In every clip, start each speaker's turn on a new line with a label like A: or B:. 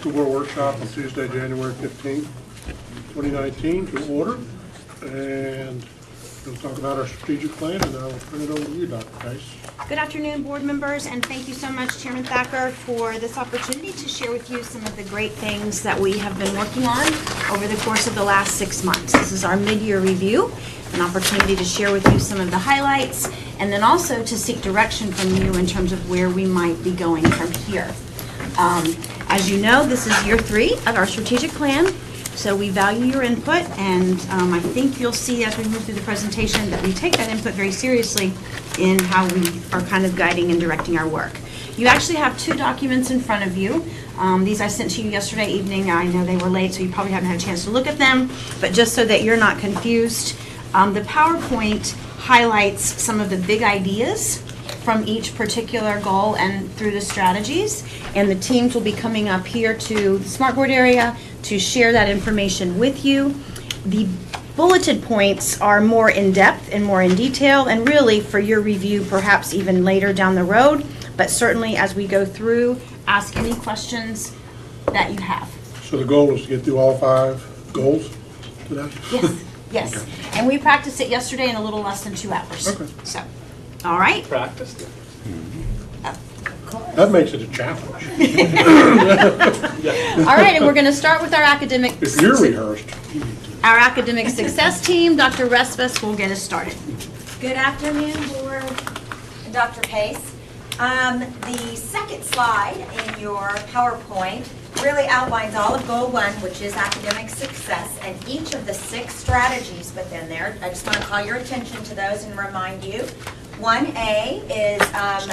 A: School Board Workshop on Tuesday, January 15th, 2019 to order. And we'll talk about our strategic plan, and I'll turn it over to you, Dr. Pace.
B: Good afternoon, board members, and thank you so much, Chairman Thacker, for this opportunity to share with you some of the great things that we have been working on over the course of the last 6 months. This is our mid-year review, an opportunity to share with you some of the highlights, and then also to seek direction from you in terms of where we might be going from here. As you know, this is year 3 of our strategic plan, so we value your input, and I think you'll see as we move through the presentation that we take that input very seriously in how we are kind of guiding and directing our work. You actually have 2 documents in front of you. These I sent to you yesterday evening. I know they were late, so you probably haven't had a chance to look at them, but just so that you're not confused, the PowerPoint highlights some of the big ideas from each particular goal and through the strategies, and the teams will be coming up here to the Smartboard area to share that information with you. The bulleted points are more in depth and more in detail, and really for your review perhaps even later down the road, but certainly as we go through, ask any questions that you have.
A: So the goal is to get through all 5 goals today?
B: Yes, yes. Okay. And we practiced it yesterday in a little less than 2 hours.
A: Okay.
B: So, all right.
C: Practiced it.
A: That makes it a challenge.
B: All right, and we're going to start with our academic.
A: If you're rehearsed.
B: Our academic success team, Dr. Respis, will get us started.
D: Good afternoon, board. Dr. Pace. The second slide in your PowerPoint really outlines all of Goal 1, which is academic success, and each of the 6 strategies within there. I just want to call your attention to those and remind you. 1A is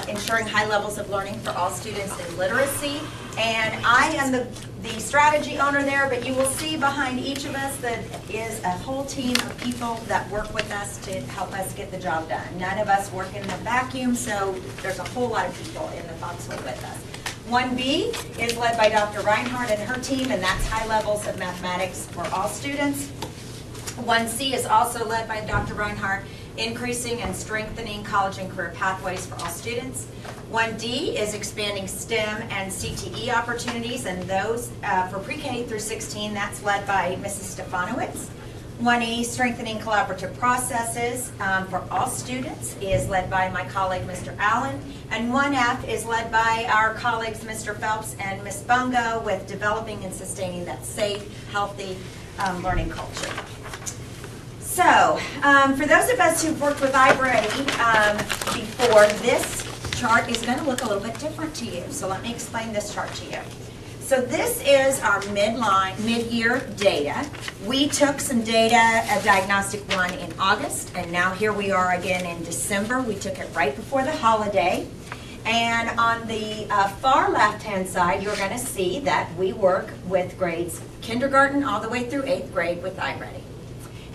D: ensuring high levels of learning for all students in literacy, and I am the strategy owner there, but you will see behind each of us that is a whole team of people that work with us to help us get the job done. None of us work in the vacuum, so there's a whole lot of people in the foxhole with us. 1B is led by Dr. Reinhardt and her team, and that's high levels of mathematics for all students. 1C is also led by Dr. Reinhardt, increasing and strengthening college and career pathways for all students. 1D is expanding STEM and CTE opportunities, and those for pre-K through 16, that's led by Mrs. Stefanowitz. 1E, strengthening collaborative processes for all students, is led by my colleague, Mr. Allen. And 1F is led by our colleagues, Mr. Phelps and Ms. Bungo, with developing and sustaining that safe, healthy learning culture. So, for those of us who've worked with iReady before, this chart is going to look a little bit different to you. So let me explain this chart to you. So this is our mid-year data. We took some data of Diagnostic 1 in August, and now here we are again in December. We took it right before the holiday. And on the far left-hand side, you're going to see that we work with grades kindergarten all the way through 8th grade with iReady.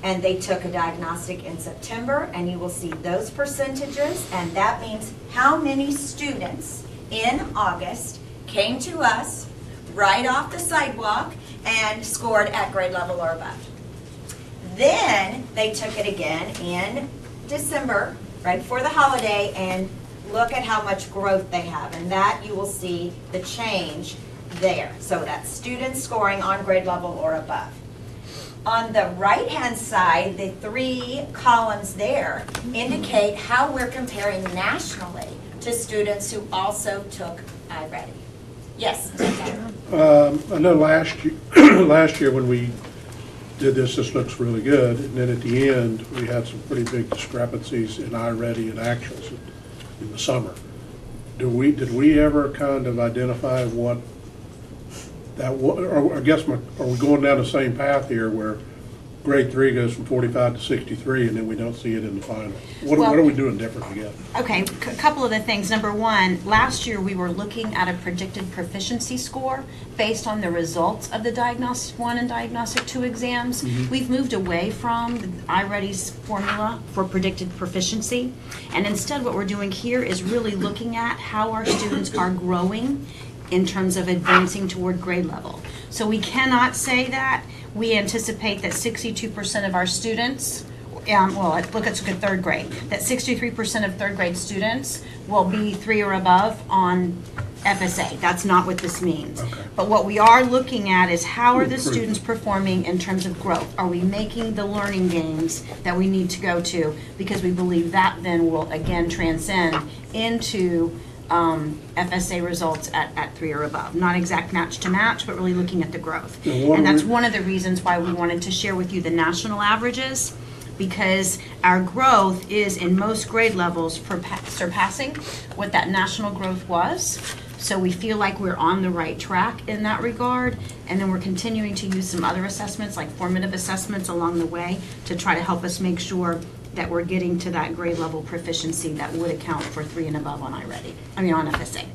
D: And they took a diagnostic in September, and you will see those percentages, and that means how many students in August came to us right off the sidewalk and scored at grade level or above. Then they took it again in December, right before the holiday, and look at how much growth they have, and that you will see the change there. So that's students scoring on grade level or above. On the right-hand side, the 3 columns there indicate how we're comparing nationally to students who also took iReady. Yes?
A: I know last year when we did this looks really good, and then at the end, we had some pretty big discrepancies in iReady and actuals in the summer. Did we ever kind of identify what that was, or I guess, are we going down the same path here where grade 3 goes from 45 to 63 and then we don't see it in the final? What are we doing different again?
B: Okay, a couple of the things. Number one, last year we were looking at a predicted proficiency score based on the results of the Diagnostic 1 and Diagnostic 2 exams. Mm-hmm. We've moved away from iReady's formula for predicted proficiency, and instead what we're doing here is really looking at how our students are growing in terms of advancing toward grade level. So we cannot say that we anticipate that 62% of our students, let's look at 3rd grade, that 63% of 3rd grade students will be 3 or above on FSA. That's not what this means.
A: Okay.
B: But what we are looking at is how are the students performing in terms of growth? Are we making the learning gains that we need to go to? Because we believe that then will again transcend into FSA results at 3 or above. Not exact match to match, but really looking at the growth. And that's one of the reasons why we wanted to share with you the national averages, because our growth is in most grade levels surpassing what that national growth was. So we feel like we're on the right track in that regard. And then we're continuing to use some other assessments, like formative assessments along the way, to try to help us make sure that we're getting to that grade level proficiency that would account for 3 and above on on FSA.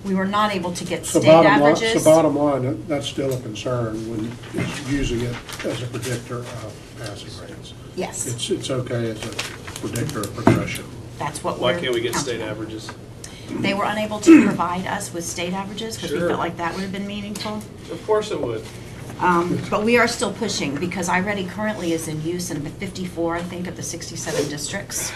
B: We were not able to get state averages.
A: So bottom line, that's still a concern when it's using it as a predictor of passing rates.
B: Yes,
A: It's okay as a predictor of progression.
B: that's what
C: Why
B: we're
C: can't we get
B: counting
C: state
B: on.
C: averages?
B: They were unable to provide us with state averages because we
C: Sure.
B: felt like that would have been meaningful.
C: Of course it would.
B: But we are still pushing because iReady currently is in use in 54, I think, of the 67 districts.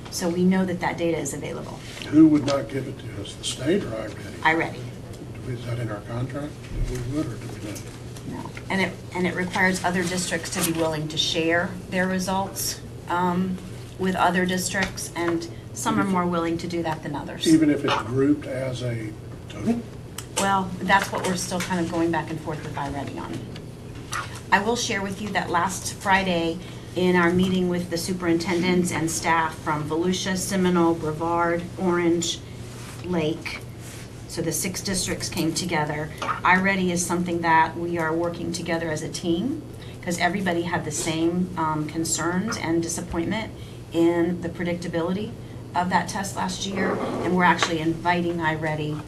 B: So we know that that data is available.
A: Who would not give it to us, the state or iReady?
B: iReady.
A: Is that in our contract? Do we would or do we not?
B: No. And it requires other districts to be willing to share their results with other districts, and some are more willing to do that than others.
A: Even if it's grouped as a total?
B: Well, that's what we're still kind of going back and forth with iReady on. I will share with you that last Friday in our meeting with the superintendents and staff from Volusia, Seminole, Brevard, Orange, Lake, so the 6 districts came together. iReady is something that we are working together as a team because everybody had the same concerns and disappointment in the predictability of that test last year, and we're actually inviting iReady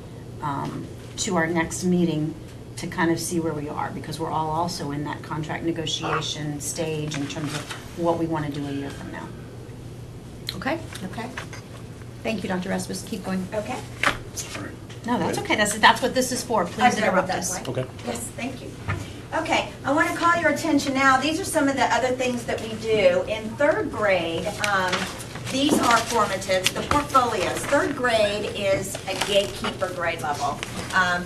B: to our next meeting to kind of see where we are, because we're all also in that contract negotiation stage in terms of what we want to do a year from now. Okay?
D: Okay.
B: Thank you, Dr. Rasmus. Keep going.
D: Okay.
A: Sorry.
B: No, that's okay. That's what this is for. Please interrupt us.
C: Okay.
D: Yes, thank you. Okay, I want to call your attention now. These are some of the other things that we do. In 3rd grade, these are formatives, the portfolios. 3rd grade is a gatekeeper grade level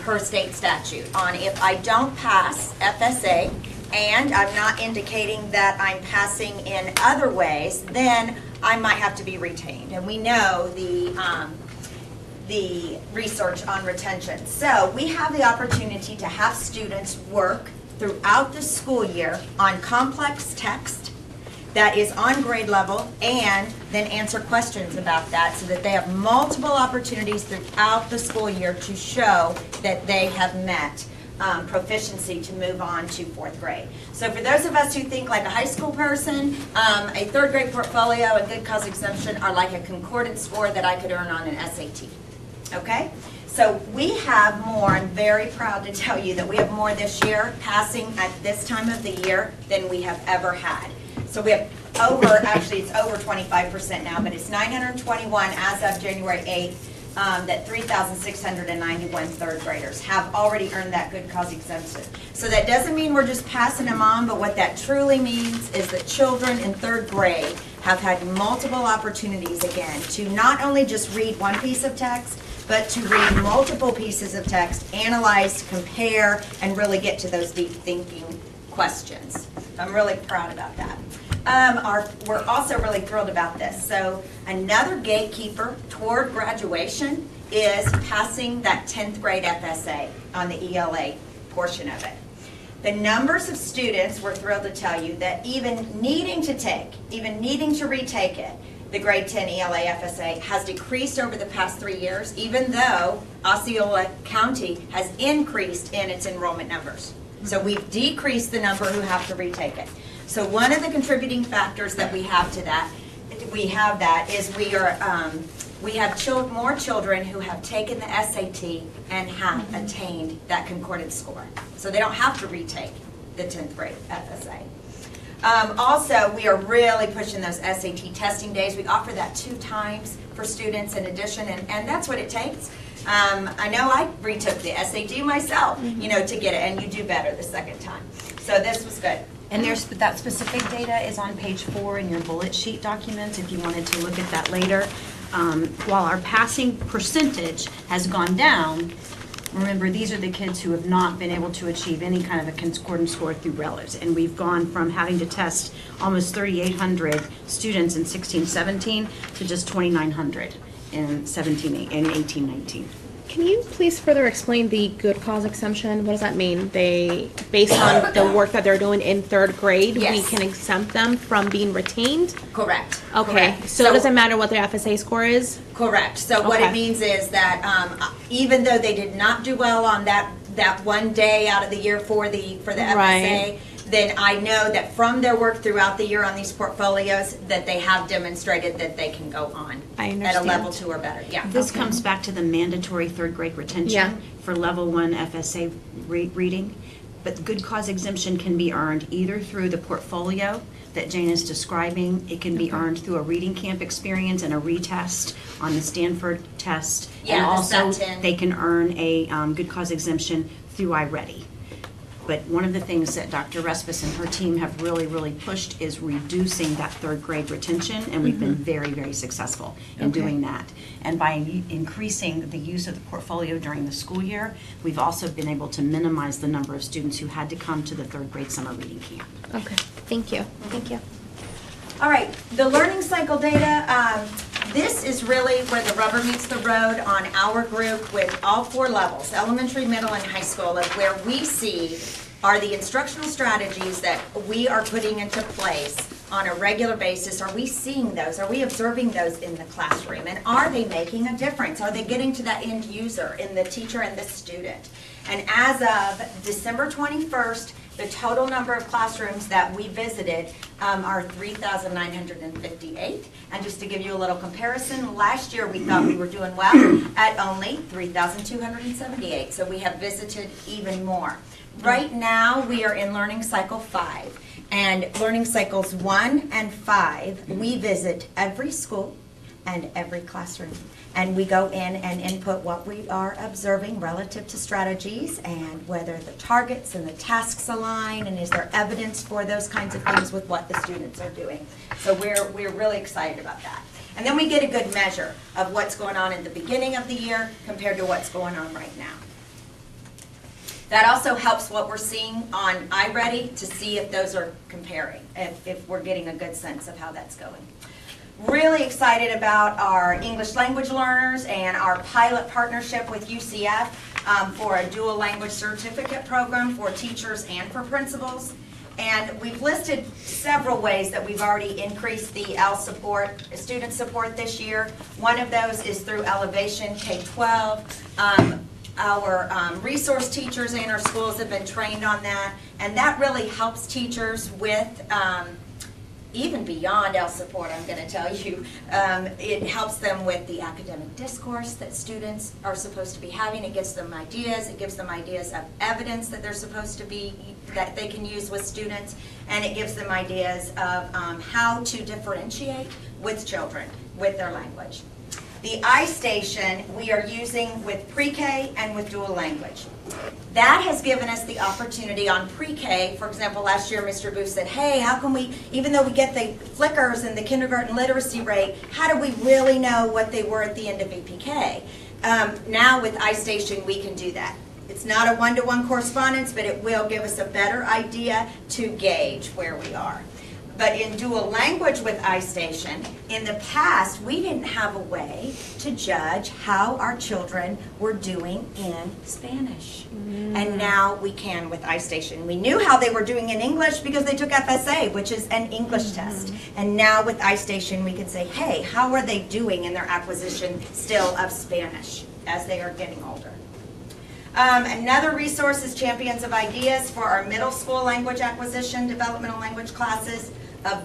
D: per state statute on if I don't pass FSA and I'm not indicating that I'm passing in other ways, then I might have to be retained. And we know the research on retention. So we have the opportunity to have students work throughout the school year on complex text that is on grade level, and then answer questions about that so that they have multiple opportunities throughout the school year to show that they have met proficiency to move on to 4th grade. So for those of us who think like a high school person, a 3rd grade portfolio and good cause exemption are like a concordance score that I could earn on an SAT. Okay? So we have more, I'm very proud to tell you that we have more this year passing at this time of the year than we have ever had. So we have actually it's over 25% now, but it's 921 as of January 8th, that 3,691 3rd graders have already earned that good cause exemption. So that doesn't mean we're just passing them on, but what that truly means is that children in 3rd grade have had multiple opportunities again to not only just read one piece of text, but to read multiple pieces of text, analyze, compare, and really get to those deep thinking questions. I'm really proud about that. We're also really thrilled about this. So another gatekeeper toward graduation is passing that 10th grade FSA on the ELA portion of it. The numbers of students, we're thrilled to tell you, that even needing to retake it, the grade 10 ELA FSA has decreased over the past 3 years, even though Osceola County has increased in its enrollment numbers. So we've decreased the number who have to retake it. So one of the contributing factors that we have to that, is we have more children who have taken the SAT and have attained that concordance score. So they don't have to retake the 10th grade FSA. Also, we are really pushing those SAT testing days. We offer that 2 times for students in addition, and that's what it takes. I know I retook the SAT myself, to get it, and you do better the 2nd time. So this was good.
B: And that specific data is on page 4 in your bullet sheet documents if you wanted to look at that later. while our passing percentage has gone down, remember, these are the kids who have not been able to achieve any kind of a concordance score through RELAs. And we've gone from having to test almost 3,800 students in 16-17 to just 2,900 in 18-19.
C: Can you please further explain the good cause exemption? What does that mean? They, based on the work that they're doing in third grade,
D: Yes.
C: we can exempt them from being retained?
D: Correct.
C: Okay,
D: Correct.
C: so it doesn't matter what their FSA score is?
D: Correct. So what
C: Okay.
D: it means is that even though they did not do well on that one day out of the year for the FSA,
C: Right.
D: then I know that from their work throughout the year on these portfolios, that they have demonstrated that they can go on
C: I
D: at a
C: understand.
D: level 2 or better. Yeah.
B: This comes back to the mandatory third grade
C: Yeah.
B: retention for level 1 FSA reading. But good cause exemption can be earned either through the portfolio that Jane is describing. It can be earned through a reading camp experience and a retest on the Stanford test.
D: Yeah,
B: And
D: the
B: also,
D: SAT-10.
B: they can earn a good cause exemption through iReady. But one of the things that Dr. Respis and her team have really, really pushed is reducing that third grade retention, and we've been very, very successful in
C: Okay.
B: doing that. And by increasing the use of the portfolio during the school year, we've also been able to minimize the number of students who had to come to the third grade summer reading camp.
C: Okay, thank you. Thank you.
D: All right, the learning cycle data, this is really where the rubber meets the road on our group with all 4 levels, elementary, middle, and high school, of where we see are the instructional strategies that we are putting into place on a regular basis. Are we seeing those? Are we observing those in the classroom? And are they making a difference? Are they getting to that end user in the teacher and the student? And as of December 21st, the total number of classrooms that we visited are 3,958. And just to give you a little comparison, last year we thought we were doing well at only 3,278. So we have visited even more. Right now, we are in Learning Cycle 5. And Learning Cycles 1 and 5, we visit every school and every classroom. And we go in and input what we are observing relative to strategies and whether the targets and the tasks align, and is there evidence for those kinds of things with what the students are doing. So we're really excited about that. And then we get a good measure of what's going on at the beginning of the year compared to what's going on right now. That also helps what we're seeing on iReady to see if those are comparing, if we're getting a good sense of how that's going. Really excited about our English language learners and our pilot partnership with UCF for a dual language certificate program for teachers and for principals. And we've listed several ways that we've already increased the L support, student support this year. One of those is through Elevation K-12. Our resource teachers in our schools have been trained on that, and that really helps teachers with even beyond L support, I'm going to tell you. It helps them with the academic discourse that students are supposed to be having. It gives them ideas. It gives them ideas of evidence that they're supposed to be, that they can use with students, and it gives them ideas of how to differentiate with children with their language. The iStation we are using with pre-K and with dual language. That has given us the opportunity on pre-K. For example, last year Mr. Booth said, hey, how can we, even though we get the flickers and the kindergarten literacy rate, how do we really know what they were at the end of EPK? Now with iStation we can do that. It's not a one-to-one correspondence, but it will give us a better idea to gauge where we are. But in dual language with iStation, in the past, we didn't have a way to judge how our children were doing in Spanish. And now we can with iStation. We knew how they were doing in English because they took FSA, which is an English test. And now with iStation, we can say, hey, how are they doing in their acquisition still of Spanish as they are getting older? Another resource is Champions of Ideas for our middle school language acquisition, developmental language classes.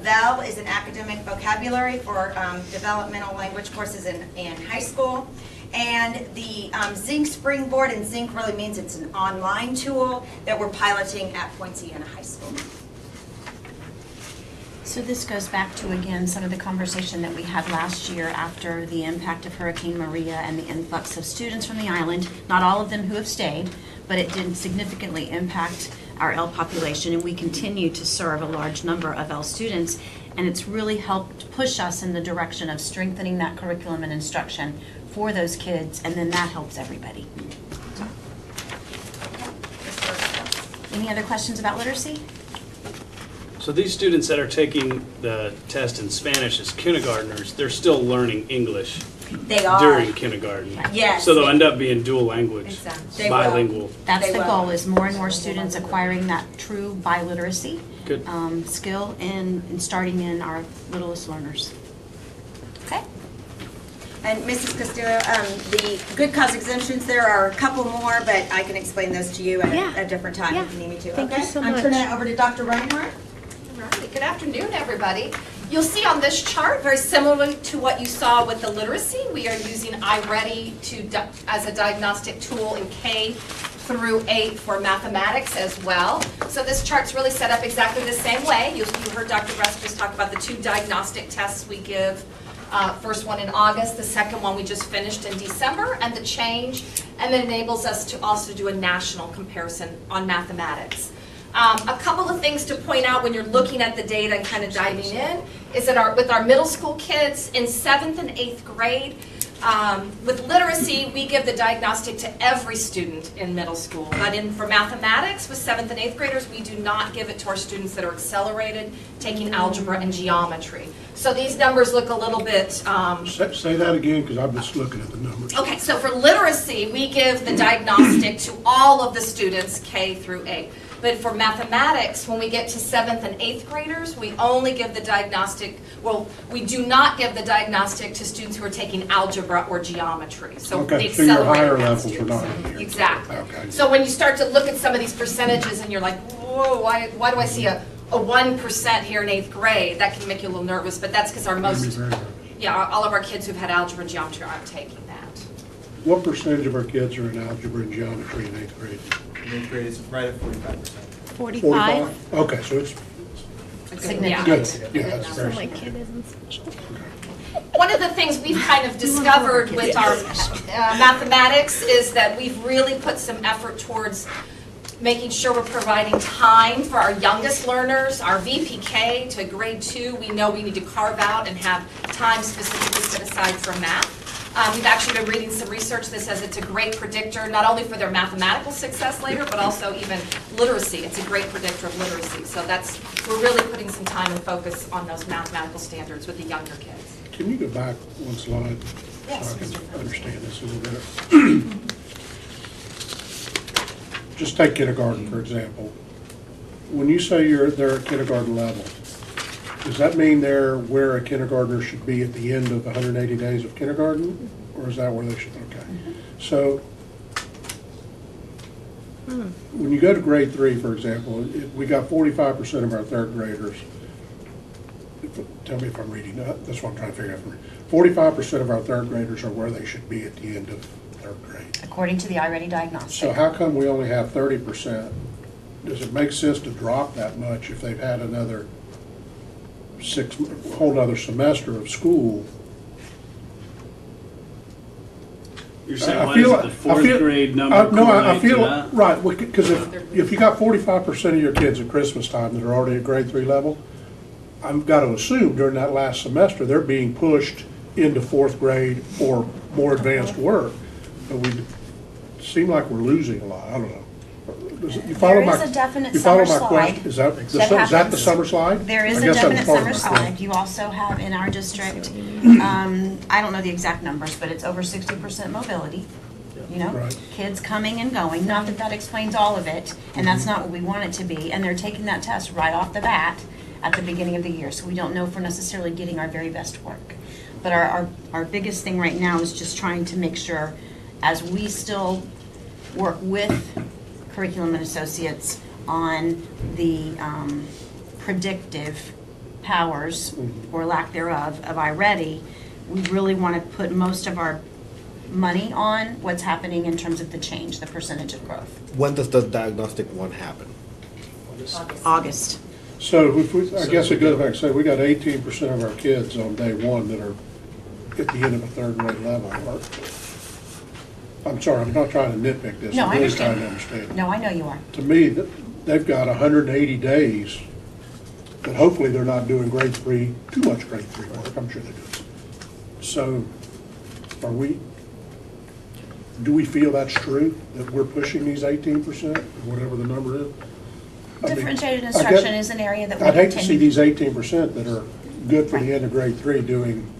D: VEL is an academic vocabulary for developmental language courses in high school. And the Zinc Springboard, and Zinc really means it's an online tool that we're piloting at Poinciana High School.
B: So this goes back to, again, some of the conversation that we had last year after the impact of Hurricane Maria and the influx of students from the island. Not all of them who have stayed, but it did significantly impact our L population, and we continue to serve a large number of L students. and it's really helped push us in the direction of strengthening that curriculum and instruction for those kids, and then that helps everybody. Any other questions about literacy?
E: So these students that are taking the test in Spanish as kindergartners, they're still learning English
D: They are.
E: during kindergarten.
D: Yes.
E: So they'll end up being dual language,
D: Exactly. They will.
E: bilingual.
B: That's
D: They
B: the
D: will.
B: goal, is more and more students acquiring that true biliteracy
E: Good.
B: skill and starting in our littlest learners. Okay?
D: And Mrs. Custodial, the good cause exemptions, there are a couple more, but I can explain those to you at
C: Yeah.
D: a different time
C: Yeah.
D: if you need me to.
C: Thank you
D: Okay?
C: so
D: I'm
C: much.
D: turning it over to Dr. Reinhardt.
F: Right. Good afternoon, everybody. You'll see on this chart, very similar to what you saw with the literacy, we are using iReady as a diagnostic tool in K through 8 for mathematics as well. So this chart's really set up exactly the same way. You heard Dr. Russ just talk about the 2 diagnostic tests we give. First one in August, the second one we just finished in December, and the change, and then enables us to also do a national comparison on mathematics. A couple of things to point out when you're looking at the data and kind of diving in is that with our middle school kids in 7th and 8th grade, with literacy, we give the diagnostic to every student in middle school. But for mathematics, with 7th and 8th graders, we do not give it to our students that are accelerated, taking algebra and geometry. So these numbers look a little bit...
A: Say that again, because I'm just looking at the numbers.
F: Okay, so for literacy, we give the diagnostic to all of the students, K through 8. But for mathematics, when we get to 7th and 8th graders, we only give the diagnostic, well, we do not give the diagnostic to students who are taking algebra or geometry. So
A: Okay,
F: the
A: so your
F: accelerated
A: higher
F: math
A: levels are not
F: students.
A: in here.
F: Exactly.
A: Okay.
F: So when you start to look at some of these percentages and you're like, whoa, why do I see a 1% here in 8th grade? That can make you a little nervous, but that's because our
A: Made me
F: most,
A: very nervous.
F: yeah, all of our kids who've had algebra and geometry aren't taking that.
A: What percentage of our kids are in algebra and geometry in 8th grade?
G: In 8th grade, it's right at 45%.
C: 45.
A: Okay, so it's
F: Yeah.
A: good. Yeah, that's very
C: My kid isn't special.
F: One of the things we've kind of discovered with our mathematics is that we've really put some effort towards making sure we're providing time for our youngest learners. Our VPK to grade 2, we know we need to carve out and have time specifically set aside for math. We've actually been reading some research that says it's a great predictor, not only for their mathematical success later, but also even literacy. It's a great predictor of literacy. So we're really putting some time and focus on those mathematical standards with the younger kids.
A: Can you go back one slide?
F: Yes,
A: So I
F: Mr.
A: can understand this a little better. Just take kindergarten, for example. When you say they're at kindergarten level, does that mean they're where a kindergartner should be at the end of 180 days of kindergarten? Or is that where they should, okay. So, when you go to grade 3, for example, we got 45% of our 3rd graders. Tell me if I'm reading that. That's what I'm trying to figure out. 45% of our 3rd graders are where they should be at the end of 3rd grade.
B: According to the iReady diagnostic.
A: So how come we only have 30%? Does it make sense to drop that much if they've had another whole other semester of school?
E: You're saying,
A: I
E: why
A: feel
E: is the fourth grade number
A: no, I
E: correlate
A: feel
E: to that?
A: right, because if you got 45% of your kids at Christmas time that are already at grade 3 level, I've got to assume during that last semester they're being pushed into 4th grade or more advanced work. But we seem like we're losing a lot. I don't know. You follow
B: There
A: my-
B: is a definite
A: you follow
B: summer
A: my
B: slide
A: question? Is that the
B: happens.
A: summer slide?
B: There is
A: I
B: a
A: guess that was
B: definite
A: part of
B: summer
A: my
B: slide.
A: question.
B: You also have in our district, I don't know the exact numbers, but it's over 60% mobility. You know,
A: Right.
B: kids coming and going. Not that that explains all of it, and that's not what we want it to be. And they're taking that test right off the bat at the beginning of the year, so we don't know if we're necessarily getting our very best work. But our biggest thing right now is just trying to make sure, as we still work with Curriculum and Associates on the predictive powers, or lack thereof, of iReady, we really want to put most of our money on what's happening in terms of the change, the percentage of growth.
G: When does the diagnostic one happen?
B: August.
A: So I guess it goes back to say, we got 18% of our kids on day 1 that are at the end of a 3rd grade level. I'm sorry, I'm not trying to nitpick this.
B: No,
A: I'm
B: I
A: really
B: understand.
A: trying to understand.
B: No, I know you are.
A: To me, they've got 180 days But hopefully they're not doing grade 3, too much grade 3 work. I'm sure they're doing some. So do we feel that's true, that we're pushing these 18%, or whatever the number is? I mean,
B: Differentiated
A: I
B: instruction
A: get-
B: is an area that we
A: I'd hate to see
B: continue.
A: these 18% that are good for the end of grade 3 doing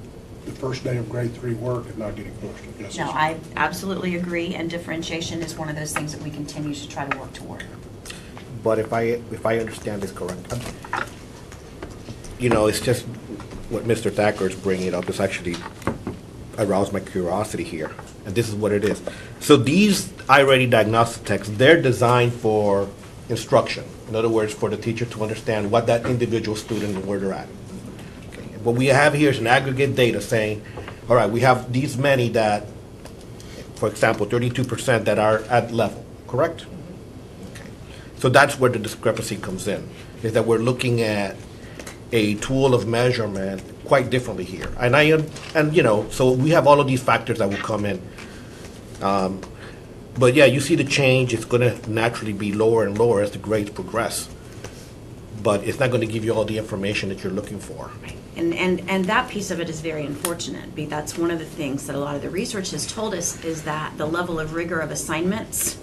A: the first day of grade 3 work and not getting pushed, I guess.
B: No, I absolutely agree, and differentiation is one of those things that we continue to try to work toward.
G: But if I understand this correct, you know, it's just what Mr. Thacker is bringing up is actually aroused my curiosity here, and this is what it is. So these iReady diagnostic texts, they're designed for instruction. In other words, for the teacher to understand what that individual student and where they're at. Okay. What we have here is an aggregate data saying, all right, we have these many that, for example, 32% that are at level, correct? Okay. So that's where the discrepancy comes in, is that we're looking at a tool of measurement quite differently here. And you know, so we have all of these factors that will come in. But yeah, you see the change, it's gonna naturally be lower and lower as the grades progress. But it's not gonna give you all the information that you're looking for.
B: And that piece of it is very unfortunate. That's one of the things that a lot of the research has told us, is that the level of rigor of assignments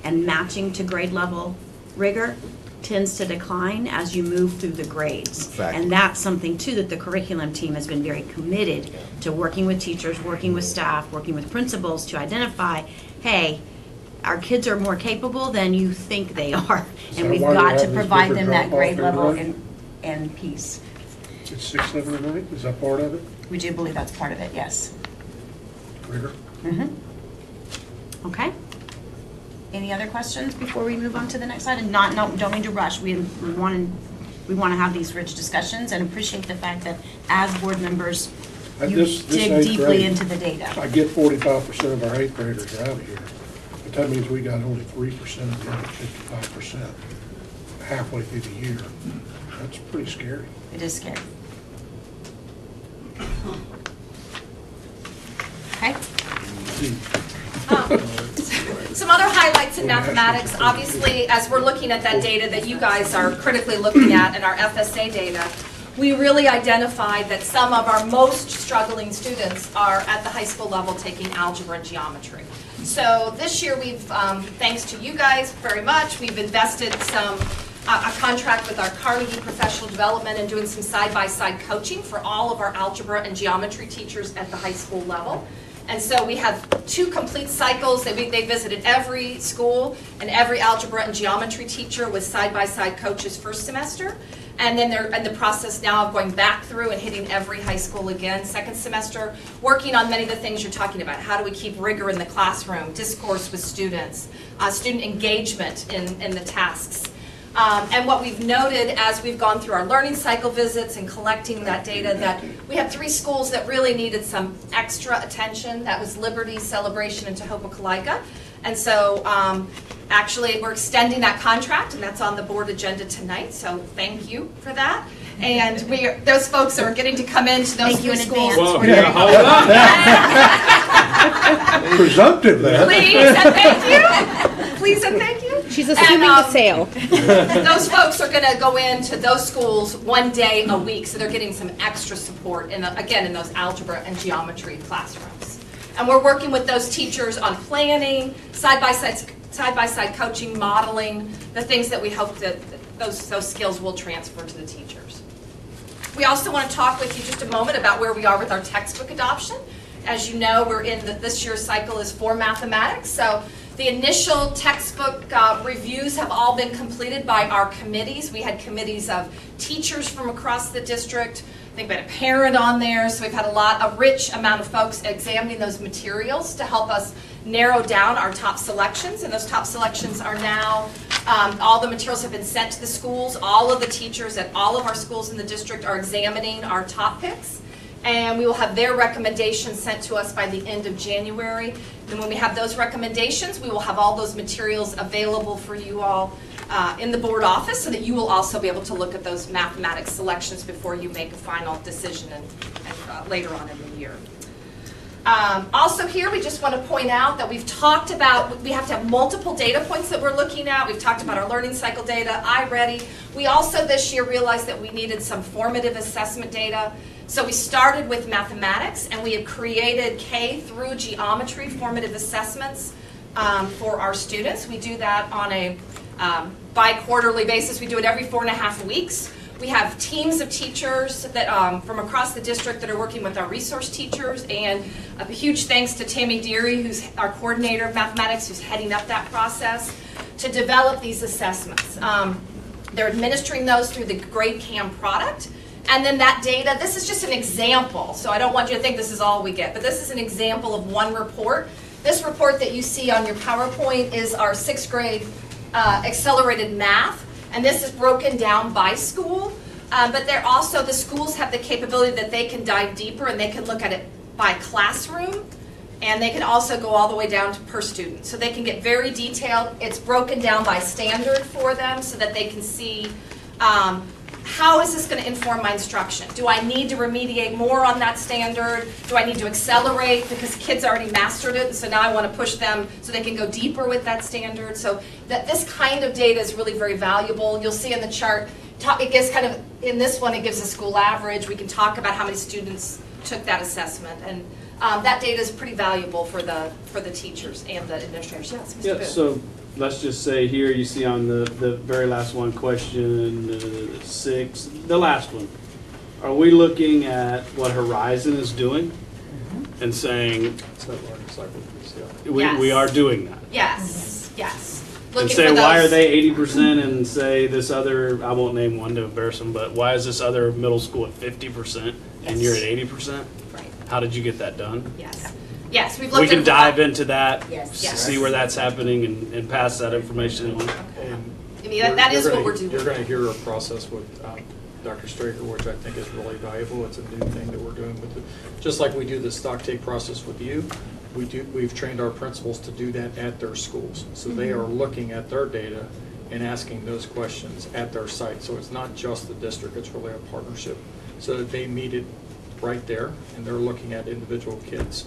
B: and matching to grade level rigor tends to decline as you move through the grades.
G: Exactly.
B: And that's something too that the curriculum team has been very committed to, working with teachers, working with staff, working with principals to identify, hey, our kids are more capable than you think they are.
A: Is
B: And
A: that
B: we've
A: why we
B: got
A: have
B: to
A: this
B: provide
A: bigger
B: them that
A: drop-off
B: grade
A: in
B: level
A: grade?
B: and piece.
A: It's 6, 7, and 8, is that part of it?
B: We do believe that's part of it, yes.
A: Rigor?
B: Okay. Any other questions before we move on to the next slide? And don't mean to rush. We want to have these rich discussions and appreciate the fact that as board members, you
A: This
B: dig
A: eighth
B: deeply
A: grade,
B: into the data.
A: I get 45% of our 8th graders are out of here, but that means we got only 3% of the other 55% halfway through the year. That's pretty scary.
B: It is scary. Okay.
F: Some other highlights in mathematics, obviously, as we're looking at that data that you guys are critically looking at in our FSA data, we really identified that some of our most struggling students are at the high school level taking algebra and geometry. So this year we've, thanks to you guys very much, we've invested a contract with our Carnegie Professional Development and doing some side-by-side coaching for all of our algebra and geometry teachers at the high school level. And so we have 2 complete cycles. They visited every school and every algebra and geometry teacher with side-by-side coaches first semester. And then they're in the process now of going back through and hitting every high school again second semester, working on many of the things you're talking about. How do we keep rigor in the classroom, discourse with students, student engagement in the tasks. And what we've noted as we've gone through our learning cycle visits and collecting that data, that we have 3 schools that really needed some extra attention. That was Liberty, Celebration, and Tohoku-Kalika. And so actually we're extending that contract, and that's on the board agenda tonight, so thank you for that. And those folks are getting to come into those
B: Thank you
F: 3
B: in
F: schools.
B: advance.
E: Whoa, yeah, hold on.
A: Presumptive then.
F: Please and thank you. Please and thank you.
C: She's assuming the sale.
F: Those folks are going to go into those schools 1 day a week, so they're getting some extra support, again, in those algebra and geometry classrooms. And we're working with those teachers on planning, side-by-side coaching, modeling, the things that we hope that those skills will transfer to the teachers. We also want to talk with you just a moment about where we are with our textbook adoption. As you know, we're in this year's cycle is for mathematics, so the initial textbook reviews have all been completed by our committees. We had committees of teachers from across the district. I think we had a parent on there, so we've had a rich amount of folks examining those materials to help us narrow down our top selections. And those top selections are now, all the materials have been sent to the schools. All of the teachers at all of our schools in the district are examining our top picks. And we will have their recommendations sent to us by the end of January. And when we have those recommendations, we will have all those materials available for you all in the board office, so that you will also be able to look at those mathematics selections before you make a final decision and later on in the year. Also here, we just want to point out that we've talked about, we have to have multiple data points that we're looking at. We've talked about our learning cycle data, iReady. We also this year realized that we needed some formative assessment data. So we started with mathematics, and we have created K through geometry formative assessments for our students. We do that on a bi-quarterly basis. We do it every 4.5 weeks. We have teams of teachers that from across the district that are working with our resource teachers, and a huge thanks to Tammy Deary, who's our coordinator of mathematics, who's heading up that process to develop these assessments. They're administering those through the GradeCam product, and then that data, this is just an example, so I don't want you to think this is all we get, but this is an example of one report. This report that you see on your PowerPoint is our 6th grade accelerated math. And this is broken down by school, but they're also, the schools have the capability that they can dive deeper and they can look at it by classroom, and they can also go all the way down to per student. So they can get very detailed. It's broken down by standard for them so that they can see how is this going to inform my instruction? Do I need to remediate more on that standard? Do I need to accelerate because kids already mastered it, and so now I want to push them so they can go deeper with that standard? So that this kind of data is really very valuable. You'll see in the chart, it gives kind of, in this one, it gives a school average. We can talk about how many students took that assessment, and that data is pretty valuable for the teachers and the administrators. Yes, Mr.
E: Yeah,
F: Booth.
E: so let's just say here you see on the very last one, question 6, the last one. Are we looking at what Horizon is doing and saying, we are doing that?
F: Yes, yes.
E: And
F: Looking
E: say,
F: for
E: why are
F: those-
E: they 80% and say this other, I won't name one to embarrass them, but why is this other middle school at 50% and you're at 80%?
F: Right,
E: How did you get that done?
F: yes. Yes, we've looked
E: We can
F: at-
E: dive into that,
D: Yes.
F: Yes.
E: see where that's happening and pass that information on.
F: I mean, that is what we're doing.
H: You're going to hear a process with Dr. Straker, which I think is really valuable. It's a new thing that we're doing with it. Just like we do the stock take process with you, we've trained our principals to do that at their schools. So they are looking at their data and asking those questions at their site. So it's not just the district, it's really a partnership. So that they meet it right there, and they're looking at individual kids.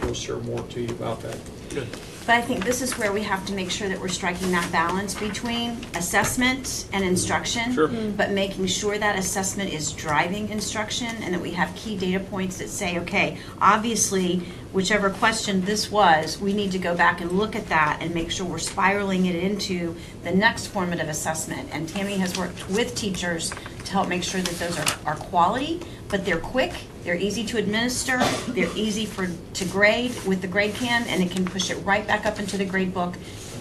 H: We'll share more to you about that.
E: Good.
B: But I think this is where we have to make sure that we're striking that balance between assessment and instruction.
E: Sure.
B: But making sure that assessment is driving instruction and that we have key data points that say, okay, obviously, whichever question this was, we need to go back and look at that and make sure we're spiraling it into the next formative assessment. And Tammy has worked with teachers to help make sure that those are quality, but they're quick, they're easy to administer, they're easy to grade with the GradeCam, and it can push it right back up into the grade book,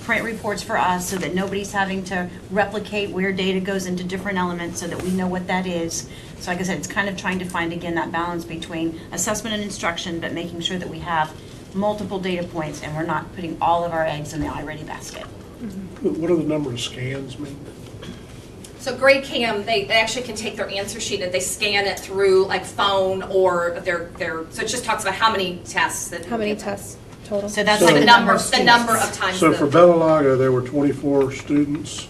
B: print reports for us so that nobody's having to replicate where data goes into different elements so that we know what that is. So like I said, it's kind of trying to find, again, that balance between assessment and instruction, but making sure that we have multiple data points and we're not putting all of our eggs in the iReady basket.
A: What do the number of scans mean?
F: So GradeCam, they actually can take their answer sheet and they scan it through like phone or so it just talks about how many tests that.
C: How many tests total?
B: So that's
A: So-
B: like
F: The
B: the
F: number
B: number
F: of times.
A: So for Bellalaga, there were 24 students.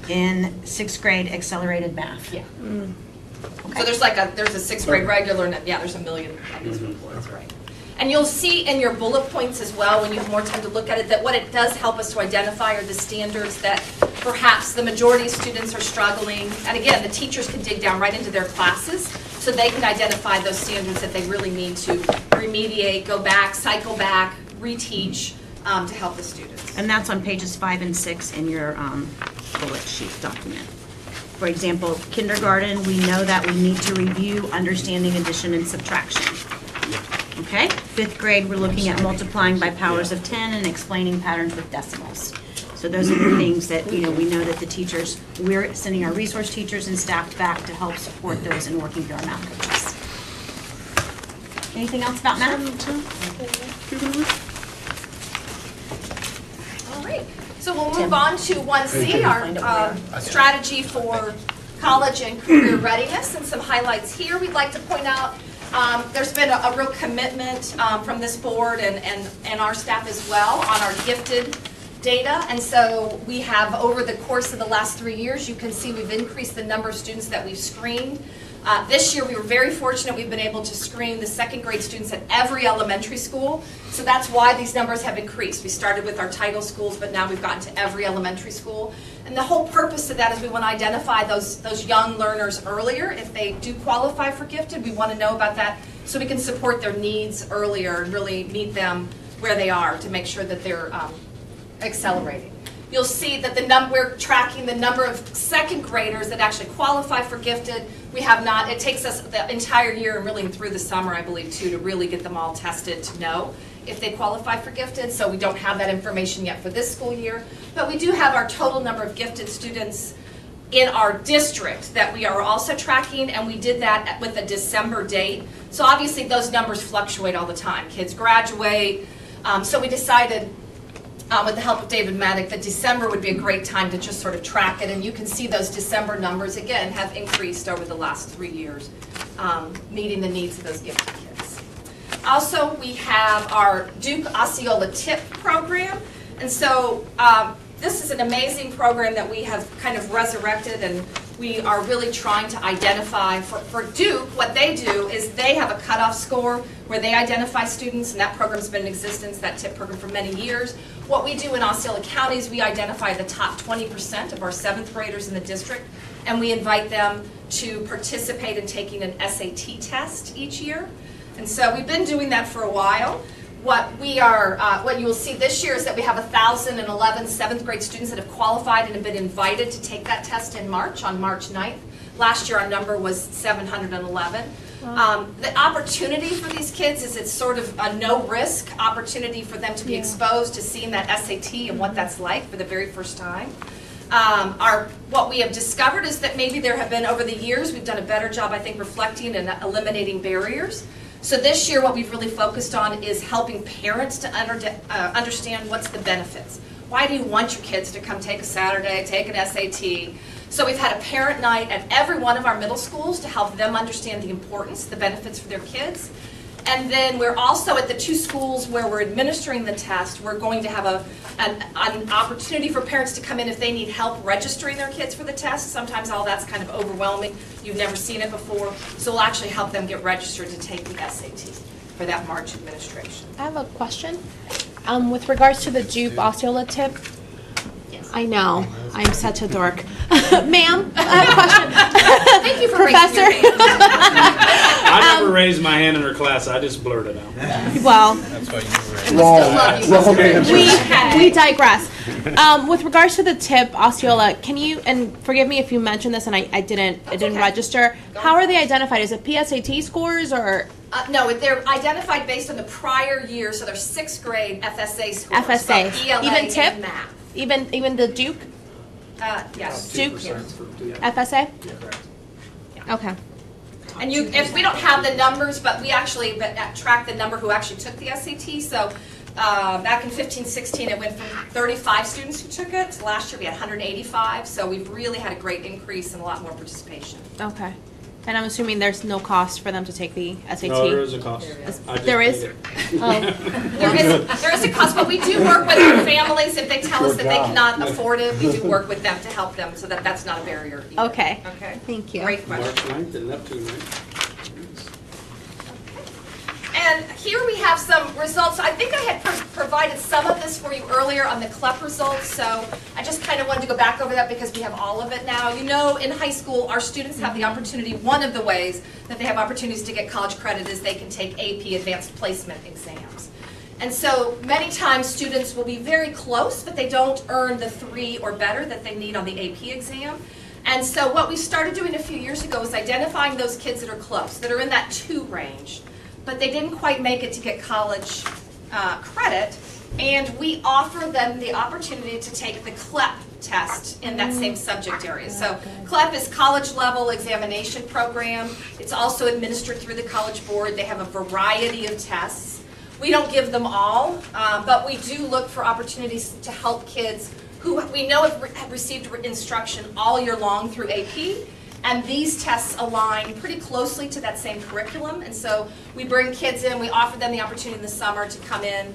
B: in 6th grade accelerated math.
F: Yeah.
B: Okay.
F: So there's there's a 6th grade regular, and yeah, there's 1 million of these reports, right? And you'll see in your bullet points as well, when you have more time to look at it, that what it does help us to identify are the standards that perhaps the majority of students are struggling. And again, the teachers can dig down right into their classes, so they can identify those standards that they really need to remediate, go back, cycle back, reteach, to help the students.
B: And that's on pages 5 and 6 in your bullet sheet document. For example, kindergarten, we know that we need to review understanding addition and subtraction. Okay? 5th grade, we're looking at multiplying by powers of 10 and explaining patterns with decimals. So those are the things that, we know that the teachers, we're sending our resource teachers and staff back to help support those and working through our math coaches. Anything else about math?
F: All right, so we'll move on to 1C, our strategy for college and career readiness, and some highlights here. We'd like to point out there's been a real commitment from this board and our staff as well on our gifted data, and so we have, over the course of the last 3 years, you can see we've increased the number of students that we've screened This year, we were very fortunate. We've been able to screen the second grade students at every elementary school. So that's why these numbers have increased. We started with our title schools, but now we've gotten to every elementary school. And the whole purpose of that is we want to identify those young learners earlier. If they do qualify for gifted, we want to know about that so we can support their needs earlier and really meet them where they are to make sure that they're accelerating. You'll see that we're tracking the number of second graders that actually qualify for gifted. We have not, it takes us the entire year and really through the summer, I believe, too, to really get them all tested to know if they qualify for gifted. So we don't have that information yet for this school year. But we do have our total number of gifted students in our district that we are also tracking, and we did that with a December date. So obviously those numbers fluctuate all the time. Kids graduate. So we decided, with the help of David Maddock, that December would be a great time to just sort of track it. And you can see those December numbers, again, have increased over the last 3 years, meeting the needs of those gifted kids. Also, we have our Duke Osceola TIP program. And so this is an amazing program that we have kind of resurrected, and we are really trying to identify. For Duke, what they do is they have a cutoff score where they identify students, and that program's been in existence, that TIP program, for many years. What we do in Osceola County is we identify the top 20% of our 7th graders in the district, and we invite them to participate in taking an SAT test each year. And so we've been doing that for a while. What you will see this year is that we have 1,011 7th grade students that have qualified and have been invited to take that test in March, on March 9th. Last year our number was 711. The opportunity for these kids is it's sort of a no-risk opportunity for them to be exposed to seeing that SAT and what that's like for the very first time. What we have discovered is that maybe there have been, over the years, we've done a better job, I think, reflecting and eliminating barriers. So this year what we've really focused on is helping parents to understand what's the benefits. Why do you want your kids to come take a Saturday, take an SAT? So we've had a parent night at every one of our middle schools to help them understand the importance, the benefits for their kids. And then we're also at the 2 schools where we're administering the test, we're going to have an opportunity for parents to come in if they need help registering their kids for the test. Sometimes all that's kind of overwhelming. You've never seen it before. So we'll actually help them get registered to take the SAT for that March administration.
C: I have a question. With regards to the Duke Osceola tip, I know, I'm such a dork. Ma'am, I have a question.
F: Thank you for
C: Professor.
F: raising your hand.
E: I never raised my hand in her class, I just blurted out.
C: Well,
H: That's why you
A: Wrong answer.
C: we digress. With regards to the tip, Osceola, can you, and forgive me if you mentioned this and it didn't
F: okay.
C: register, how are they identified? Is it PSAT scores or?
F: No, they're identified based on the prior year, so they're 6th grade FSA scores.
C: FSA.
F: both ELA
C: Even tip?
F: and math.
C: Even the Duke
F: Yes.
C: Duke?
E: 2% for Duke.
C: FSA?
E: Yeah, correct.
C: Okay.
F: And if we don't have the numbers, but we actually track the number who actually took the SAT. So back in 15-16, it went from 35 students who took it. Last year we had 185. So we've really had a great increase and a lot more participation.
C: Okay. And I'm assuming there's no cost for them to take the SAT?
E: No, there is a cost. I just
C: There is?
E: paid it.
C: Oh,
F: There is a cost, but we do work with our families. If they tell us that they cannot afford it, we do work with them to help them so that that's not a barrier either.
C: okay.
F: Okay.
C: Thank you.
F: Great question.
E: March 9th and Neptune, right?
F: And here we have some results. I think I had provided some of this for you earlier on the CLEP results, so I just kind of wanted to go back over that because we have all of it now. You know, in high school, our students have the opportunity, one of the ways that they have opportunities to get college credit is they can take AP Advanced Placement exams. And so many times students will be very close, but they don't earn the 3 or better that they need on the AP exam. And so what we started doing a few years ago is identifying those kids that are close, that are in that 2 range, but they didn't quite make it to get college credit, and we offer them the opportunity to take the CLEP test in that same subject area. So CLEP is college level examination program. It's also administered through the College Board. They have a variety of tests. We don't give them all, but we do look for opportunities to help kids who we know have received instruction all year long through AP. And these tests align pretty closely to that same curriculum. And so we bring kids in, we offer them the opportunity in the summer to come in.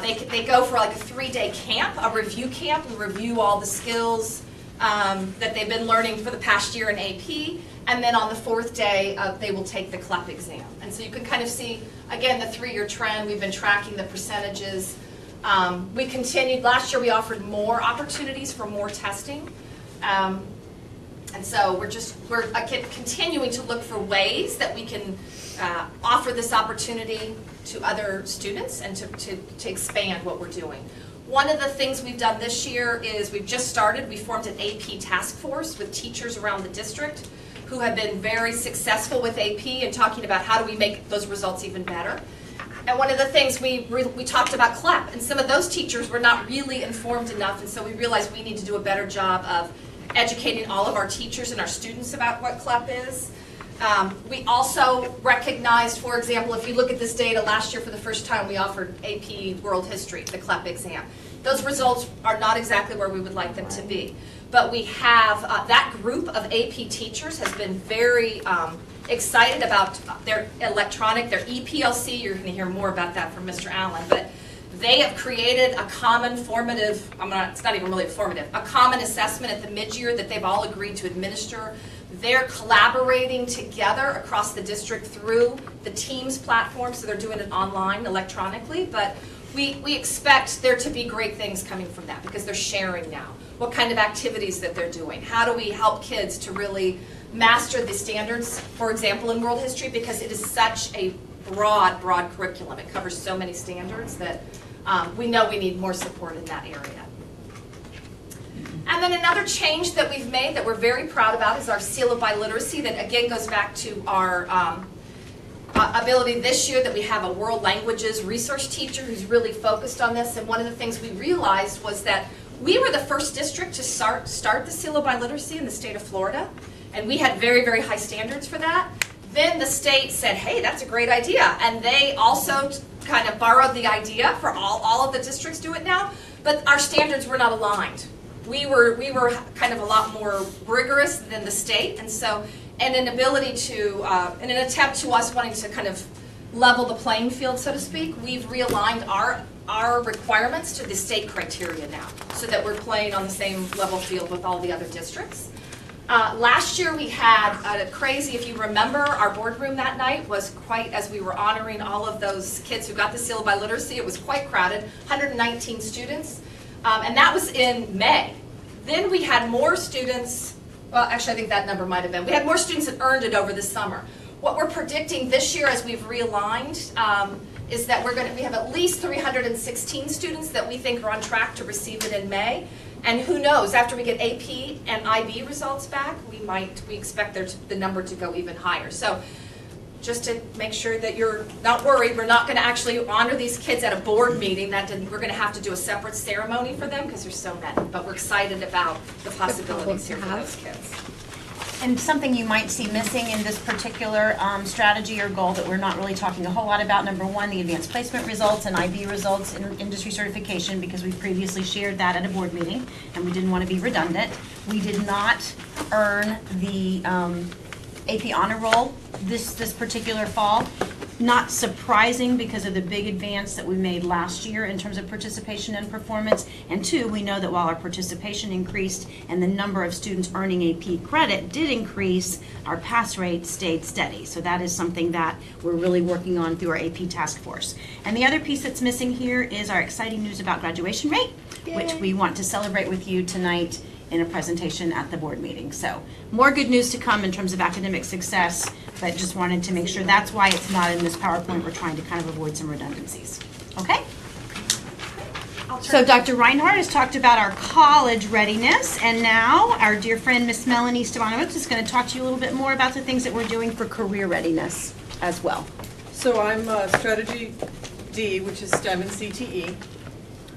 F: They go for like a 3-day camp, a review camp. We review all the skills that they've been learning for the past year in AP. And then on the fourth day, they will take the CLEP exam. And so you can kind of see, again, the 3-year trend. We've been tracking the percentages. We continued, last year we offered more opportunities for more testing. And so we're continuing to look for ways that we can offer this opportunity to other students and to expand what we're doing. One of the things we've done this year is we formed an AP task force with teachers around the district who have been very successful with AP and talking about how do we make those results even better. And one of the things we talked about CLEP, and some of those teachers were not really informed enough, and so we realized we need to do a better job of educating all of our teachers and our students about what CLEP is. We also recognized, for example, if you look at this data, last year for the first time we offered AP World History, the CLEP exam. Those results are not exactly where we would like them to be. But we have, that group of AP teachers has been very excited about their EPLC, you're going to hear more about that from Mr. Allen, but they have created a common formative, it's not even really formative, a common assessment at the mid-year that they've all agreed to administer. They're collaborating together across the district through the Teams platform, so they're doing it online, electronically, but we expect there to be great things coming from that because they're sharing now. What kind of activities that they're doing? How do we help kids to really master the standards, for example, in world history, because it is such a broad curriculum. It covers so many standards that we know we need more support in that area. And then another change that we've made that we're very proud about is our Seal of Biliteracy that again goes back to our ability this year that we have a world languages resource teacher who's really focused on this. And one of the things we realized was that we were the first district to start the Seal of Biliteracy in the state of Florida. And we had very, very high standards for that. Then the state said, hey, that's a great idea. And they also kind of borrowed the idea for all of the districts do it now. But our standards were not aligned. We were kind of a lot more rigorous than the state. And so, in an ability to, in an attempt to us wanting to kind of level the playing field, so to speak, we've realigned our requirements to the state criteria now so that we're playing on the same level field with all the other districts. Last year we had a crazy, if you remember, our boardroom that night was quite, as we were honoring all of those kids who got the Seal of Biliteracy, it was quite crowded, 119 students, and that was in May. Then we had more students, well actually I think that number might have been, we had more students that earned it over the summer. What we're predicting this year as we've realigned is that we have at least 316 students that we think are on track to receive it in May. And who knows, after we get AP and IB results back, we expect the number to go even higher. So just to make sure that you're not worried, we're not going to actually honor these kids at a board meeting. We're going to have to do a separate ceremony for them because there's so many. But we're excited about the possibilities here for those kids.
B: And something you might see missing in this particular strategy or goal that we're not really talking a whole lot about, number one, the advanced placement results and IB results in industry certification, because we previously shared that at a board meeting and we didn't want to be redundant. We did not earn the AP honor roll this particular fall. Not surprising because of the big advance that we made last year in terms of participation and performance. And two, we know that while our participation increased and the number of students earning AP credit did increase, our pass rate stayed steady. So that is something that we're really working on through our AP task force. And the other piece that's missing here is our exciting news about graduation rate, which we want to celebrate with you tonight in a presentation at the board meeting. So more good news to come in terms of academic success, but just wanted to make sure that's why it's not in this PowerPoint. We're trying to kind of avoid some redundancies. Okay? So Dr. Reinhardt has talked about our college readiness, and now our dear friend Miss Melanie Stevanovic is going to talk to you a little bit more about the things that we're doing for career readiness as well.
I: So I'm Strategy D, which is STEM and CTE.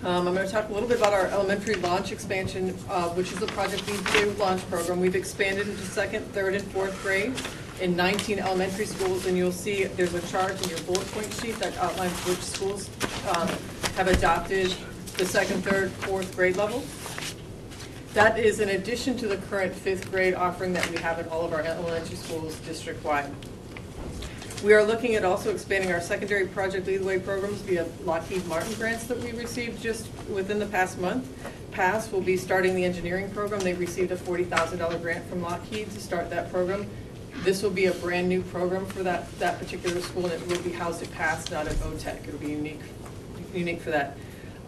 I: I'm going to talk a little bit about our elementary launch expansion, which is the Project BPA Launch Program. We've expanded into 2nd, 3rd, and 4th grade in 19 elementary schools, and you'll see there's a chart in your bullet point sheet that outlines which schools have adopted the 2nd, 3rd, 4th grade level. That is in addition to the current 5th grade offering that we have at all of our elementary schools district-wide. We are looking at also expanding our secondary Project Lead the Way programs via Lockheed Martin grants that we received just within the past month. PASS will be starting the engineering program. They received a $40,000 grant from Lockheed to start that program. This will be a brand-new program for that particular school, and it will be housed at PASS, not at OTEC. It'll be unique for that.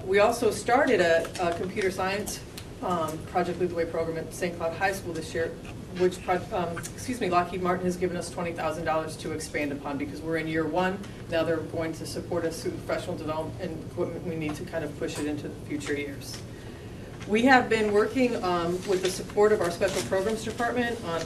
I: We also started a computer science Project Lead the Way program at St. Cloud High School this year, which Lockheed Martin has given us $20,000 to expand upon because we're in year one. Now they're going to support us through professional development and equipment we need to kind of push it into the future years. We have been working with the support of our special programs department on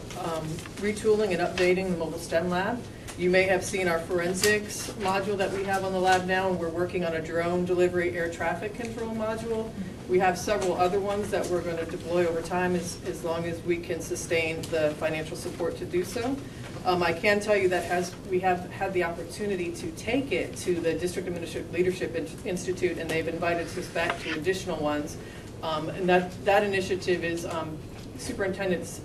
I: retooling and updating the mobile STEM lab. You may have seen our forensics module that we have on the lab now, and we're working on a drone delivery air traffic control module. We have several other ones that we're going to deploy over time as long as we can sustain the financial support to do so. I can tell you that we have had the opportunity to take it to the District Administrative Leadership Institute, and they've invited us back to additional ones. And that initiative is superintendents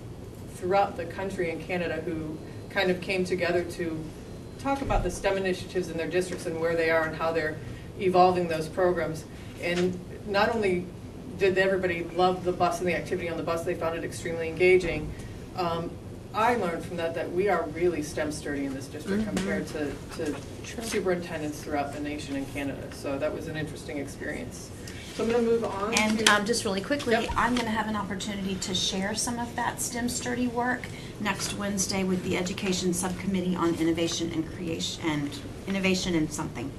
I: throughout the country and Canada who kind of came together to talk about the STEM initiatives in their districts and where they are and how they're evolving those programs. And not only did everybody love the bus and the activity on the bus, they found it extremely engaging. I learned from that we are really STEM sturdy in this district compared to superintendents throughout the nation and Canada. So that was an interesting experience. So I'm going to move on.
B: And just really quickly,
I: Yep.
B: I'm going to have an opportunity to share some of that STEM sturdy work next Wednesday with the Education Subcommittee on Innovation and Creation and Innovation and something.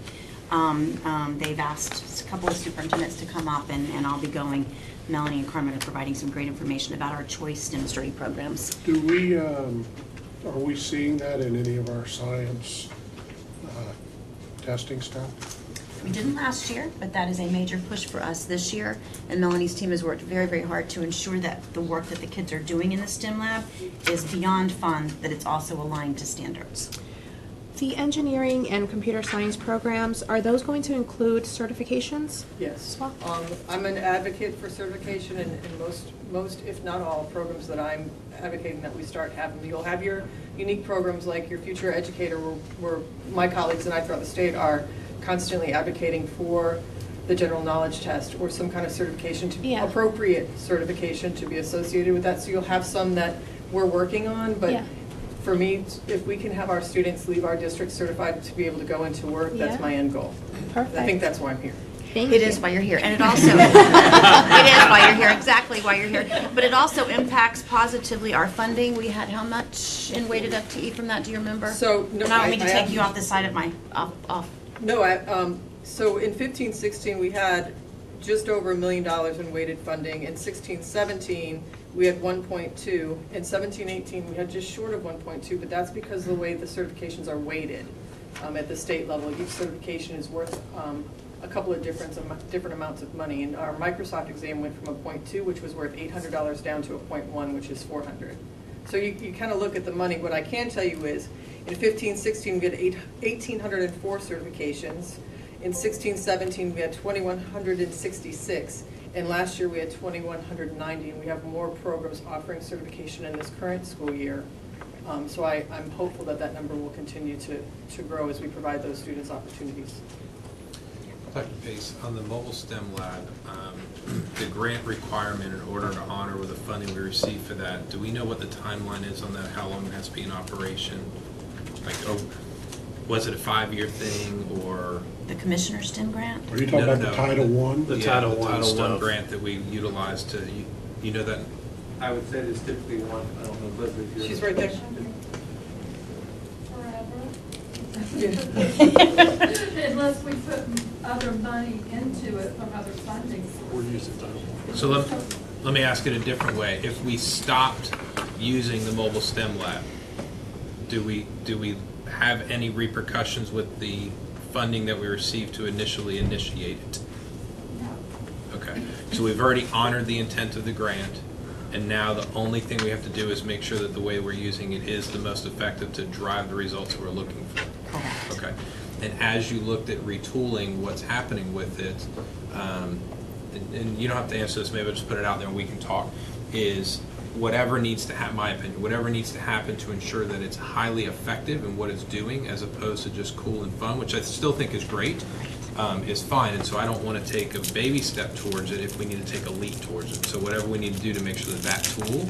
B: They've asked a couple of superintendents to come up, and I'll be going. Melanie and Carmen are providing some great information about our choice STEM sturdy programs.
A: Do we, are we seeing that in any of our science testing stuff?
B: We didn't last year, but that is a major push for us this year. And Melanie's team has worked very, very hard to ensure that the work that the kids are doing in the STEM lab is beyond fun, that it's also aligned to standards.
C: The engineering and computer science programs, are those going to include certifications?
I: Yes.
C: Well.
I: I'm an advocate for certification in most, if not all, programs that I'm advocating that we start having. You'll have your unique programs like your Future Educator, where my colleagues and I throughout the state are constantly advocating for the general knowledge test or some kind of certification, appropriate certification to be associated with that. So you'll have some that we're working on, but for me, if we can have our students leave our district certified to be able to go into work, that's my end goal.
C: Perfect.
I: I think that's why I'm here.
B: It is why you're here, and it also, it is why you're here, exactly why you're here. But it also impacts positively our funding. We had how much in weighted FTE from that, do you remember?
I: So, no,
B: and I don't mean to take you off the side of my, off.
I: No, so in 15-16, we had just over $1 million in weighted funding. In 16-17, we had 1.2. In 17-18, we had just short of 1.2, but that's because of the way the certifications are weighted at the state level. Each certification is worth a couple of different amounts of money. And our Microsoft exam went from a 0.2, which was worth $800, down to a 0.1, which is $400. So you kind of look at the money. What I can tell you is, in 15-16, we had 1,804 certifications. In 16-17, we had 2,166. And last year, we had 2,190. And we have more programs offering certification in this current school year. So I'm hopeful that that number will continue to grow as we provide those students opportunities.
J: Dr. Pace, on the mobile STEM lab, the grant requirement in order to honor with the funding we receive for that, do we know what the timeline is on that, how long it has to be in operation? Like, was it a 5-year thing, or?
B: The Commissioner's STEM grant?
A: Are you talking about the Title I?
E: The Title I
J: Title I
E: stuff.
J: grant that we utilize to, you know that?
K: I would say there's typically one, I don't know, Leslie, if you're.
I: She's right there.
L: Unless we put other money into it from other funding
E: We're
L: sources.
E: using Title I.
J: So let me ask it a different way. If we stopped using the mobile STEM lab, do we have any repercussions with the funding that we received to initially initiate it?
L: No.
J: Okay, so we've already honored the intent of the grant, and now the only thing we have to do is make sure that the way we're using it is the most effective to drive the results we're looking for.
B: Correct.
J: Okay, and as you looked at retooling, what's happening with it, and you don't have to answer this, maybe I'll just put it out there and we can talk, is whatever needs to happen, my opinion, whatever needs to happen to ensure that it's highly effective in what it's doing as opposed to just cool and fun, which I still think is great, is fine. And so I don't want to take a baby step towards it if we need to take a leap towards it. So whatever we need to do to make sure that that tool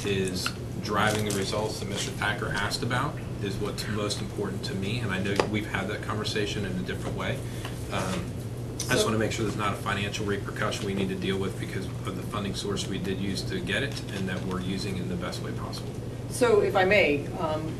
J: is driving the results that Mr. Thacker asked about is what's most important to me, and I know we've had that conversation in a different way. I just want to make sure there's not a financial repercussion we need to deal with because of the funding source we did use to get it, and that we're using it in the best way possible.
I: So if I may,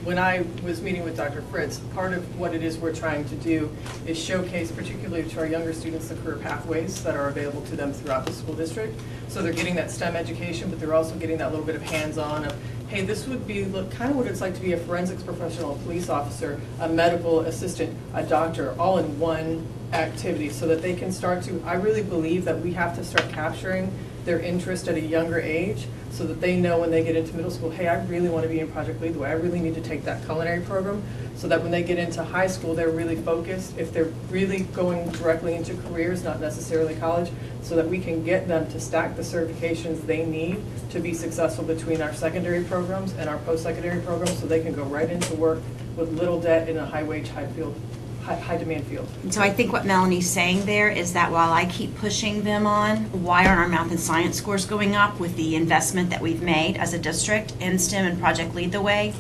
I: when I was meeting with Dr. Fritz, part of what it is we're trying to do is showcase, particularly to our younger students, the career pathways that are available to them throughout the school district. So they're getting that STEM education, but they're also getting that little bit of hands-on of, hey, this would be kind of what it's like to be a forensics professional, a police officer, a medical assistant, a doctor, all in one activity, so that they can start to, I really believe that we have to start capturing their interest at a younger age so that they know when they get into middle school, hey, I really want to be in Project Lead the Way. I really need to take that culinary program, so that when they get into high school, they're really focused. If they're really going directly into careers, not necessarily college, so that we can get them to stack the certifications they need to be successful between our secondary programs and our post-secondary programs, so they can go right into work with little debt in a high-wage, high-demand field.
B: And so I think what Melanie's saying there is that while I keep pushing them on, why aren't our math and science scores going up with the investment that we've made as a district in STEM and Project Lead the Way,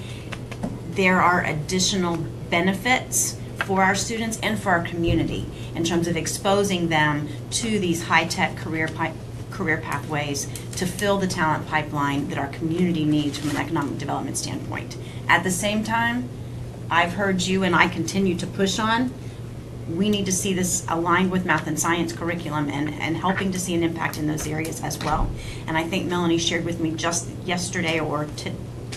B: there are additional benefits for our students and for our community in terms of exposing them to these high-tech career pathways to fill the talent pipeline that our community needs from an economic development standpoint. At the same time, I've heard you and I continue to push on, we need to see this aligned with math and science curriculum and helping to see an impact in those areas as well. And I think Melanie shared with me just yesterday or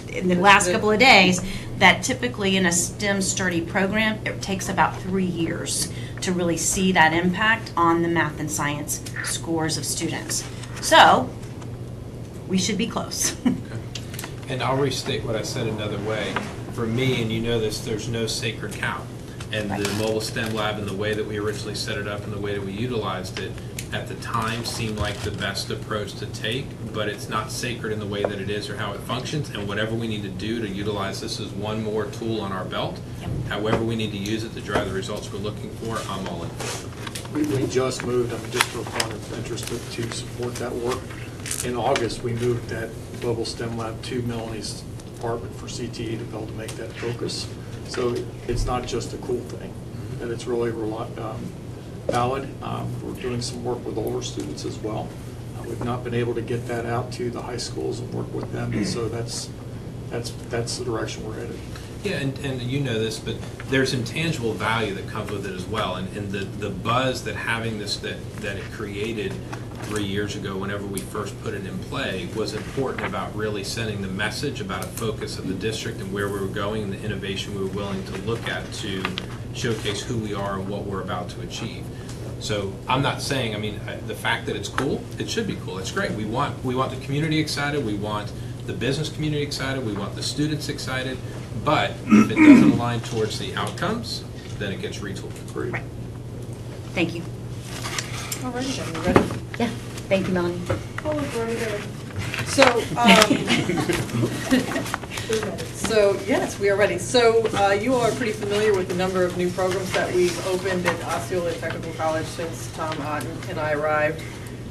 B: in the last couple of days that typically in a STEM Sturdy program, it takes about 3 years to really see that impact on the math and science scores of students. So we should be close.
J: And I'll restate what I said another way. For me, and you know this, there's no sacred cow. And the mobile STEM lab and the way that we originally set it up and the way that we utilized it at the time seemed like the best approach to take, but it's not sacred in the way that it is or how it functions, and whatever we need to do to utilize this as one more tool on our belt, however we need to use it to drive the results we're looking for, I'm all in for.
H: We just moved, just for a point of interest, but to support that work. In August, we moved that Global STEM Lab to Melanie's department for CTE to be able to make that focus. So it's not just a cool thing, that it's really valid. We're doing some work with older students as well. We've not been able to get that out to the high schools and work with them, and so that's the direction we're headed.
J: Yeah, and you know this, but there's intangible value that comes with it as well, and the buzz that having this that it created 3 years ago whenever we first put it in play was important about really sending the message about a focus of the district and where we were going and the innovation we were willing to look at to showcase who we are and what we're about to achieve. So I'm not saying, I mean, the fact that it's cool, it should be cool. It's great. We want the community excited. We want the business community excited. We want the students excited. But if it doesn't align towards the outcomes, then it gets retooled.
B: Right. Thank you.
I: All right, then, you ready?
B: Yeah, thank you, Melanie.
I: Oh, very good. So yes, we are ready. So you all are pretty familiar with the number of new programs that we've opened at Osceola Technical College since Tom Otten and I arrived,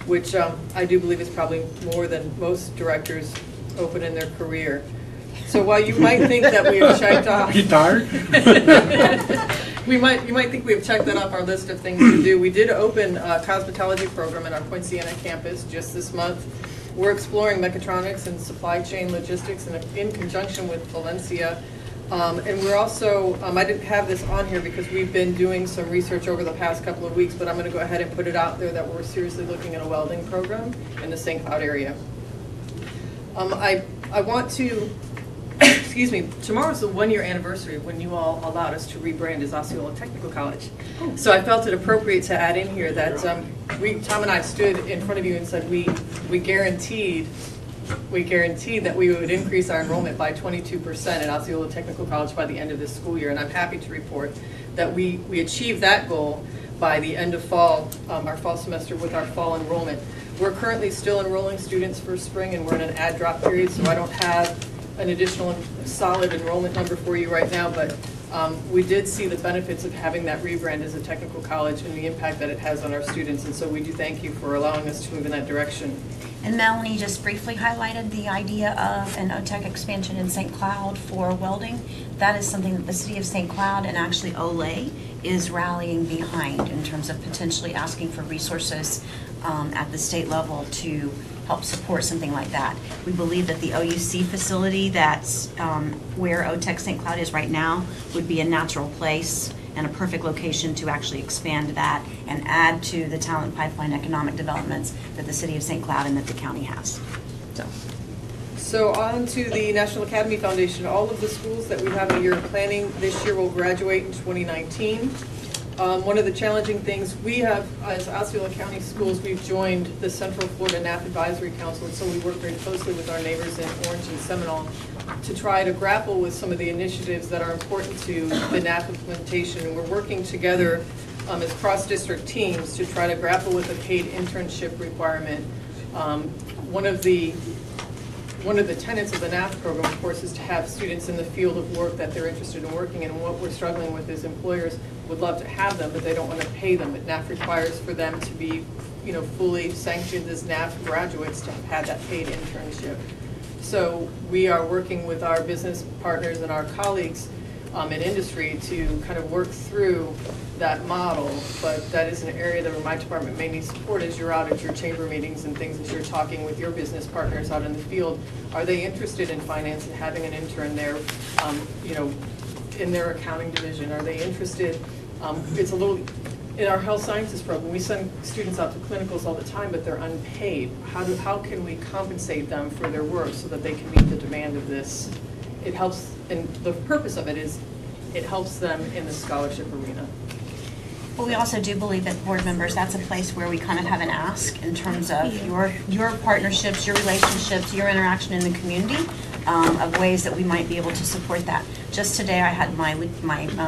I: which I do believe is probably more than most directors open in their career. So while you might think that we have checked off...
A: Are you tired?
I: You might think we have checked that off our list of things to do. We did open a cosmetology program at our Point Siena campus just this month. We're exploring mechatronics and supply chain logistics in conjunction with Valencia. And we're also, I didn't have this on here because we've been doing some research over the past couple of weeks, but I'm going to go ahead and put it out there that we're seriously looking at a welding program in the St. Cloud area. I want to... Excuse me, tomorrow's the 1-year anniversary when you all allowed us to rebrand as Osceola Technical College. So I felt it appropriate to add in here that Tom and I stood in front of you and said we guaranteed that we would increase our enrollment by 22% at Osceola Technical College by the end of this school year, and I'm happy to report that we achieved that goal by the end of fall, our fall semester with our fall enrollment. We're currently still enrolling students for spring, and we're in an add drop period, so I don't have an additional solid enrollment number for you right now, but we did see the benefits of having that rebrand as a technical college and the impact that it has on our students, and so we do thank you for allowing us to move in that direction.
B: And Melanie just briefly highlighted the idea of an OTEC expansion in St. Cloud for welding. That is something that the city of St. Cloud and actually Olay is rallying behind in terms of potentially asking for resources at the state level to help support something like that. We believe that the OUC facility that's where OTEC St. Cloud is right now would be a natural place and a perfect location to actually expand that and add to the talent pipeline economic developments that the city of St. Cloud and that the county has.
I: So on to the National Academy Foundation. All of the schools that we have a year of planning this year will graduate in 2019. One of the challenging things we have as Osceola County Schools, we've joined the Central Florida NAP Advisory Council, and so we work very closely with our neighbors in Orange and Seminole to try to grapple with some of the initiatives that are important to the NAP implementation. And we're working together as cross-district teams to try to grapple with a paid internship requirement. One of the tenets of the NAP program, of course, is to have students in the field of work that they're interested in working in. And what we're struggling with is employers would love to have them, but they don't want to pay them. But NAP requires for them to be, fully sanctioned as NAP graduates to have had that paid internship. So we are working with our business partners and our colleagues in industry to kind of work through that model, but that is an area that my department may need support as you're out at your chamber meetings and things, as you're talking with your business partners out in the field. Are they interested in finance and having an intern there, in their accounting division? Are they interested? It's a little, in our health sciences program, we send students out to clinicals all the time, but they're unpaid. How can we compensate them for their work so that they can meet the demand of this? It helps, and the purpose of it is it helps them in the scholarship arena.
B: Well, we also do believe that board members, that's a place where we kind of have an ask in terms of your partnerships, your relationships, your interaction in the community, of ways that we might be able to support that. Just today I had my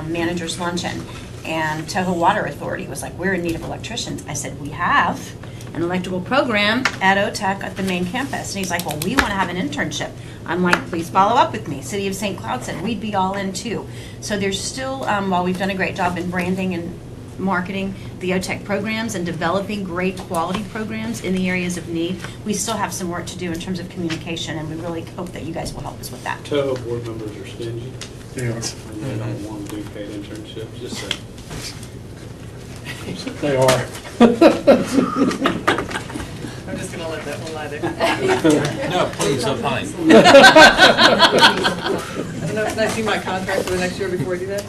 B: manager's luncheon, and Toho Water Authority was like, we're in need of electricians. I said, we have an electrical program at OTEC at the main campus. And he's like, well, we want to have an internship. I'm like, please follow up with me. City of St. Cloud said we'd be all in too. So there's still, while we've done a great job in branding and marketing the OTEC programs and developing great quality programs in the areas of need, we still have some work to do in terms of communication, and we really hope that you guys will help us with that.
E: Toho board members are stingy.
A: Yeah,
E: And they don't want to do paid internships, just saying.
A: they are.
I: I'm just gonna let that one lie there.
J: No, please, opine.
I: I don't know, can I see my contract for the next year before I do that?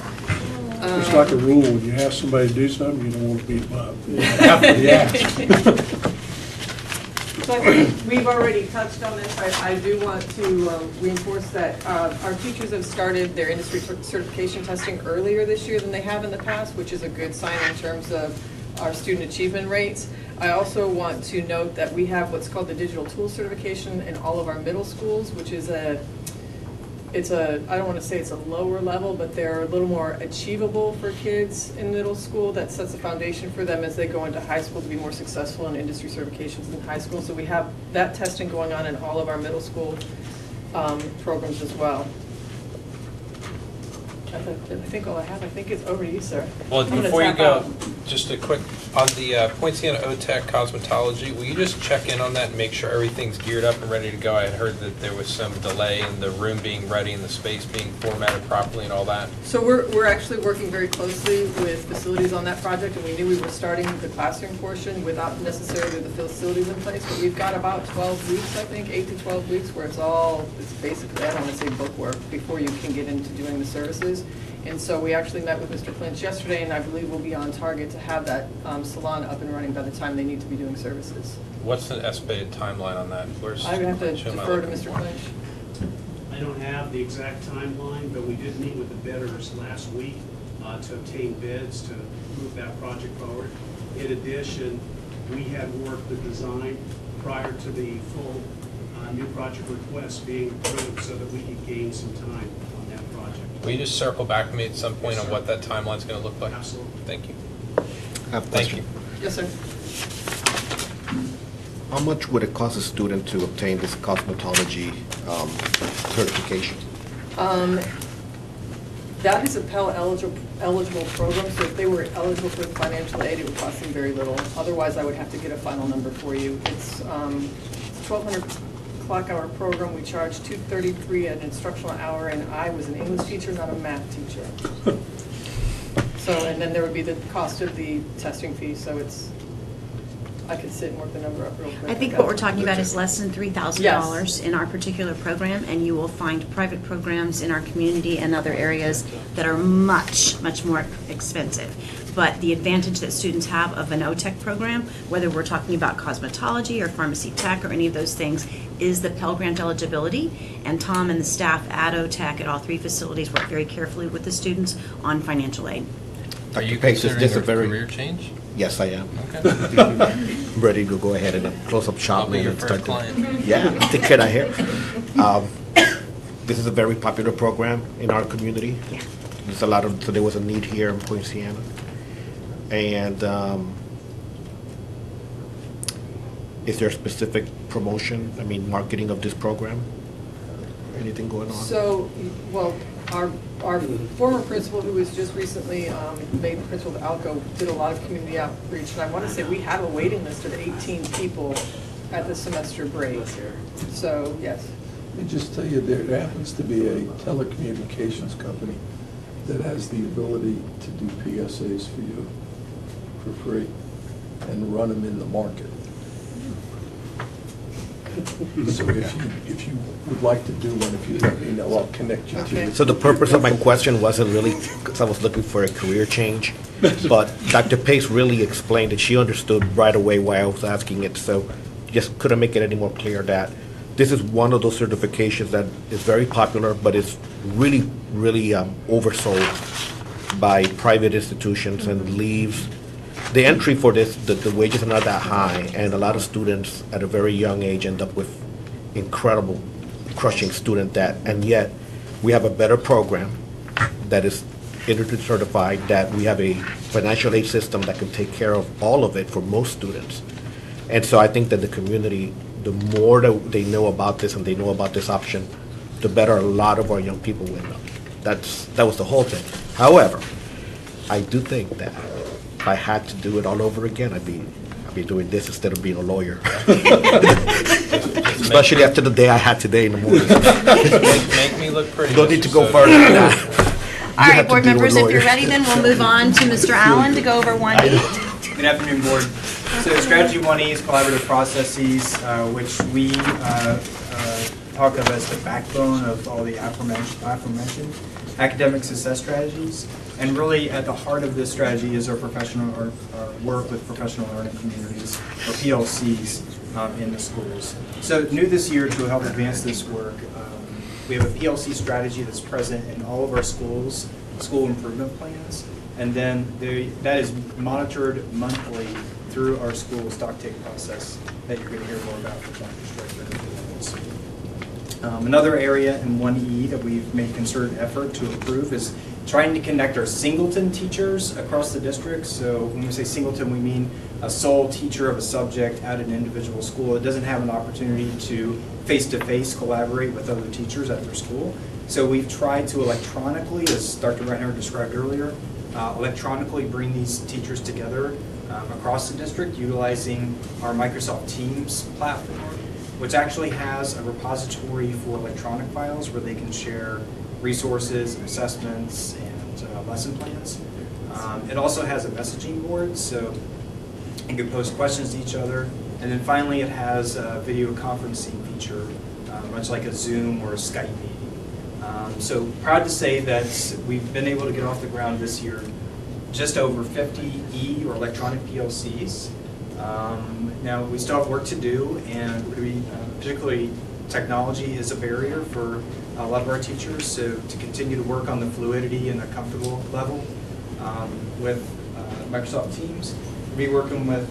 A: It's like a rule, when you ask somebody to do something, you don't want to beat them up. You have to ask.
I: So I think we've already touched on this. I do want to reinforce that our teachers have started their industry certification testing earlier this year than they have in the past, which is a good sign in terms of our student achievement rates. I also want to note that we have what's called the digital tool certification in all of our middle schools, which is I don't want to say it's a lower level, but they're a little more achievable for kids in middle school. That sets a foundation for them as they go into high school to be more successful in industry certifications in high school. So we have that testing going on in all of our middle school programs as well. I think all I have, I think it's over to you, sir.
J: Well,
I: I'm gonna
J: before you
I: tap
J: go,
I: out.
J: just a quick, on the Poinciana OTEC cosmetology, will you just check in on that and make sure everything's geared up and ready to go? I had heard that there was some delay in the room being ready and the space being formatted properly and all that.
I: So we're actually working very closely with facilities on that project, and we knew we were starting the classroom portion without necessarily the facilities in place, but we've got about 12 weeks, I think, 8 to 12 weeks, where it's basically, I don't want to say bookwork, before you can get into doing the services. And so we actually met with Mr. Clinch yesterday, and I believe we'll be on target to have that salon up and running by the time they need to be doing services.
J: What's the estimated timeline on that?
I: I would have to defer to Mr. Clinch.
M: I don't have the exact timeline, but we did meet with the bidders last week to obtain bids to move that project forward. In addition, we had worked the design prior to the full new project request being approved so that we could gain some time on that project.
J: Will you just circle back to me at some point on what that timeline's going to look like?
M: Absolutely.
J: Thank you.
G: I have a
J: Thank
G: question.
J: you.
I: Yes, sir.
G: How much would it cost a student to obtain this cosmetology certification?
I: That is a Pell eligible program, so if they were eligible for financial aid, it would cost them very little. Otherwise, I would have to get a final number for you. It's 1,200 clock hour program. We charge $233 an instructional hour, and I was an English teacher, not a math teacher. So, and then there would be the cost of the testing fee, so it's, I could sit and work the number up real quick.
B: I think what we're talking about is less than $3,000
I: Yes.
B: in our particular program, and you will find private programs in our community and other areas that are much, much more expensive. But the advantage that students have of an OTEC program, whether we're talking about cosmetology or pharmacy tech or any of those things, is the Pell Grant eligibility. And Tom and the staff at OTEC at all 3 facilities work very carefully with the students on financial aid.
J: Are you
G: Pace, is this
J: considering
G: a
J: a career change?
G: Yes, I am.
J: Okay.
G: I'm ready to go ahead and close up shop.
J: I'll be your
G: and
J: first
G: start to-
J: client.
G: Yeah, take care of here. This is a very popular program in our community.
B: Yeah.
G: There's a lot of, so there was a need here in Point Siena. And is there a specific promotion, I mean, marketing of this program? Anything going on?
I: So, well, our former principal, who was just recently made the principal of Alco, did a lot of community outreach, and I want to say we have a waiting list of 18 people at the semester break. So, yes.
N: Let me just tell you, there happens to be a telecommunications company that has the ability to do PSAs for you for free and run them in the market. So if you would like to do one, if you let me know, I'll connect you to it.
G: So the purpose of my question wasn't really because I was looking for a career change, but Dr. Pace really explained it. She understood right away why I was asking it, so just couldn't make it any more clear that this is one of those certifications that is very popular, but it's really, really oversold by private institutions and leaves. The entry for this, the wages are not that high, and a lot of students at a very young age end up with incredible, crushing student debt, and yet we have a better program that is industry certified, that we have a financial aid system that can take care of all of it for most students. And so I think that the community, the more that they know about this and they know about this option, the better a lot of our young people will know. That was the whole thing. However, I do think that if I had to do it all over again, I'd be doing this instead of being a lawyer. Especially after the day I had today in the morning.
J: Make me look pretty.
G: Don't need to
J: Mr.
G: go
J: Soto.
G: further than that.
B: All
G: You
B: right,
G: have to
B: board
G: deal with
B: members, if you're
G: lawyers.
B: ready, then we'll move on to Mr. Allen to go over 1E.
O: Good afternoon, Board. So Strategy 1E is collaborative processes, which we talk of as the backbone of all the aforementioned academic success strategies. And really at the heart of this strategy is our work with professional learning communities, or PLCs, in the schools. So new this year, to help advance this work, we have a PLC strategy that's present in all of our schools, school improvement plans, and then that is monitored monthly through our school stock take process that you're going to hear more about from Dr. Strickler. Another area in 1E that we've made concerted effort to improve is trying to connect our singleton teachers across the district. So when we say singleton, we mean a sole teacher of a subject at an individual school. It doesn't have an opportunity to face-to-face collaborate with other teachers at their school. So we've tried to electronically, as Dr. Reinhardt described earlier, electronically bring these teachers together across the district utilizing our Microsoft Teams platform, which actually has a repository for electronic files where they can share resources, assessments, and lesson plans. It also has a messaging board, so you can post questions to each other. And then finally, it has a video conferencing feature, much like a Zoom or a Skype meeting. So proud to say that we've been able to get off the ground this year just over 50 or electronic PLCs. Now, we still have work to do, and particularly technology is a barrier for a lot of our teachers, so to continue to work on the fluidity and the comfortable level with Microsoft Teams. We'll be working with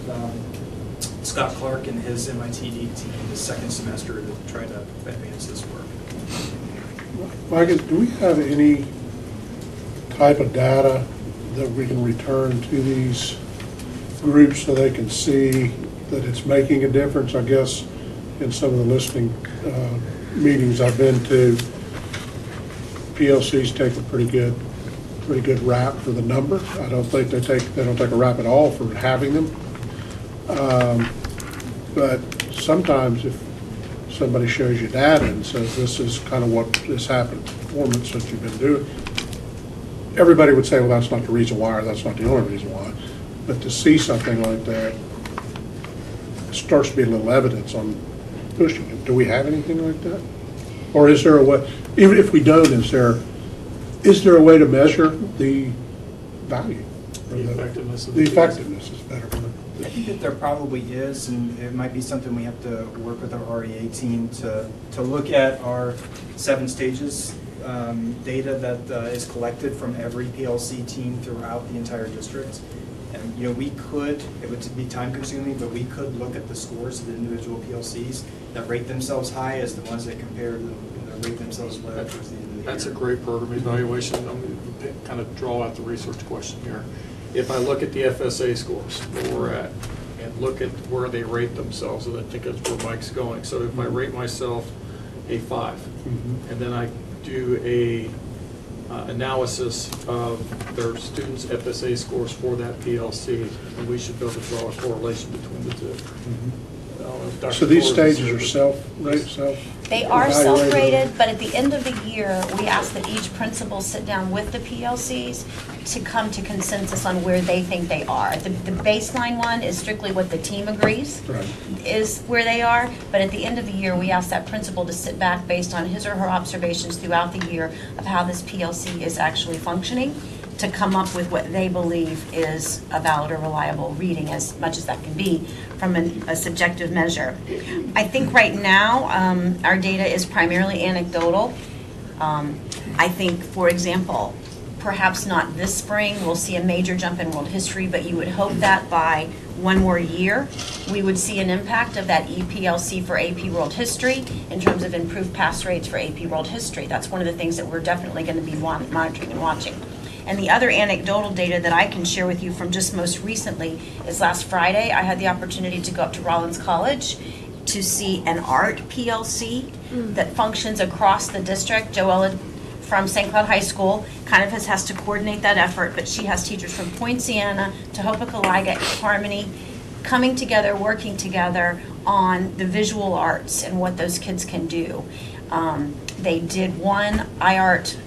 O: Scott Clark and his MIT team this second semester to try to advance this work.
A: Mike, do we have any type of data that we can return to these groups so they can see that it's making a difference? I guess in some of the listening meetings I've been to, PLCs take a pretty good rap for the number. I don't think they don't take a rap at all for having them. But sometimes if somebody shows you data and says, this is kind of what has happened in performance that you've been doing, everybody would say, well, that's not the reason why, or that's not the only reason why. But to see something like that, starts to be a little evidence on pushing it. Do we have anything like that? Or is there a way, even if we don't, is there a way to measure the value? Or
H: The effectiveness of
A: the
H: the
A: effectiveness is better.
O: I think that there probably is, and it might be something we have to work with our REA team to look at our 7 stages data that is collected from every PLC team throughout the entire district. And, you know, we could, it would be time consuming, but we could look at the scores of the individual PLCs that rate themselves high as the ones that compare to that rate themselves low towards the end of the year.
H: That's a great program evaluation. I'm going to kind of draw out the research question here. If I look at the FSA scores, where we're at, and look at where they rate themselves, and I think that's where Mike's going. So if I rate myself a 5, and then I do a analysis of their students' FSA scores for that PLC, and we should be able to draw a correlation between the two.
A: So these stages are self-rated?
B: They are self-rated, but at the end of the year, we ask that each principal sit down with the PLCs to come to consensus on where they think they are. The baseline one is strictly what the team agrees is where they are, but at the end of the year, we ask that principal to sit back based on his or her observations throughout the year of how this PLC is actually functioning, to come up with what they believe is a valid or reliable reading, as much as that can be from a subjective measure. I think right now, our data is primarily anecdotal. I think, for example, perhaps not this spring, we'll see a major jump in world history, but you would hope that by one more year, we would see an impact of that EPLC for AP World History in terms of improved pass rates for AP World History. That's one of the things that we're definitely going to be monitoring and watching. And the other anecdotal data that I can share with you from just most recently is last Friday, I had the opportunity to go up to Rollins College to see an art PLC that functions across the district. Joella from St. Cloud High School kind of has to coordinate that effort, but she has teachers from Point Siena, Tohoku-Kalaiga, and Harmony coming together, working together on the visual arts and what those kids can do. They did one iArt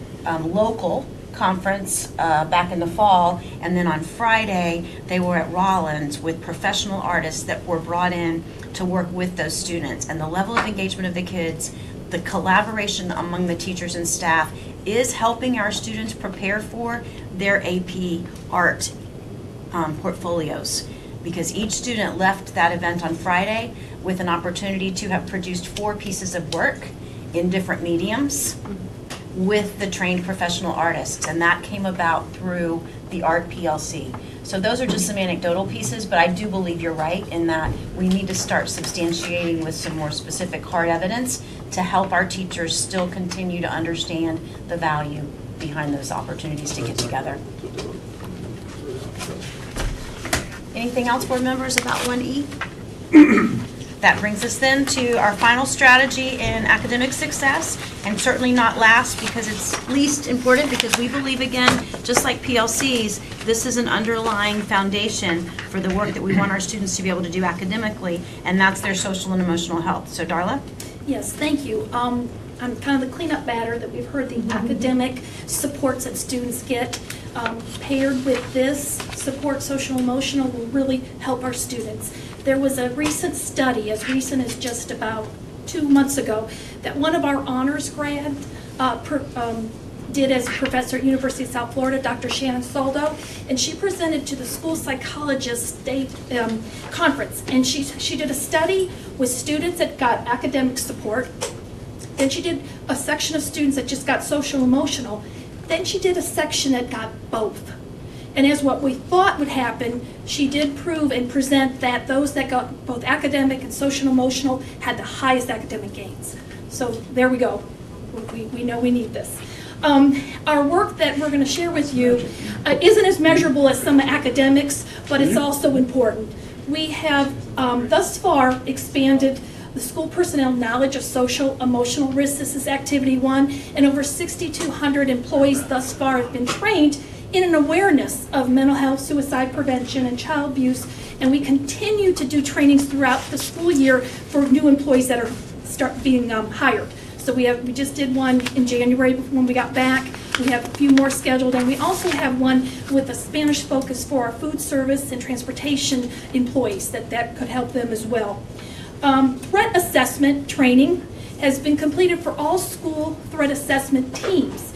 B: local conference back in the fall, and then on Friday they were at Rollins with professional artists that were brought in to work with those students. And the level of engagement of the kids, the collaboration among the teachers and staff is helping our students prepare for their AP art portfolios, because each student left that event on Friday with an opportunity to have produced 4 pieces of work in different mediums with the trained professional artists, and that came about through the art PLC. So those are just some anecdotal pieces, but I do believe you're right in that we need to start substantiating with some more specific hard evidence to help our teachers still continue to understand the value behind those opportunities to get together. Anything else, board members, about 1E? That brings us then to our final strategy in academic success, and certainly not last because it's least important, because we believe, again, just like PLCs, this is an underlying foundation for the work that we want our students to be able to do academically, and that's their social and emotional health. So Darla?
P: Yes, thank you. I'm kind of the cleanup batter that we've heard the academic supports that students get. Paired with this support, social emotional, will really help our students. There was a recent study, as recent as just about 2 months ago, that one of our honors grad did as a professor at University of South Florida, Dr. Shannon Soldo, and she presented to the school psychologist state conference, and she did a study with students that got academic support. Then she did a section of students that just got social emotional. Then she did a section that got both. And as what we thought would happen, she did prove and present that those that got both academic and social emotional had the highest academic gains. So there we go. We know we need this. Our work that we're going to share with you isn't as measurable as some academics, but it's also important. We have thus far expanded the school personnel knowledge of social emotional risks. This is activity 1, and over 6,200 employees thus far have been trained in an awareness of mental health, suicide prevention, and child abuse, and we continue to do trainings throughout the school year for new employees that are start being hired. So we just did one in January when we got back. We have a few more scheduled, and we also have one with a Spanish focus for our food service and transportation employees that could help them as well. Threat assessment training has been completed for all school threat assessment teams.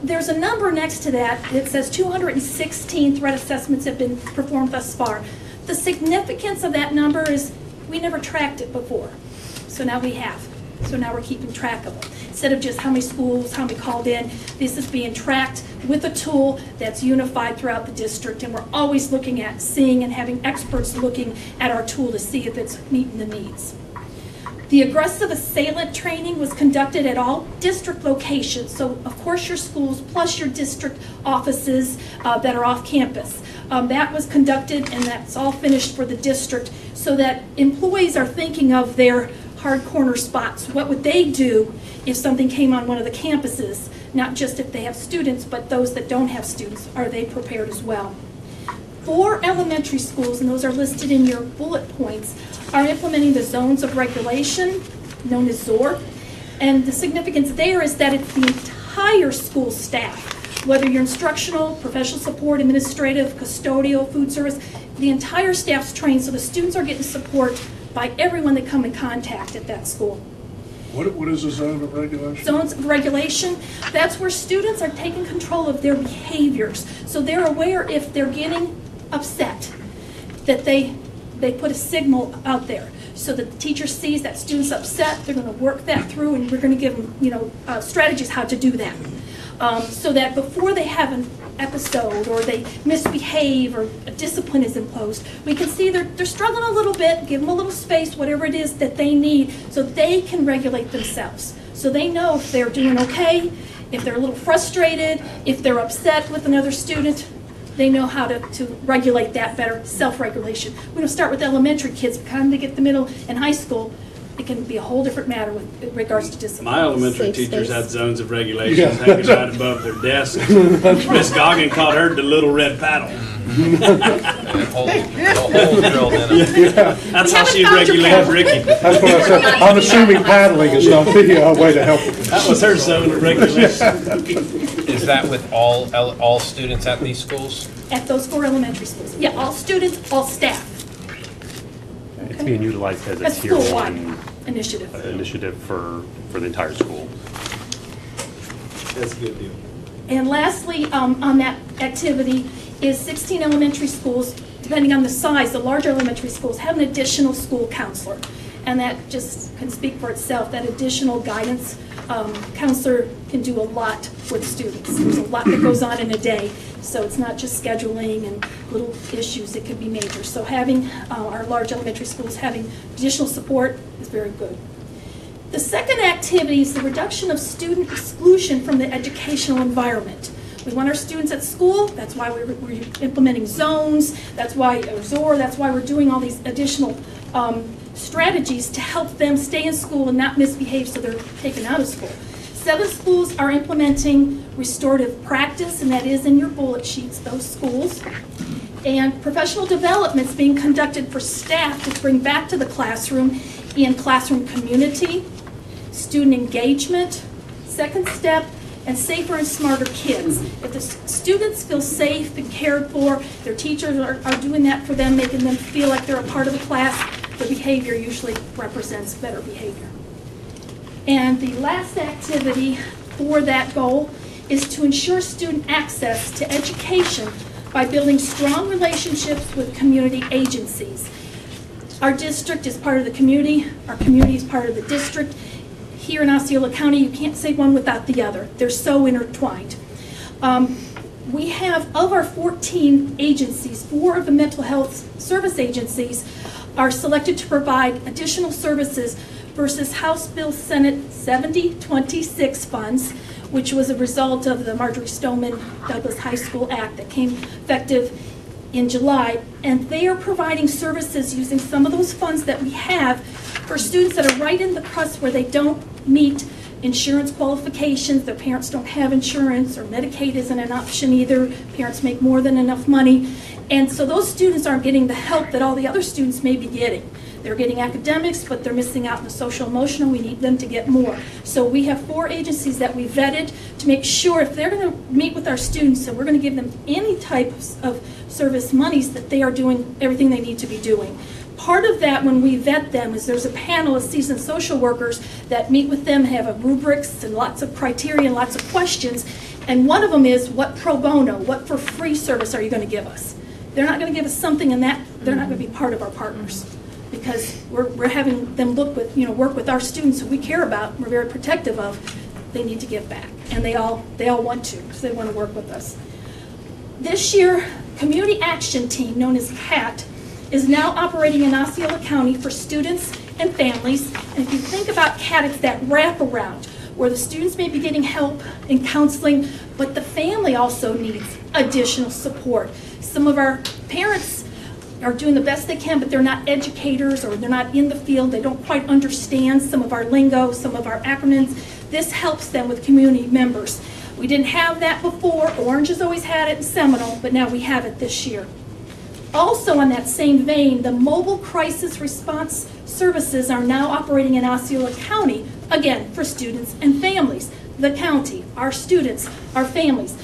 P: There's a number next to that. It says 216 threat assessments have been performed thus far. The significance of that number is we never tracked it before, so now we have. So now we're keeping track of them. Instead of just how many schools, how many called in, this is being tracked with a tool that's unified throughout the district, and we're always looking at, seeing, and having experts looking at our tool to see if it's meeting the needs. The aggressive assailant training was conducted at all district locations, so of course your schools plus your district offices that are off campus. That was conducted, and that's all finished for the district, so that employees are thinking of their hard corner spots. What would they do if something came on one of the campuses? Not just if they have students, but those that don't have students. Are they prepared as well? 4 elementary schools, and those are listed in your bullet points, are implementing the zones of regulation, known as ZOR. And the significance there is that it's the entire school staff, whether you're instructional, professional support, administrative, custodial, food service, the entire staff's trained, so the students are getting support by everyone that come in contact at that school.
A: What is a zone of regulation?
P: Zones of regulation, that's where students are taking control of their behaviors. So they're aware if they're getting upset, that they put a signal out there so that the teacher sees that student's upset, they're going to work that through, and we're going to give them strategies how to do that. So that before they have an episode or they misbehave or a discipline is imposed, we can see they're struggling a little bit, give them a little space, whatever it is that they need, so they can regulate themselves. So they know if they're doing okay, if they're a little frustrated, if they're upset with another student, they know how to regulate that better, self-regulation. We don't start with elementary kids, but kind of get the middle and high school, it can be a whole different matter with regards to discipline.
E: My elementary teachers had zones of regulations hanging right above their desk. Miss Goggin called her the little red paddle. That's how she regulated Ricky.
A: That's what I said. I'm assuming paddling is not the way to help.
E: That was her zone of regulation.
J: Is that with all students at these schools?
P: At those 4 elementary schools. Yeah, all students, all staff.
Q: It's being utilized as a
P: A
Q: tier
P: school-wide
Q: 1
P: initiative
Q: for the entire school.
E: That's a good deal.
P: And lastly, on that activity is 16 elementary schools, depending on the size, the larger elementary schools have an additional school counselor. And that just can speak for itself. That additional guidance counselor can do a lot with students. There's a lot that goes on in a day. So it's not just scheduling and little issues, it could be major. So having our large elementary schools having additional support is very good. The second activity is the reduction of student exclusion from the educational environment. We want our students at school, that's why we're implementing zones, that's why ZOR, that's why we're doing all these additional strategies to help them stay in school and not misbehave so they're taken out of school. 7 schools are implementing restorative practice, and that is in your bullet sheets, those schools. And professional development is being conducted for staff to bring back to the classroom in classroom community, student engagement, second step, and safer and smarter kids. If the students feel safe and cared for, their teachers are doing that for them, making them feel like they're a part of the class, the behavior usually represents better behavior. And the last activity for that goal is to ensure student access to education by building strong relationships with community agencies. Our district is part of the community, our community is part of the district. Here in Osceola County, you can't say one without the other. They're so intertwined. We have, of our 14 agencies, 4 of the mental health service agencies are selected to provide additional services versus House Bill Senate 7026 funds, which was a result of the Marjorie Stoneman Douglas High School Act that came effective in July. And they are providing services using some of those funds that we have for students that are right in the crust where they don't meet insurance qualifications, their parents don't have insurance, or Medicaid isn't an option either, parents make more than enough money. And so those students aren't getting the help that all the other students may be getting. They're getting academics, but they're missing out in the social emotional. We need them to get more. So we have 4 agencies that we vetted to make sure if they're going to meet with our students and we're going to give them any types of service monies, that they are doing everything they need to be doing. Part of that, when we vet them, is there's a panel of seasoned social workers that meet with them, have a rubrics and lots of criteria and lots of questions. And one of them is, what pro bono, what for free service are you going to give us? They're not going to give us something in that, they're not going to be part of our partners. Because we're having them look with, work with our students who we care about, we're very protective of. They need to give back. And they all want to, because they want to work with us. This year, Community Action Team, known as CAT, is now operating in Osceola County for students and families. And if you think about CAT, it's that wraparound where the students may be getting help in counseling, but the family also needs additional support. Some of our parents are doing the best they can, but they're not educators or they're not in the field. They don't quite understand some of our lingo, some of our acronyms. This helps them with community members. We didn't have that before. Orange has always had it in Seminole, but now we have it this year. Also on that same vein, the mobile crisis response services are now operating in Osceola County, again, for students and families. The county, our students, our families.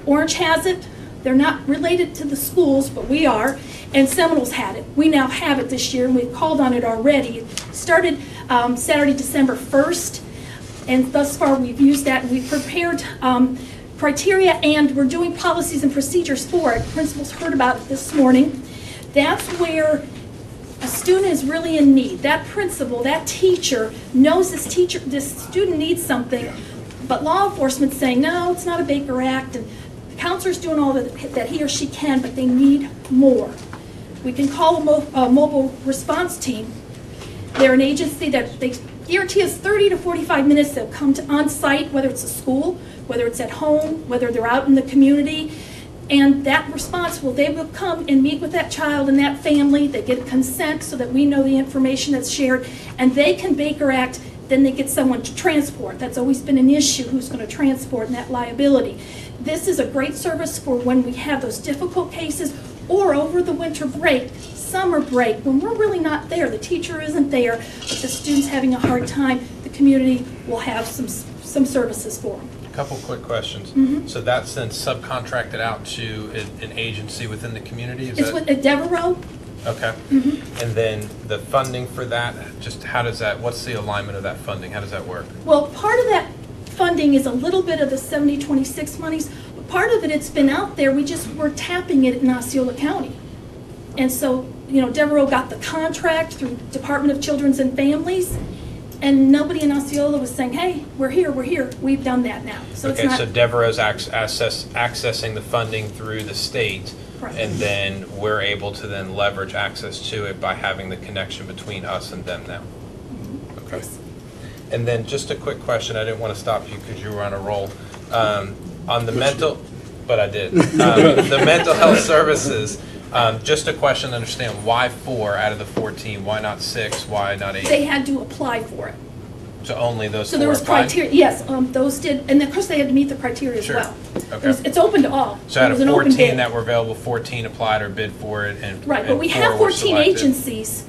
P: Orange has it. They're not related to the schools, but we are. And Seminole's had it. We now have it this year, and we've called on it already. It started Saturday, December 1st, and thus far we've used that, and we've prepared criteria, and we're doing policies and procedures for it. Principals heard about it this morning. That's where a student is really in need. That principal, that teacher knows this student needs something, but law enforcement's saying, no, it's not a Baker Act, and the counselor's doing all that he or she can, but they need more. We can call a mobile response team. They're an agency that they guarantee us 30 to 45 minutes. They'll come to on-site, whether it's a school, whether it's at home, whether they're out in the community. And that response, they will come and meet with that child and that family. They get consent so that we know the information that's shared, and they can Baker Act. Then they get someone to transport. That's always been an issue, who's going to transport and that liability. This is a great service for when we have those difficult cases, or over the winter break, summer break, when we're really not there. The teacher isn't there, but the student's having a hard time. The community will have some services for them.
J: Couple quick questions. So that's then subcontracted out to an agency within the community?
P: It's with Devereaux.
J: Okay. And then the funding for that, just how does that, what's the alignment of that funding? How does that work?
P: Well, part of that funding is a little bit of the 70-26 monies. But part of it's been out there. We're tapping it in Osceola County. And so, Devereaux got the contract through Department of Children's and Families. And nobody in Osceola was saying, hey, we're here. We've done that now. So
J: okay, so Devereaux's accessing the funding through the state,
P: correct.
J: And then we're able to then leverage access to it by having the connection between us and them now. Okay.
P: Yes.
J: And then just a quick question, I didn't want to stop you because you were on a roll. On the mental, but I did. The mental health services, just a question to understand, why 4 out of the 14? Why not 6? Why not 8?
P: They had to apply for it.
J: So only those 4
P: So there was
J: applied?
P: criteria, yes, those did, and of course they had to meet the criteria as
J: Sure.
P: well.
J: Okay.
P: It's open to all.
J: So out
P: It
J: of
P: was an open
J: 14
P: bid.
J: that were available, 14 applied or bid for it, and
P: Right, but
J: and
P: we
J: 4
P: have
J: were
P: 14
J: selected.
P: agencies,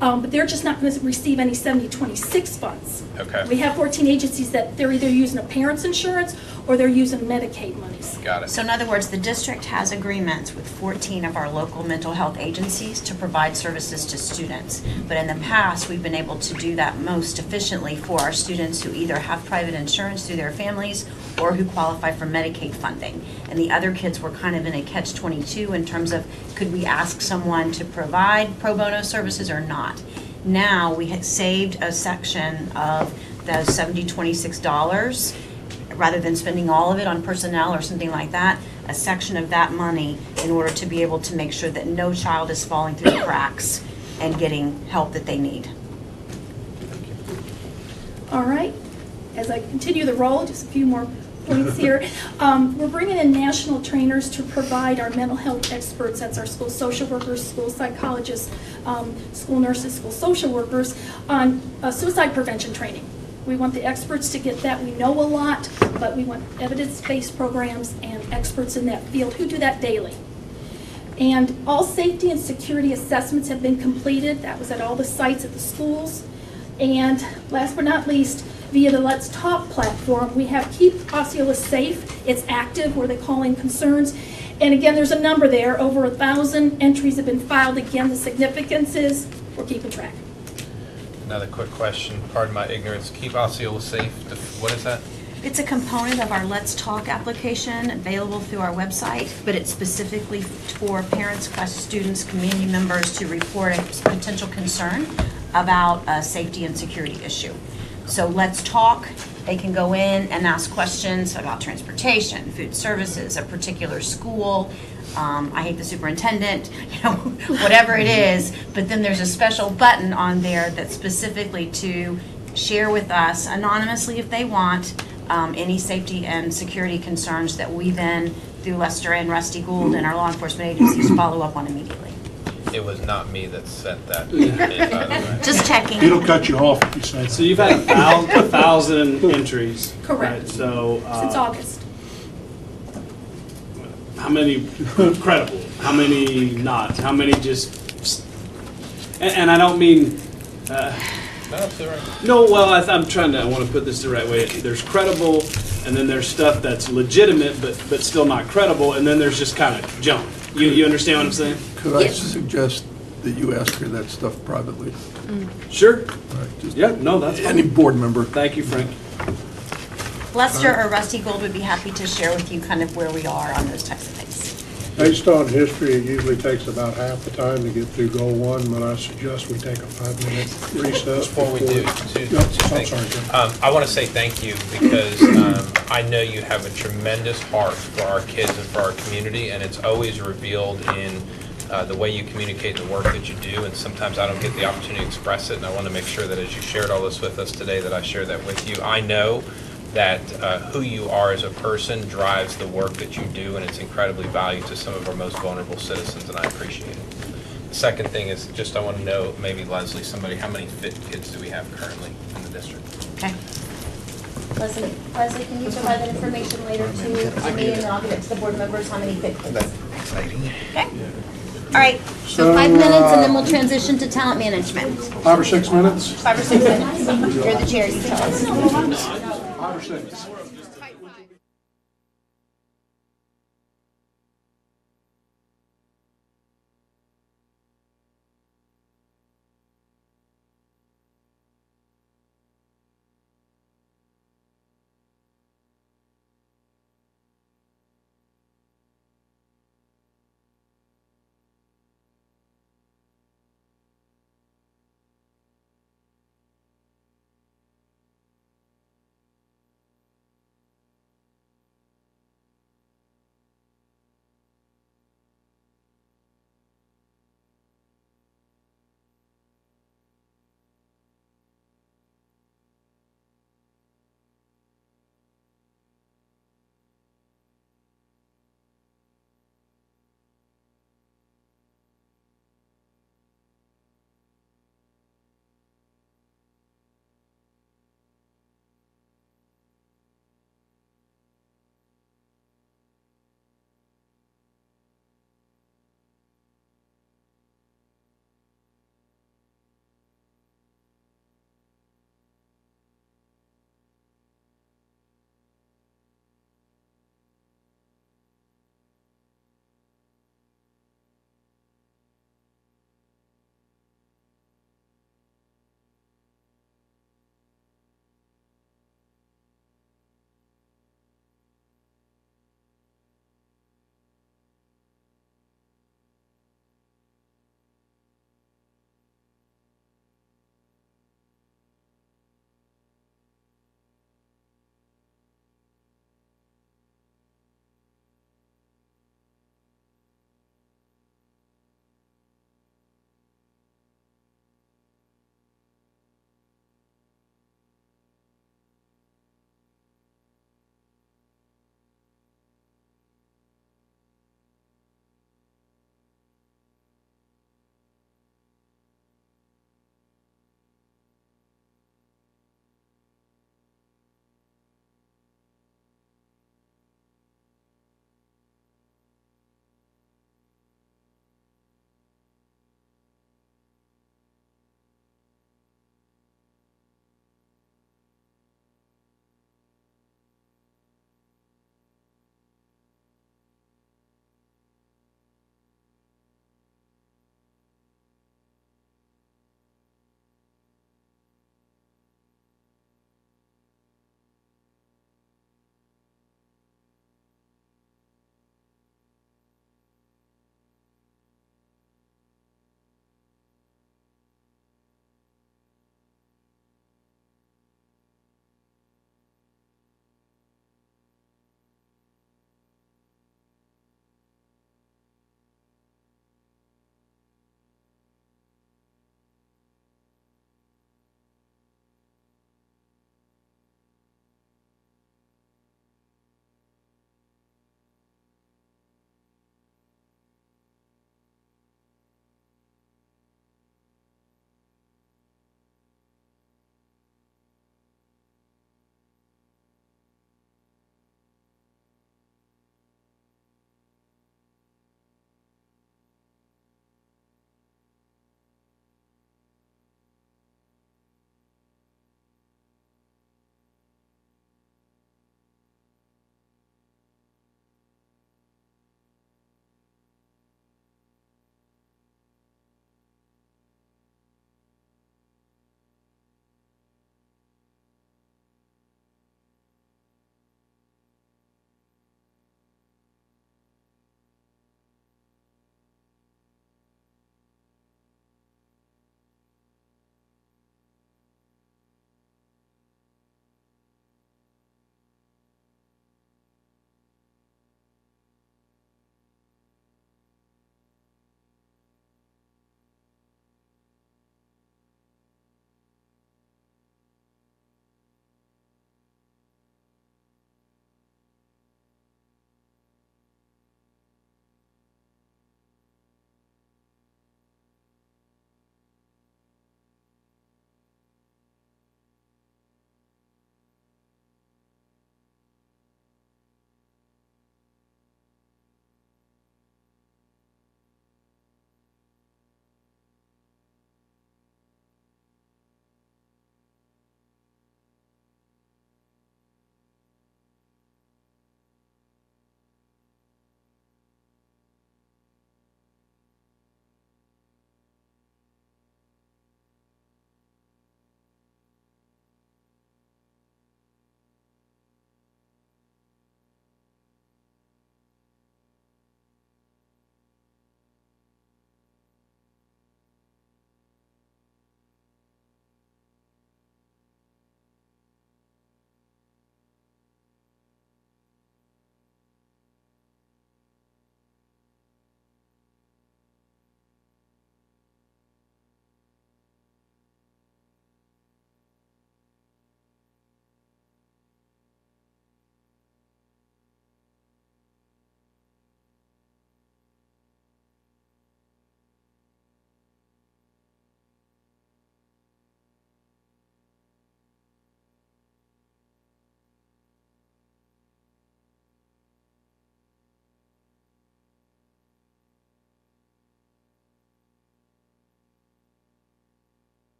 P: but they're just not going to receive any 70-26 funds.
J: Okay.
P: We have 14 agencies that they're either using a parent's insurance or they're using Medicaid monies.
J: Got it.
B: So in other words, the district has agreements with 14 of our local mental health agencies to provide services to students. But in the past, we've been able to do that most efficiently for our students who either have private insurance through their families or who qualify for Medicaid funding. And the other kids were kind of in a catch-22 in terms of, could we ask someone to provide pro bono services or not? Now, we had saved a section of those $26, rather than spending all of it on personnel or something like that, a section of that money in order to be able to make sure that no child is falling through the cracks and getting help that they need.
P: All right, as I continue the roll, just a few more points here. We're bringing in national trainers to provide our mental health experts. That's our school social workers, school psychologists, school nurses, school social workers on suicide prevention training. We want the experts to get that. We know a lot, but we want evidence-based programs and experts in that field who do that daily. And all safety and security assessments have been completed. That was at all the sites at the schools. And last but not least, via the Let's Talk platform, we have Keep Osceola Safe. It's active where they call in concerns. And again, there's a number there. Over 1,000 entries have been filed. Again, the significance is we're keeping track.
J: Another quick question, pardon my ignorance. Keep Osceola Safe, what is that?
B: It's a component of our Let's Talk application available through our website, but it's specifically for parents, students, community members to report a potential concern about a safety and security issue. So Let's Talk, they can go in and ask questions about transportation, food services, a particular school, I hate the superintendent, whatever it is, but then there's a special button on there that's specifically to share with us anonymously if they want any safety and security concerns that we then, through Lester and Rusty Gould and our law enforcement agencies, follow up on immediately.
J: It was not me that sent that. By the way.
B: Just checking.
A: It'll cut you off if you say that.
E: So you've had 1,000 entries.
P: Correct.
E: Right? So
P: Since August.
E: how many credible? How many not? How many just? And I don't mean.
J: That's all right.
E: No, well, I'm trying to. I want to put this the right way. There's credible, and then there's stuff that's legitimate, but still not credible, and then there's just kind of junk. You understand what I'm saying?
N: Could I suggest that you ask her that stuff privately?
E: Sure.
N: Right, just
E: Yeah. No, that's fine.
N: any board member.
E: Thank you, Frank.
B: Lester or Rusty Gould would be happy to share with you kind of where we are on those types of things.
A: Based on history, it usually takes about half the time to get through goal one, but I suggest we take a 5-minute recess.
J: Before we do,
A: Yep, I'm sorry, Jim.
J: I want to say thank you because I know you have a tremendous heart for our kids and for our community, and it's always revealed in the way you communicate the work that you do, and sometimes I don't get the opportunity to express it, and I want to make sure that as you shared all this with us today that I share that with you. I know that who you are as a person drives the work that you do, and it's incredibly valued to some of our most vulnerable citizens, and I appreciate it. The second thing is just I want to know, maybe Leslie, somebody, how many fit kids do we have currently in the district?
B: Okay. Leslie, can you provide that information later to me, and then I'll give it to the board members, how many fit kids?
G: That's exciting.
B: Okay. All right, so 5 minutes, and then we'll transition to talent management.
A: 5 or 6 minutes?
B: 5 or 6 minutes. You're the chair, you tell us.
A: 5 or 6.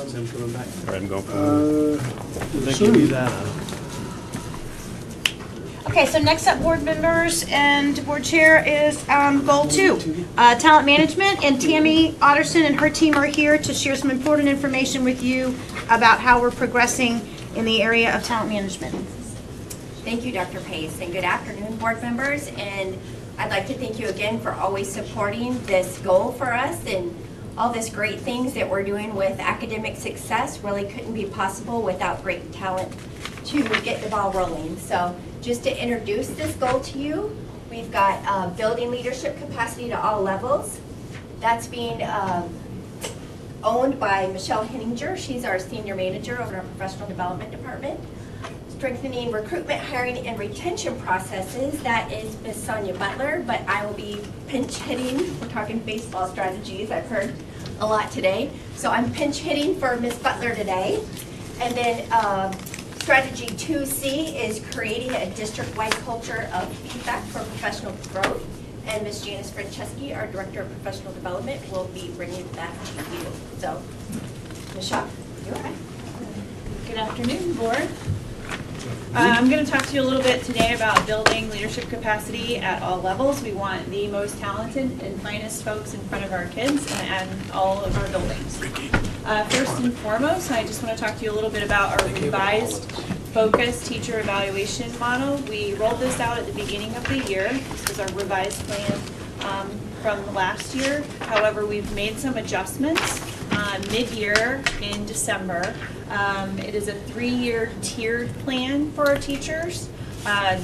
E: Is him coming back?
Q: All right, I'm going for
E: They give you that.
B: Okay, so next up, board members and board chair is goal 2, talent management. And Tammy Otterson and her team are here to share some important information with you about how we're progressing in the area of talent management.
D: Thank you, Dr. Pace, and good afternoon, board members. And I'd like to thank you again for always supporting this goal for us, and all this great things that we're doing with academic success really couldn't be possible without great talent to get the ball rolling. So just to introduce this goal to you, we've got building leadership capacity to all levels. That's being owned by Michelle Henninger. She's our senior manager over our professional development department. Strengthening recruitment, hiring, and retention processes. That is Ms. Sonia Butler, but I will be pinch hitting. We're talking baseball strategies, I've heard a lot today. So I'm pinch hitting for Ms. Butler today. And then strategy 2C is creating a district-wide culture of feedback for professional growth. And Ms. Janice Franceschi, our Director of Professional Development, will be bringing that to you. So, Michelle, you're right.
R: Good afternoon, board. I'm going to talk to you a little bit today about building leadership capacity at all levels. We want the most talented and finest folks in front of our kids and all of our buildings. First and foremost, I just want to talk to you a little bit about our revised focused teacher evaluation model. We rolled this out at the beginning of the year. This was our revised plan from last year. However, we've made some adjustments mid-year in December. It is a 3-year tiered plan for our teachers.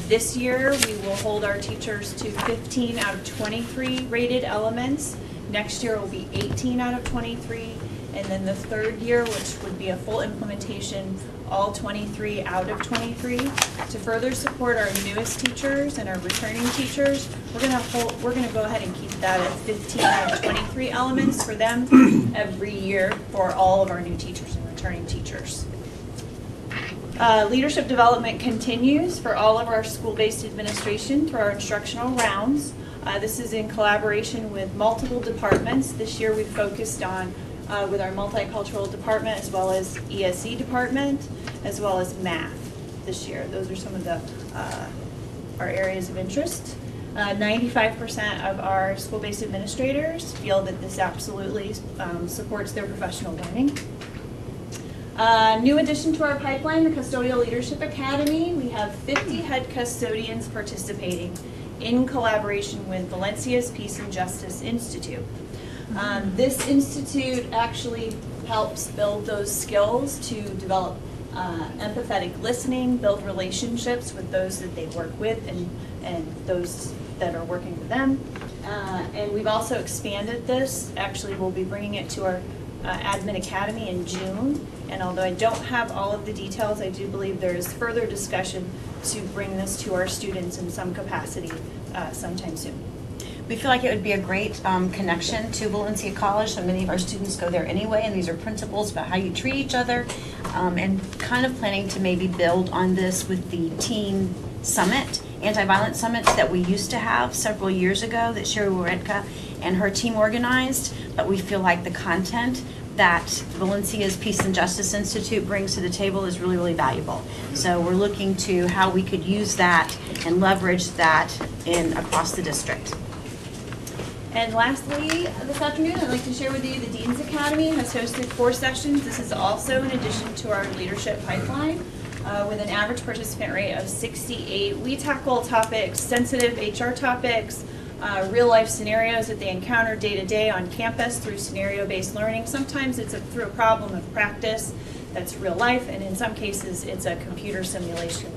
R: This year, we will hold our teachers to 15 out of 23 rated elements. Next year will be 18 out of 23. And then the third year, which would be a full implementation, all 23 out of 23. To further support our newest teachers and our returning teachers, we're gonna go ahead and keep that at 15 out of 23 elements for them every year for all of our new teachers and returning teachers. Leadership development continues for all of our school-based administration through our instructional rounds. This is in collaboration with multiple departments. This year we focused on with our multicultural department as well as ESE department as well as math this year. Those are some of the our areas of interest. 95% of our school-based administrators feel that this absolutely supports their professional learning. New addition to our pipeline, the Custodial Leadership Academy. We have 50 head custodians participating in collaboration with Valencia's Peace and Justice Institute. This institute actually helps build those skills to develop empathetic listening, build relationships with those that they work with and those that are working with them. And we've also expanded this. Actually, we'll be bringing it to our Admin Academy in June. And although I don't have all of the details, I do believe there is further discussion to bring this to our students in some capacity sometime soon.
B: We feel like it would be a great connection to Valencia College. So many of our students go there anyway, and these are principles about how you treat each other, and kind of planning to maybe build on this with the teen summit, anti-violence summits that we used to have several years ago that Sherry Waredka and her team organized. But we feel like the content that Valencia's Peace and Justice Institute brings to the table is really, really valuable. So we're looking to how we could use that and leverage that across the district.
R: And lastly, this afternoon, I'd like to share with you the Dean's Academy has hosted 4 sessions. This is also in addition to our leadership pipeline with an average participant rate of 68. We tackle topics, sensitive HR topics, real life scenarios that they encounter day to day on campus through scenario-based learning. Sometimes it's through a problem of practice that's real life, and in some cases it's a computer simulation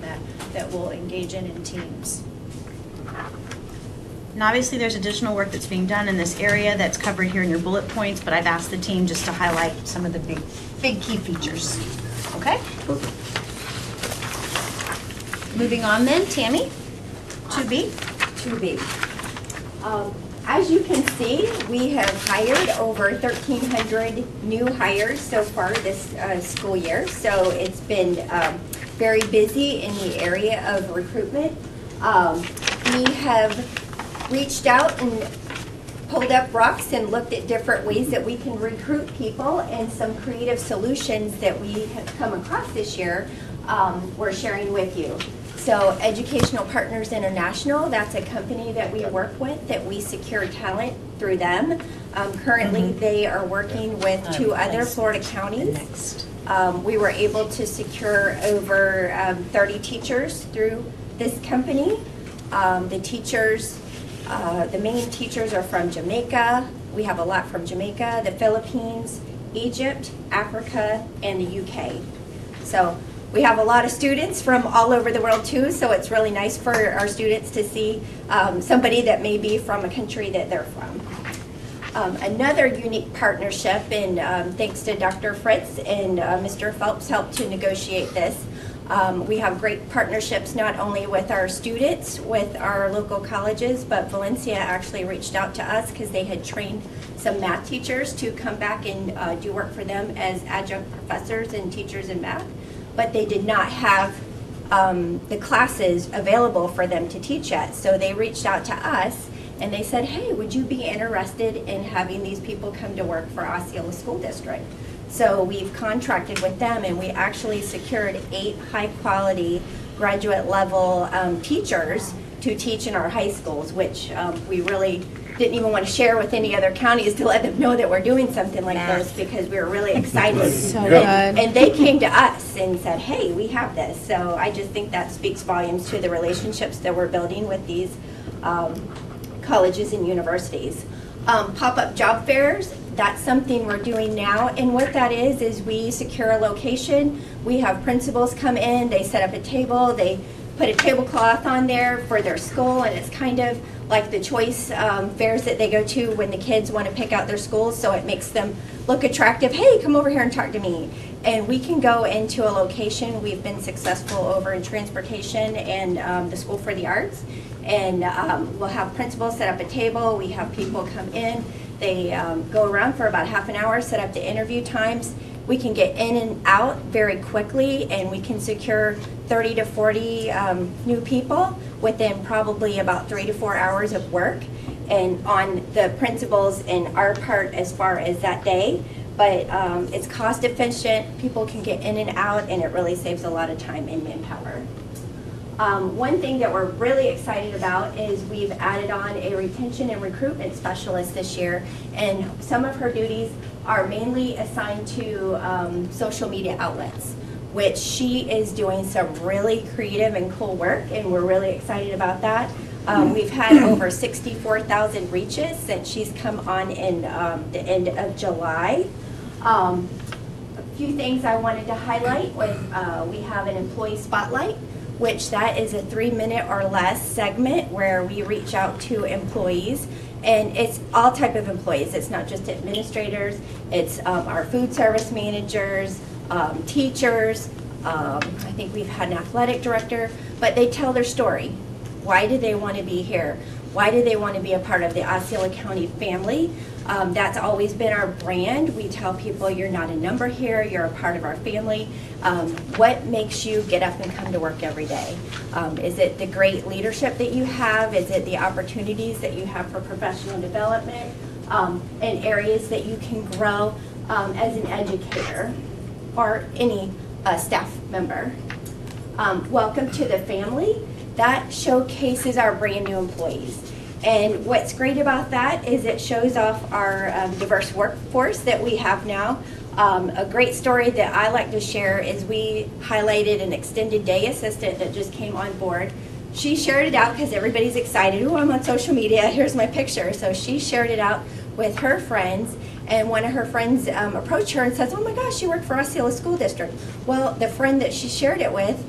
R: that we'll engage in teams.
B: And obviously there's additional work that's being done in this area that's covered here in your bullet points, but I've asked the team just to highlight some of the big key features. Okay?
A: Perfect.
B: Moving on then, Tammy, 2B.
D: 2B. As you can see, we have hired over 1,300 new hires so far this school year. So it's been very busy in the area of recruitment. We have reached out and pulled up rocks and looked at different ways that we can recruit people, and some creative solutions that we have come across this year we're sharing with you. So Educational Partners International, that's a company that we work with, that we secure talent through them. Currently, they are working with 2 other Florida counties. We were able to secure over 30 teachers through this company. The teachers, the main teachers are from Jamaica. We have a lot from Jamaica, the Philippines, Egypt, Africa, and the UK. So we have a lot of students from all over the world too, so it's really nice for our students to see somebody that may be from a country that they're from. Another unique partnership, and thanks to Dr. Fritz and Mr. Phelps helped to negotiate this. We have great partnerships not only with our students, with our local colleges, but Valencia actually reached out to us because they had trained some math teachers to come back and do work for them as adjunct professors and teachers in math, but they did not have the classes available for them to teach at. So they reached out to us and they said, hey, would you be interested in having these people come to work for Osceola School District? So we've contracted with them, and we actually secured 8 high-quality graduate level teachers to teach in our high schools, which we really didn't even want to share with any other counties to let them know that we're doing something like this, because we were really excited.
C: So good.
D: And they came to us and said, hey, we have this. So I just think that speaks volumes to the relationships that we're building with these colleges and universities. Pop-up job fairs, that's something we're doing now, and what that is we secure a location, we have principals come in, they set up a table, they put a tablecloth on there for their school, and it's kind of like the choice fairs that they go to when the kids want to pick out their schools, so it makes them look attractive. Hey, come over here and talk to me. And we can go into a location. We've been successful over in transportation and the School for the Arts, and we'll have principals set up a table, we have people come in, they go around for about half an hour, set up the interview times. We can get in and out very quickly, and we can secure 30 to 40 new people within probably about 3 to 4 hours of work, and on the principals and our part as far as that day. But it's cost efficient, people can get in and out, and it really saves a lot of time and manpower. One thing that we're really excited about is we've added on a retention and recruitment specialist this year, and some of her duties are mainly assigned to social media outlets, which she is doing some really creative and cool work, and we're really excited about that. We've had over 64,000 reaches since she's come on in the end of July. A few things I wanted to highlight was we have an employee spotlight, which that is a 3-minute or less segment where we reach out to employees, and it's all type of employees. It's not just administrators, it's our food service managers, teachers, I think we've had an athletic director, but they tell their story. Why do they want to be here? Why do they want to be a part of the Osceola County family? That's always been our brand. We tell people you're not a number here, you're a part of our family. What makes you get up and come to work every day? Is it the great leadership that you have? Is it the opportunities that you have for professional development and areas that you can grow as an educator or any staff member? Welcome to the family. That showcases our brand new employees. And what's great about that is it shows off our diverse workforce that we have now. A great story that I like to share is we highlighted an extended day assistant that just came on board. She shared it out because everybody's excited. Oh, I'm on social media, here's my picture. So she shared it out with her friends, and one of her friends approached her and says, oh my gosh, you work for Osceola School District. Well, the friend that she shared it with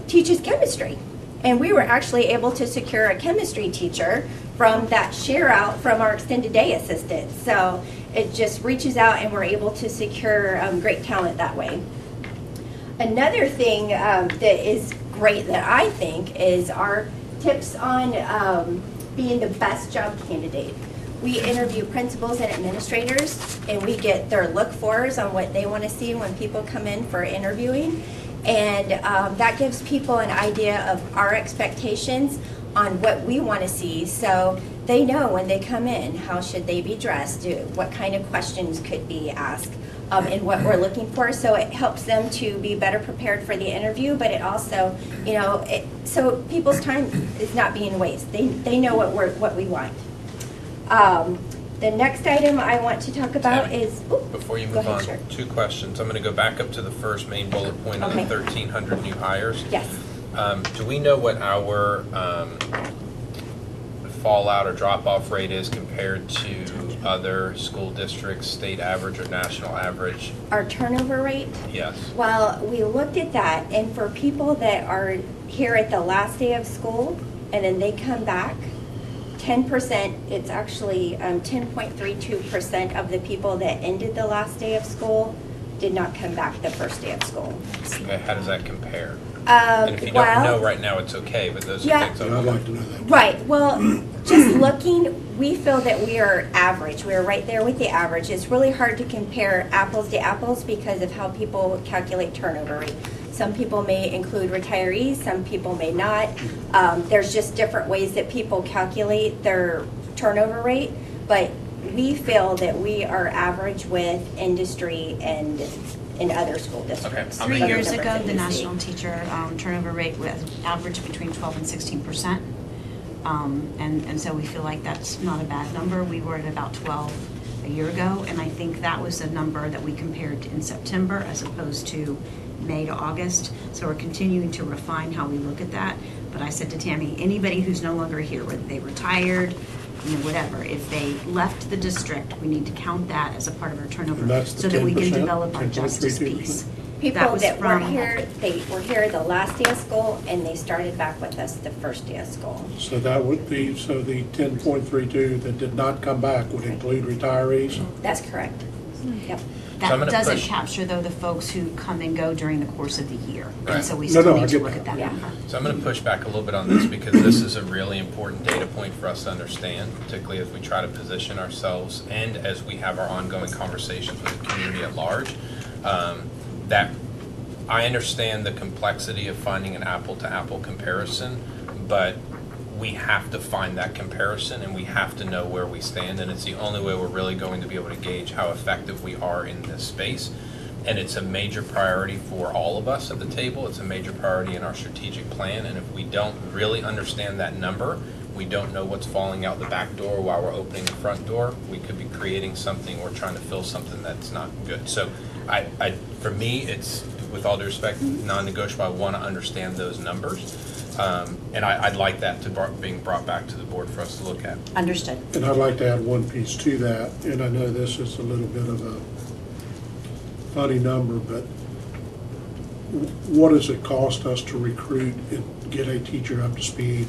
D: teaches chemistry. And we were actually able to secure a chemistry teacher from that share out from our extended day assistant. So it just reaches out, and we're able to secure great talent that way. Another thing that is great that I think is our tips on being the best job candidate. We interview principals and administrators, and we get their look-fors on what they want to see when people come in for interviewing. And that gives people an idea of our expectations on what we want to see. So they know when they come in, how should they be dressed, what kind of questions could be asked, and what we're looking for. So it helps them to be better prepared for the interview, but it also, so people's time is not being wasted. They know what we want. The next item I want to talk about is,
J: Before you move on,
D: sure.
J: 2 questions. I'm going to go back up to the first main bullet point on the 1,300 new hires.
D: Yes.
J: Do we know what our fallout or drop-off rate is compared to other school districts, state average or national average?
D: Our turnover rate?
J: Yes.
D: Well, we looked at that, and for people that are here at the last day of school, and then they come back, 10%, it's actually 10.32% of the people that ended the last day of school did not come back the first day of school.
J: Okay, how does that compare? And if you don't know right now, it's okay, but those are things I'd like to know that.
D: Right, well, just looking, we feel that we are average. We're right there with the average. It's really hard to compare apples to apples because of how people calculate turnover rate. Some people may include retirees, some people may not. There's just different ways that people calculate their turnover rate, but we feel that we are average with industry and in other school districts.
B: 3 years ago, the national teacher turnover rate was averaged between 12 and 16%. And so we feel like that's not a bad number. We were at about 12 a year ago, and I think that was a number that we compared in September as opposed to May to August. So we're continuing to refine how we look at that. But I said to Tammy, anybody who's no longer here, whether they retired, whatever, if they left the district, we need to count that as a part of our turnover
A: And that's the
B: so that we can
A: 10%,
B: develop our justice
A: 10.32%?
B: piece.
D: People that were here, they were here the last day of school, and they started back with us the first day of school.
A: So that would be, so the 10.32 that did not come back would include retirees?
D: That's correct. Yep.
B: That doesn't capture, though, the folks who come and go during the course of the year.
J: Right.
B: And so we still need to look at that number.
J: So I'm going to push back a little bit on this because this is a really important data point for us to understand, particularly as we try to position ourselves and as we have our ongoing conversations with the community at large. That I understand the complexity of finding an apple-to-apple comparison, but we have to find that comparison and we have to know where we stand, and it's the only way we're really going to be able to gauge how effective we are in this space. And it's a major priority for all of us at the table. It's a major priority in our strategic plan, and if we don't really understand that number, we don't know what's falling out the back door while we're opening the front door, we could be creating something or trying to fill something that's not good. So for me, it's, with all due respect, non-negotiable. I want to understand those numbers. And I'd like that to being brought back to the board for us to look at.
B: Understood.
A: And I'd like to add one piece to that, and I know this is a little bit of a funny number, but what does it cost us to recruit and get a teacher up to speed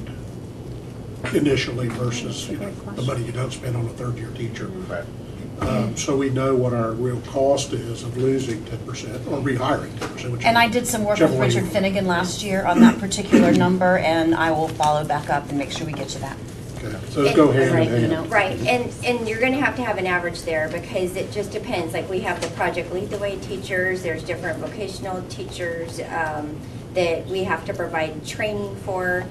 A: initially versus the money you don't spend on a third-year teacher?
J: Right.
A: So we know what our real cost is of losing 10% or rehiring 10%.
S: And I did some work with Richard Finnegan last year on that particular number, and I will follow back up and make sure we get you that.
A: Okay, so let's go hand in hand.
D: Right, and you're gonna have an average there because it just depends. Like, we have the Project Lead the Way teachers, there's different vocational teachers that we have to provide training for.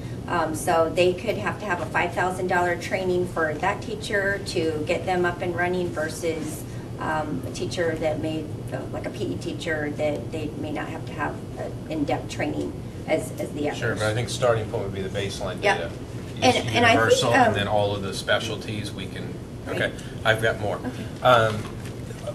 D: So they could have to have a $5,000 training for that teacher to get them up and running versus a teacher that may, like a PE teacher, that they may not have to have in-depth training as the others.
J: Sure, but I think starting point would be the baseline data.
D: Yep. And I think,
J: and then all of the specialties we can, okay, I've got more.
D: Okay.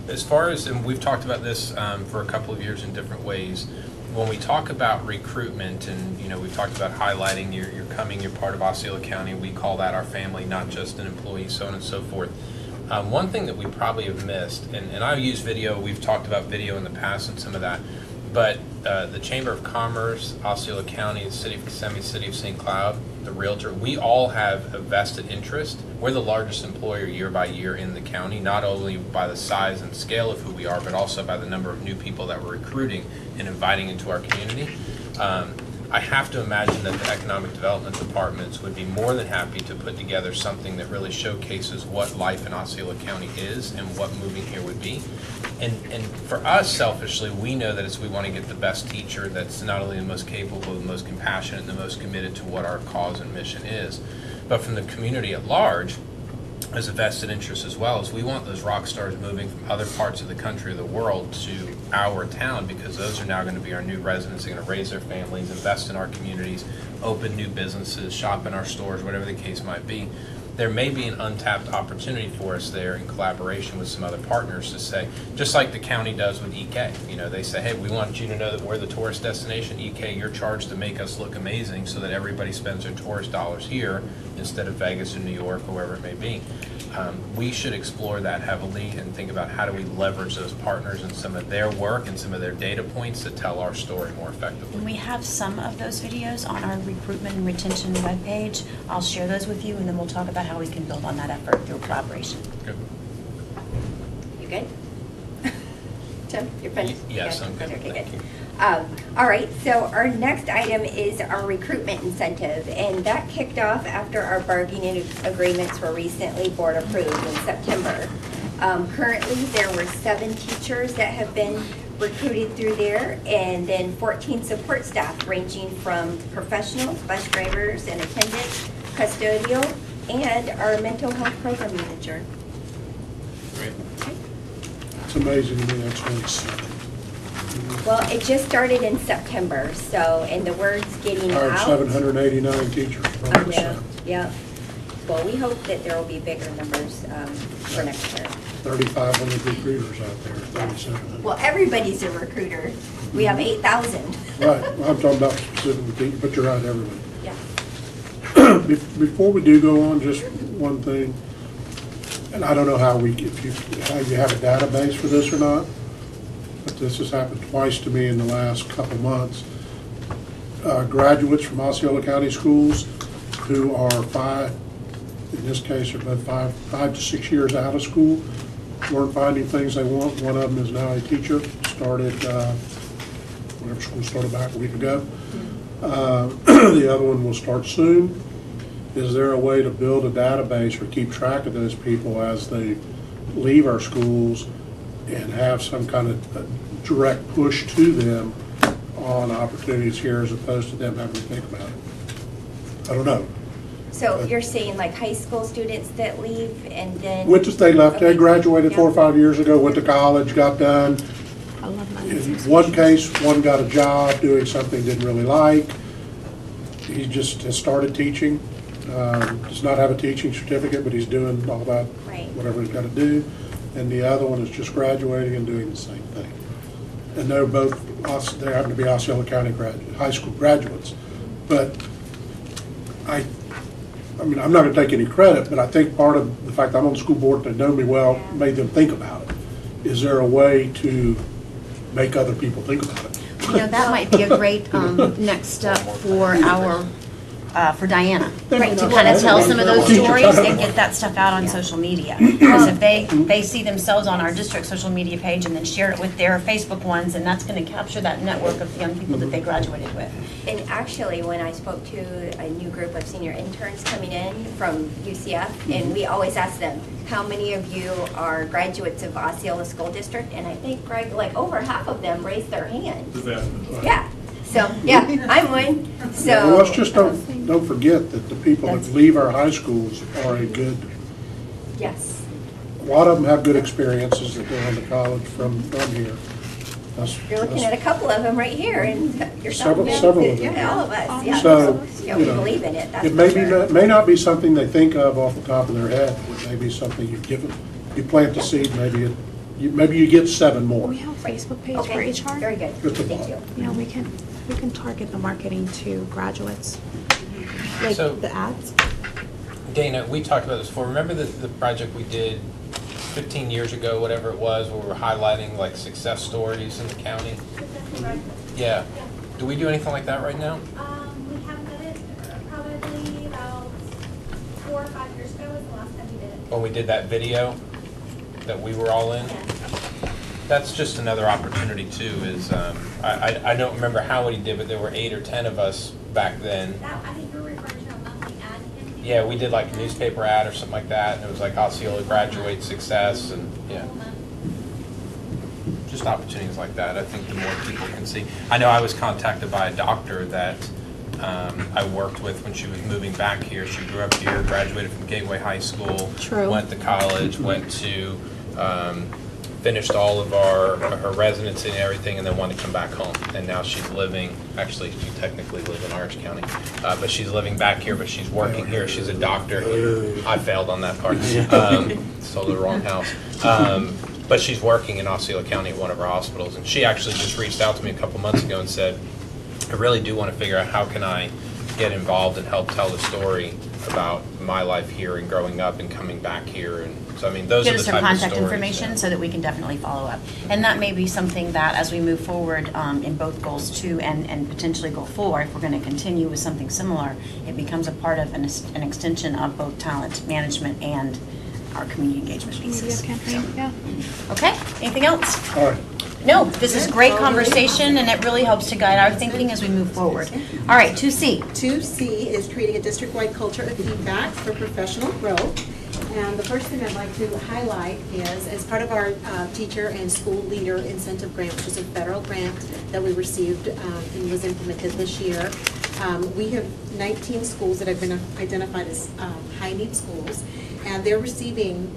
J: As far as, and we've talked about this for a couple of years in different ways, when we talk about recruitment and, we've talked about highlighting you're coming, you're part of Osceola County, we call that our family, not just an employee, so on and so forth. One thing that we probably have missed, and I use video, we've talked about video in the past and some of that, but the Chamber of Commerce, Osceola County, the City of Kissimmee, City of St. Cloud, the Realtor, we all have a vested interest. We're the largest employer year by year in the county, not only by the size and scale of who we are, but also by the number of new people that we're recruiting and inviting into our community. I have to imagine that the economic development departments would be more than happy to put together something that really showcases what life in Osceola County is and what moving here would be. And for us, selfishly, we know that we want to get the best teacher that's not only the most capable, the most compassionate, and the most committed to what our cause and mission is. But from the community at large, as a vested interest as well, is we want those rock stars moving from other parts of the country or the world to our town, because those are now going to be our new residents. They're going to raise their families, invest in our communities, open new businesses, shop in our stores, whatever the case might be. There may be an untapped opportunity for us there in collaboration with some other partners to say, just like the county does with EK. You know, they say, hey, we want you to know that we're the tourist destination. EK, you're charged to make us look amazing so that everybody spends their tourist dollars here instead of Vegas or New York or wherever it may be. We should explore that heavily and think about how do we leverage those partners and some of their work and some of their data points to tell our story more effectively.
S: And we have some of those videos on our recruitment and retention webpage. I'll share those with you, and then we'll talk about how we can build on that effort through collaboration.
J: Good.
D: You good? Tim, you're finished?
J: Yes, I'm good.
D: Okay,
J: Thank
D: good.
J: you.
D: All right, so our next item is our recruitment incentive, and that kicked off after our bargaining agreements were recently board approved in September. Currently, there were 7 teachers that have been recruited through there, and then 14 support staff ranging from professionals, bus drivers and attendants, custodial, and our mental health program manager.
J: Great.
A: It's amazing to me that's only 7.
D: Well, it just started in September, so, and the word's getting
A: Hired
D: out.
A: 789 teachers.
D: I know, yeah. Well, we hope that there will be bigger numbers for next year.
A: 3,500 recruiters out there, 3,700.
D: Well, everybody's a recruiter. We have 8,000.
A: Right, well, I'm talking about specifically, but you're right, everyone.
D: Yeah.
A: Before we do go on, just one thing, and I don't know how how you have a database for this or not, but this has happened twice to me in the last couple months. Graduates from Osceola County schools who are in this case, are about 5 to 6 years out of school, weren't finding things they want. One of them is now a teacher, started, whatever school started back a week ago. The other one will start soon. Is there a way to build a database or keep track of those people as they leave our schools and have some kind of direct push to them on opportunities here as opposed to them having to think about it? I don't know.
D: So you're saying like high school students that leave and then?
A: Went to state left, they
D: Okay.
A: graduated
D: Yeah.
A: 4 or 5 years ago, went to college, got done.
C: I love my
A: In one case, one got a job doing something he didn't really like. He just has started teaching. Does not have a teaching certificate, but he's doing all that,
D: Right.
A: whatever he's got to do. And the other one is just graduating and doing the same thing. And they're both, they happen to be Osceola County high school graduates. But I mean, I'm not going to take any credit, but I think part of the fact I'm on the school board, they know me well, made them think about it. Is there a way to make other people think about it?
S: You know, that might be a great next step for for Diana, right, to kind of tell some of those stories and get that stuff out on social media. Because if they see themselves on our district social media page and then share it with their Facebook ones, and that's going to capture that network of young people that they graduated with.
D: And actually, when I spoke to a new group of senior interns coming in from UCF, and we always ask them, how many of you are graduates of Osceola School District? And I think, Greg, like over half of them raised their hand. Yeah. So, yeah, I'm one. So.
A: Well, let's just don't forget that the people that leave our high schools are a good,
D: Yes.
A: a lot of them have good experiences that go on to college from here.
D: You're looking at a couple of them right here, and yourself.
A: Several of them.
D: Yeah, all of us, yeah.
A: So,
D: Yeah,
A: you
D: we
A: know,
D: believe in it, that's
A: it
D: for
A: may
D: sure.
A: may not be something they think of off the top of their head. It may be something you plant the seed, maybe you get 7 more.
C: We have a Facebook page
D: Okay,
C: for HR.
D: very good.
A: Good to
D: Thank
A: know.
D: you.
C: Yeah, we can target the marketing to graduates, like
J: So-
C: the ads.
J: Dana, we talked about this before. Remember the project we did 15 years ago, whatever it was, where we were highlighting like success stories in the county? Yeah. Do we do anything like that right now?
T: We have done it probably about 4 or 5 years ago was the last time we did it.
J: When we did that video that we were all in? That's just another opportunity too, is, I don't remember how many did, but there were 8 or 10 of us back then.
T: I think you're referring to a monthly ad campaign.
J: Yeah, we did like a newspaper ad or something like that, and it was like Osceola graduate success, and yeah. Just opportunities like that. I think the more people can see. I know I was contacted by a doctor that I worked with when she was moving back here. She grew up here, graduated from Gateway High School, went to college, went to, finished all of her residency and everything, and then wanted to come back home. And now she's living, actually, she technically lives in Orange County, but she's living back here, but she's working here. She's a doctor. I failed on that part. Sold the wrong house. But she's working in Osceola County at one of our hospitals. And she actually just reached out to me a couple months ago and said, I really do want to figure out how can I get involved and help tell the story about my life here and growing up and coming back here. And so, I mean, those are the type of stories.
S: Get us some contact information so that we can definitely follow up. And that may be something that, as we move forward in both goals 2 and potentially goal 4, if we're going to continue with something similar, it becomes a part of an extension of both talent management and our community engagement pieces.
C: Yeah.
S: Okay, anything else?
A: All right.
S: No, this is great conversation, and it really helps to guide our thinking as we move forward. All right, 2C.
U: 2C is creating a district-wide culture of feedback for professional growth. And the first thing I'd like to highlight is, as part of our teacher and school leader incentive grant, which is a federal grant that we received and was implemented this year, we have 19 schools that have been identified as high-need schools, and they're receiving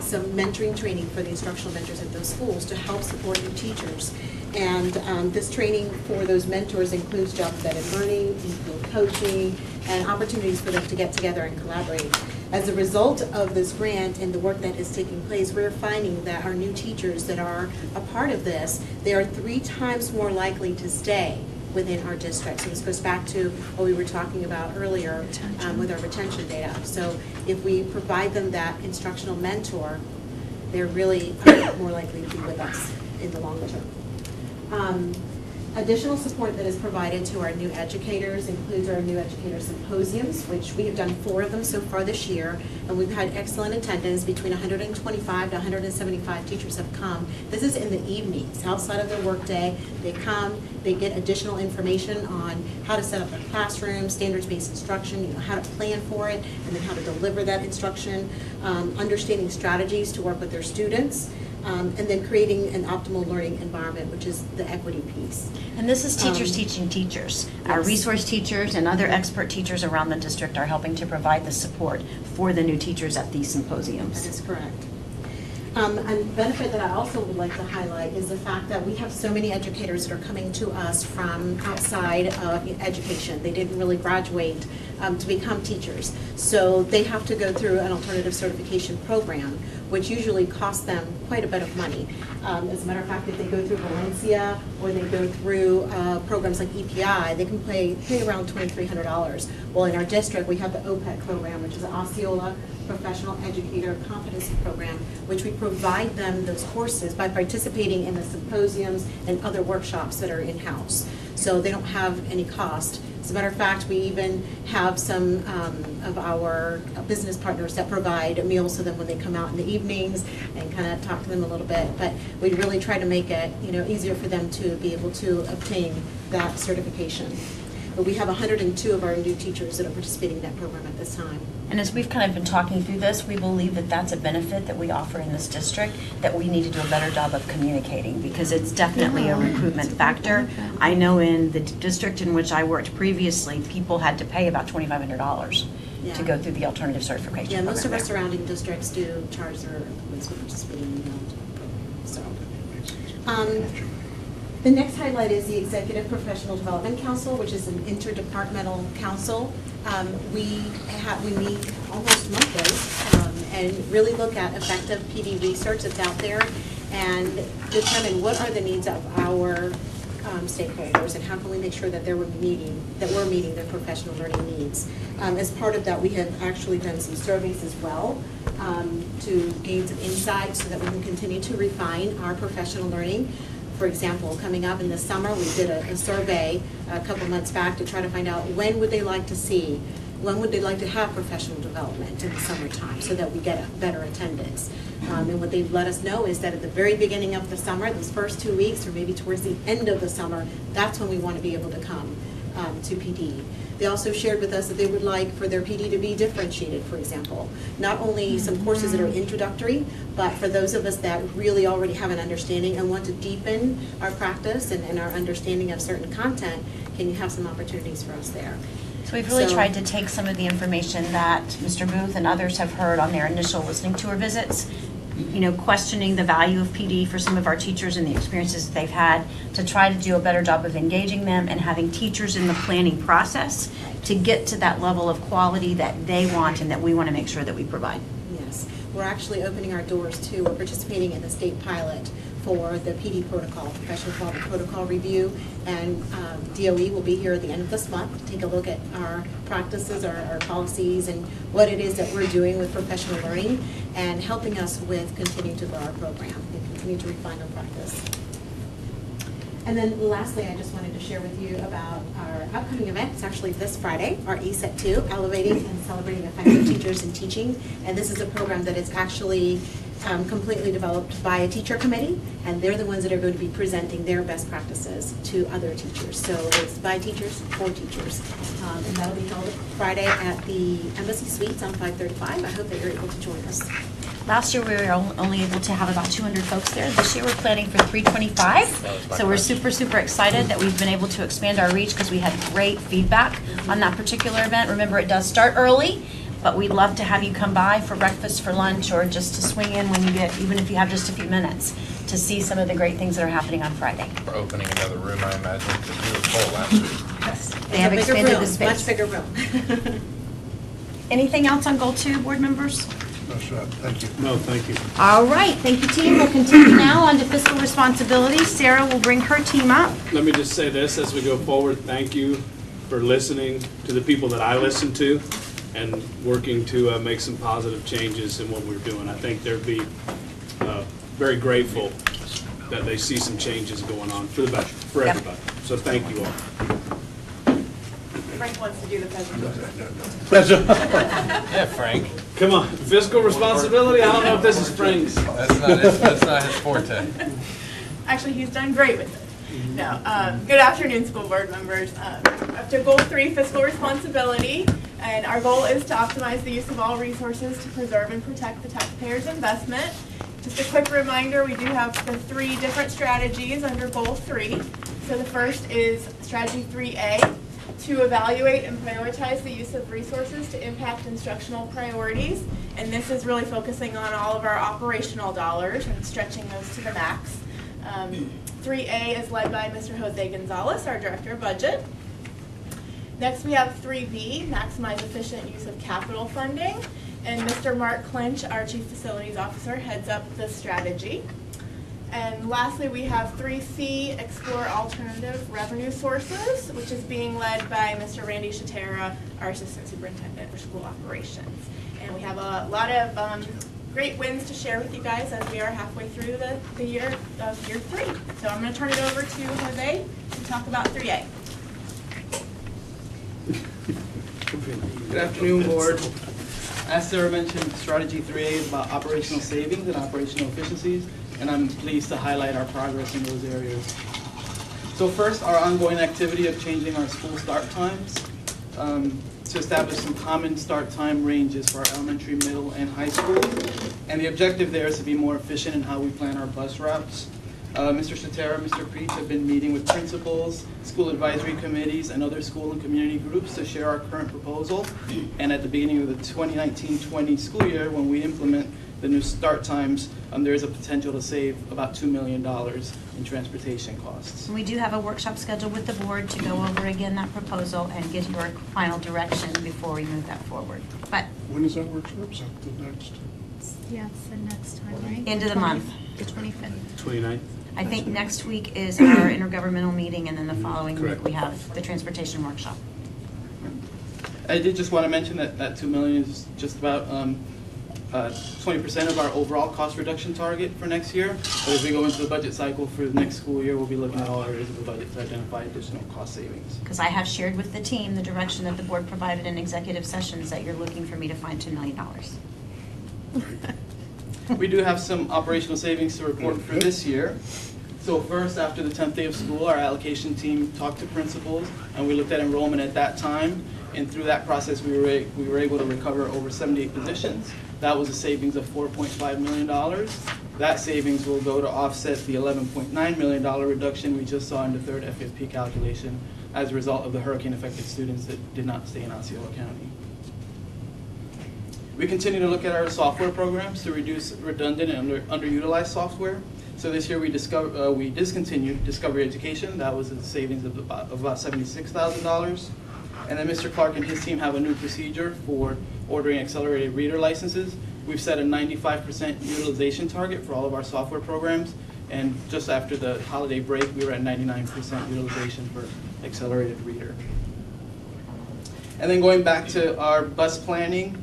U: some mentoring training for the instructional mentors at those schools to help support new teachers. And this training for those mentors includes job-embedded learning, include coaching, and opportunities for them to get together and collaborate. As a result of this grant and the work that is taking place, we're finding that our new teachers that are a part of this, they are 3 times more likely to stay within our district. So this goes back to what we were talking about earlier with our retention data. So if we provide them that instructional mentor, they're really more likely to be with us in the long term. Additional support that is provided to our new educators includes our new Educator Symposiums, which we have done 4 of them so far this year, and we've had excellent attendance. Between 125 to 175 teachers have come. This is in the evenings, outside of their workday. They come, they get additional information on how to set up their classroom, standards-based instruction, how to plan for it, and then how to deliver that instruction, understanding strategies to work with their students, and then creating an optimal learning environment, which is the equity piece.
S: And this is teachers teaching teachers. Our resource teachers and other expert teachers around the district are helping to provide the support for the new teachers at these symposiums.
U: That is correct. A benefit that I also would like to highlight is the fact that we have so many educators that are coming to us from outside of education. They didn't really graduate to become teachers. So they have to go through an alternative certification program, which usually costs them quite a bit of money. As a matter of fact, if they go through Valencia or they go through programs like EPI, they can pay around $2,300. Well, in our district, we have the OPEC program, which is an Osceola Professional Educator Competency Program, which we provide them those courses by participating in the symposiums and other workshops that are in-house. So they don't have any cost. As a matter of fact, we even have some of our business partners that provide meals to them when they come out in the evenings and kind of talk to them a little bit. But we really try to make it, easier for them to be able to obtain that certification. But we have 102 of our new teachers that are participating in that program at this time.
S: And as we've kind of been talking through this, we believe that that's a benefit that we offer in this district, that we need to do a better job of communicating, because it's definitely a recruitment factor. I know in the district in which I worked previously, people had to pay about $2,500 to go through the alternative certification program.
U: Most of our surrounding districts do charge their employees for participating in the program. So. The next highlight is the Executive Professional Development Council, which is an interdepartmental council. We meet almost monthly and really look at effective PD research that's out there and determine what are the needs of our stakeholders and how can we make sure that we're meeting their professional learning needs. As part of that, we have actually done some surveys as well to gain some insight so that we can continue to refine our professional learning. For example, coming up in the summer, we did a survey a couple months back to try to find out when would they like to have professional development in the summertime so that we get a better attendance. And what they've let us know is that at the very beginning of the summer, those first 2 weeks, or maybe towards the end of the summer, that's when we want to be able to come to PD. They also shared with us that they would like for their PD to be differentiated, for example. Not only some courses that are introductory, but for those of us that really already have an understanding and want to deepen our practice and our understanding of certain content, can you have some opportunities for us there?
S: So we've really
U: So-
S: tried to take some of the information that Mr. Booth and others have heard on their initial listening tour visits, you know, questioning the value of PD for some of our teachers and the experiences that they've had, to try to do a better job of engaging them and having teachers in the planning process to get to that level of quality that they want and that we want to make sure that we provide.
U: Yes, we're actually opening our doors too. We're participating in the state pilot for the PD protocol, professional quality protocol review, and DOE will be here at the end of this month to take a look at our practices, our policies, and what it is that we're doing with professional learning, and helping us with continuing to grow our program and continue to refine our practice. And then lastly, I just wanted to share with you about our upcoming event. It's actually this Friday, our ESET 2, Elevating and Celebrating Effective Teachers in Teaching. And this is a program that is actually completely developed by a teacher committee, and they're the ones that are going to be presenting their best practices to other teachers. So it's by teachers, for teachers. And that'll be held Friday at the Embassy Suites on 535. I hope that you're able to join us.
S: Last year, we were only able to have about 200 folks there. This year, we're planning for 325. So we're super, super excited that we've been able to expand our reach because we had great feedback on that particular event. Remember, it does start early, but we'd love to have you come by for breakfast, for lunch, or just to swing in when you get, even if you have just a few minutes, to see some of the great things that are happening on Friday.
J: We're opening another room, I imagine, because we were full last week.
S: Yes, they have expanded the space.
U: Much bigger room.
S: Anything else on Goal 2, board members?
A: That's right, thank you.
E: No, thank you.
S: All right, thank you, team. We'll continue now on to fiscal responsibility. Sarah will bring her team up.
E: Let me just say this as we go forward. Thank you for listening to the people that I listen to and working to make some positive changes in what we're doing. I think they'd be very grateful that they see some changes going on for the better, for everybody. So thank you all.
R: Frank wants to do the presentation.
J: Yeah, Frank.
E: Come on, fiscal responsibility. I don't know if this is Frank's.
J: That's not his forte.
F: Actually, he's done great with it. No, good afternoon, school board members. Up to Goal 3, fiscal responsibility, and our goal is to optimize the use of all resources to preserve and protect the taxpayer's investment. Just a quick reminder, we do have the 3 different strategies under Goal 3. So the first is strategy 3A, to evaluate and prioritize the use of resources to impact instructional priorities. And this is really focusing on all of our operational dollars and stretching those to the max. 3A is led by Mr. Jose Gonzalez, our Director of Budget. Next we have 3B, maximize efficient use of capital funding. And Mr. Mark Clinch, our Chief Facilities Officer, heads up this strategy. And lastly, we have 3C, explore alternative revenue sources, which is being led by Mr. Randy Shatera, our Assistant Superintendent for School Operations. And we have a lot of great wins to share with you guys as we are halfway through the year of year 3. So I'm going to turn it over to Jose to talk about 3A.
V: Good afternoon, board. As Sarah mentioned, strategy 3A is about operational savings and operational efficiencies, and I'm pleased to highlight our progress in those areas. So first, our ongoing activity of changing our school start times to establish some common start time ranges for our elementary, middle, and high schools. And the objective there is to be more efficient in how we plan our bus routes. Mr. Shatera and Mr. Preach have been meeting with principals, school advisory committees, and other school and community groups to share our current proposal. And at the beginning of the 2019-20 school year, when we implement the new start times, there is a potential to save about $2 million in transportation costs.
S: We do have a workshop scheduled with the board to go over again that proposal and get your final direction before we move that forward. But
A: when is that workshop? Is that the next?
C: Yeah, it's the next time, right?
S: End of the month.
C: The 25th.
E: 29th.
S: I think next week is our intergovernmental meeting, and then the following week we have the transportation workshop.
V: I did just want to mention that that $2 million is just about 20% of our overall cost reduction target for next year. But as we go into the budget cycle for the next school year, we'll be looking at all areas of the budget to identify additional cost savings.
S: Because I have shared with the team the direction that the board provided in executive sessions that you're looking for me to find $2 million.
V: We do have some operational savings to report for this year. So first, after the 10th day of school, our allocation team talked to principals, and we looked at enrollment at that time. And through that process, we were able to recover over 78 positions. That was a savings of $4.5 million. That savings will go to offset the $11.9 million reduction we just saw in the third FFP calculation. as a result of the hurricane-affected students that did not stay in Osceola County. We continue to look at our software programs to reduce redundant and underutilized software. So this year we discontinued Discovery Education. That was a savings of about $76,000. And then Mr. Clark and his team have a new procedure for ordering accelerated reader licenses. We've set a 95% utilization target for all of our software programs. And just after the holiday break, we were at 99% utilization for accelerated reader. And then going back to our bus planning,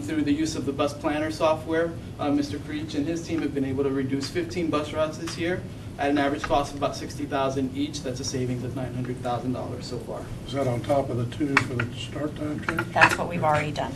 V: through the use of the bus planner software, Mr. Creech and his team have been able to reduce 15 bus routes this year at an average cost of about $60,000 each. That's a savings of $900,000 so far.
A: Is that on top of the 2 for the start time change?
S: That's what we've already done.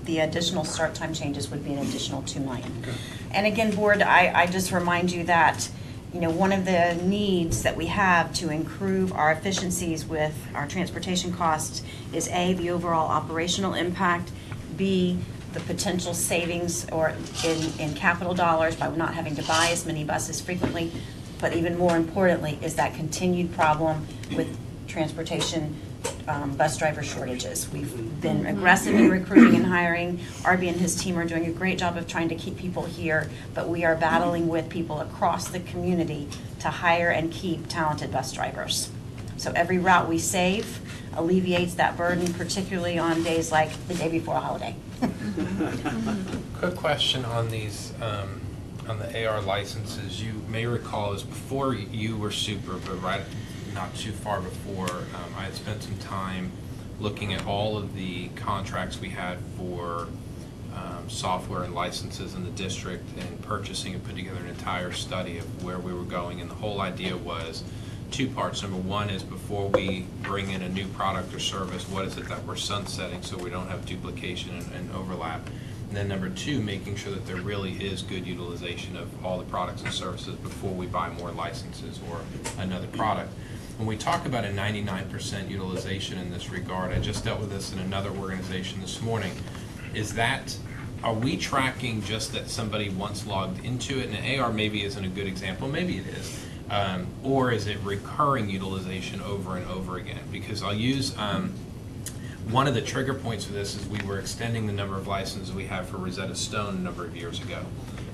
S: The additional start time changes would be an additional $2 million.
A: Okay.
S: And again, board, I just remind you that, you know, one of the needs that we have to improve our efficiencies with our transportation costs is A, the overall operational impact, B, the potential savings or in capital dollars by not having to buy as many buses frequently, but even more importantly is that continued problem with transportation bus driver shortages. We've been aggressive in recruiting and hiring. Arby and his team are doing a great job of trying to keep people here, but we are battling with people across the community to hire and keep talented bus drivers. So every route we save alleviates that burden, particularly on days like the day before a holiday.
J: Quick question on these, on the AR licenses. You may recall is before you were super, but right, not too far before, I had spent some time looking at all of the contracts we had for software and licenses in the district and purchasing and putting together an entire study of where we were going. And the whole idea was 2 parts. Number one is before we bring in a new product or service, what is it that we're sunsetting so we don't have duplication and overlap? And then number 2, making sure that there really is good utilization of all the products and services before we buy more licenses or another product. When we talk about a 99% utilization in this regard, I just dealt with this in another organization this morning, are we tracking just that somebody once logged into it, and AR maybe isn't a good example, maybe it is, or is it recurring utilization over and over again? Because I'll use, one of the trigger points for this is we were extending the number of licenses we have for Rosetta Stone a number of years ago.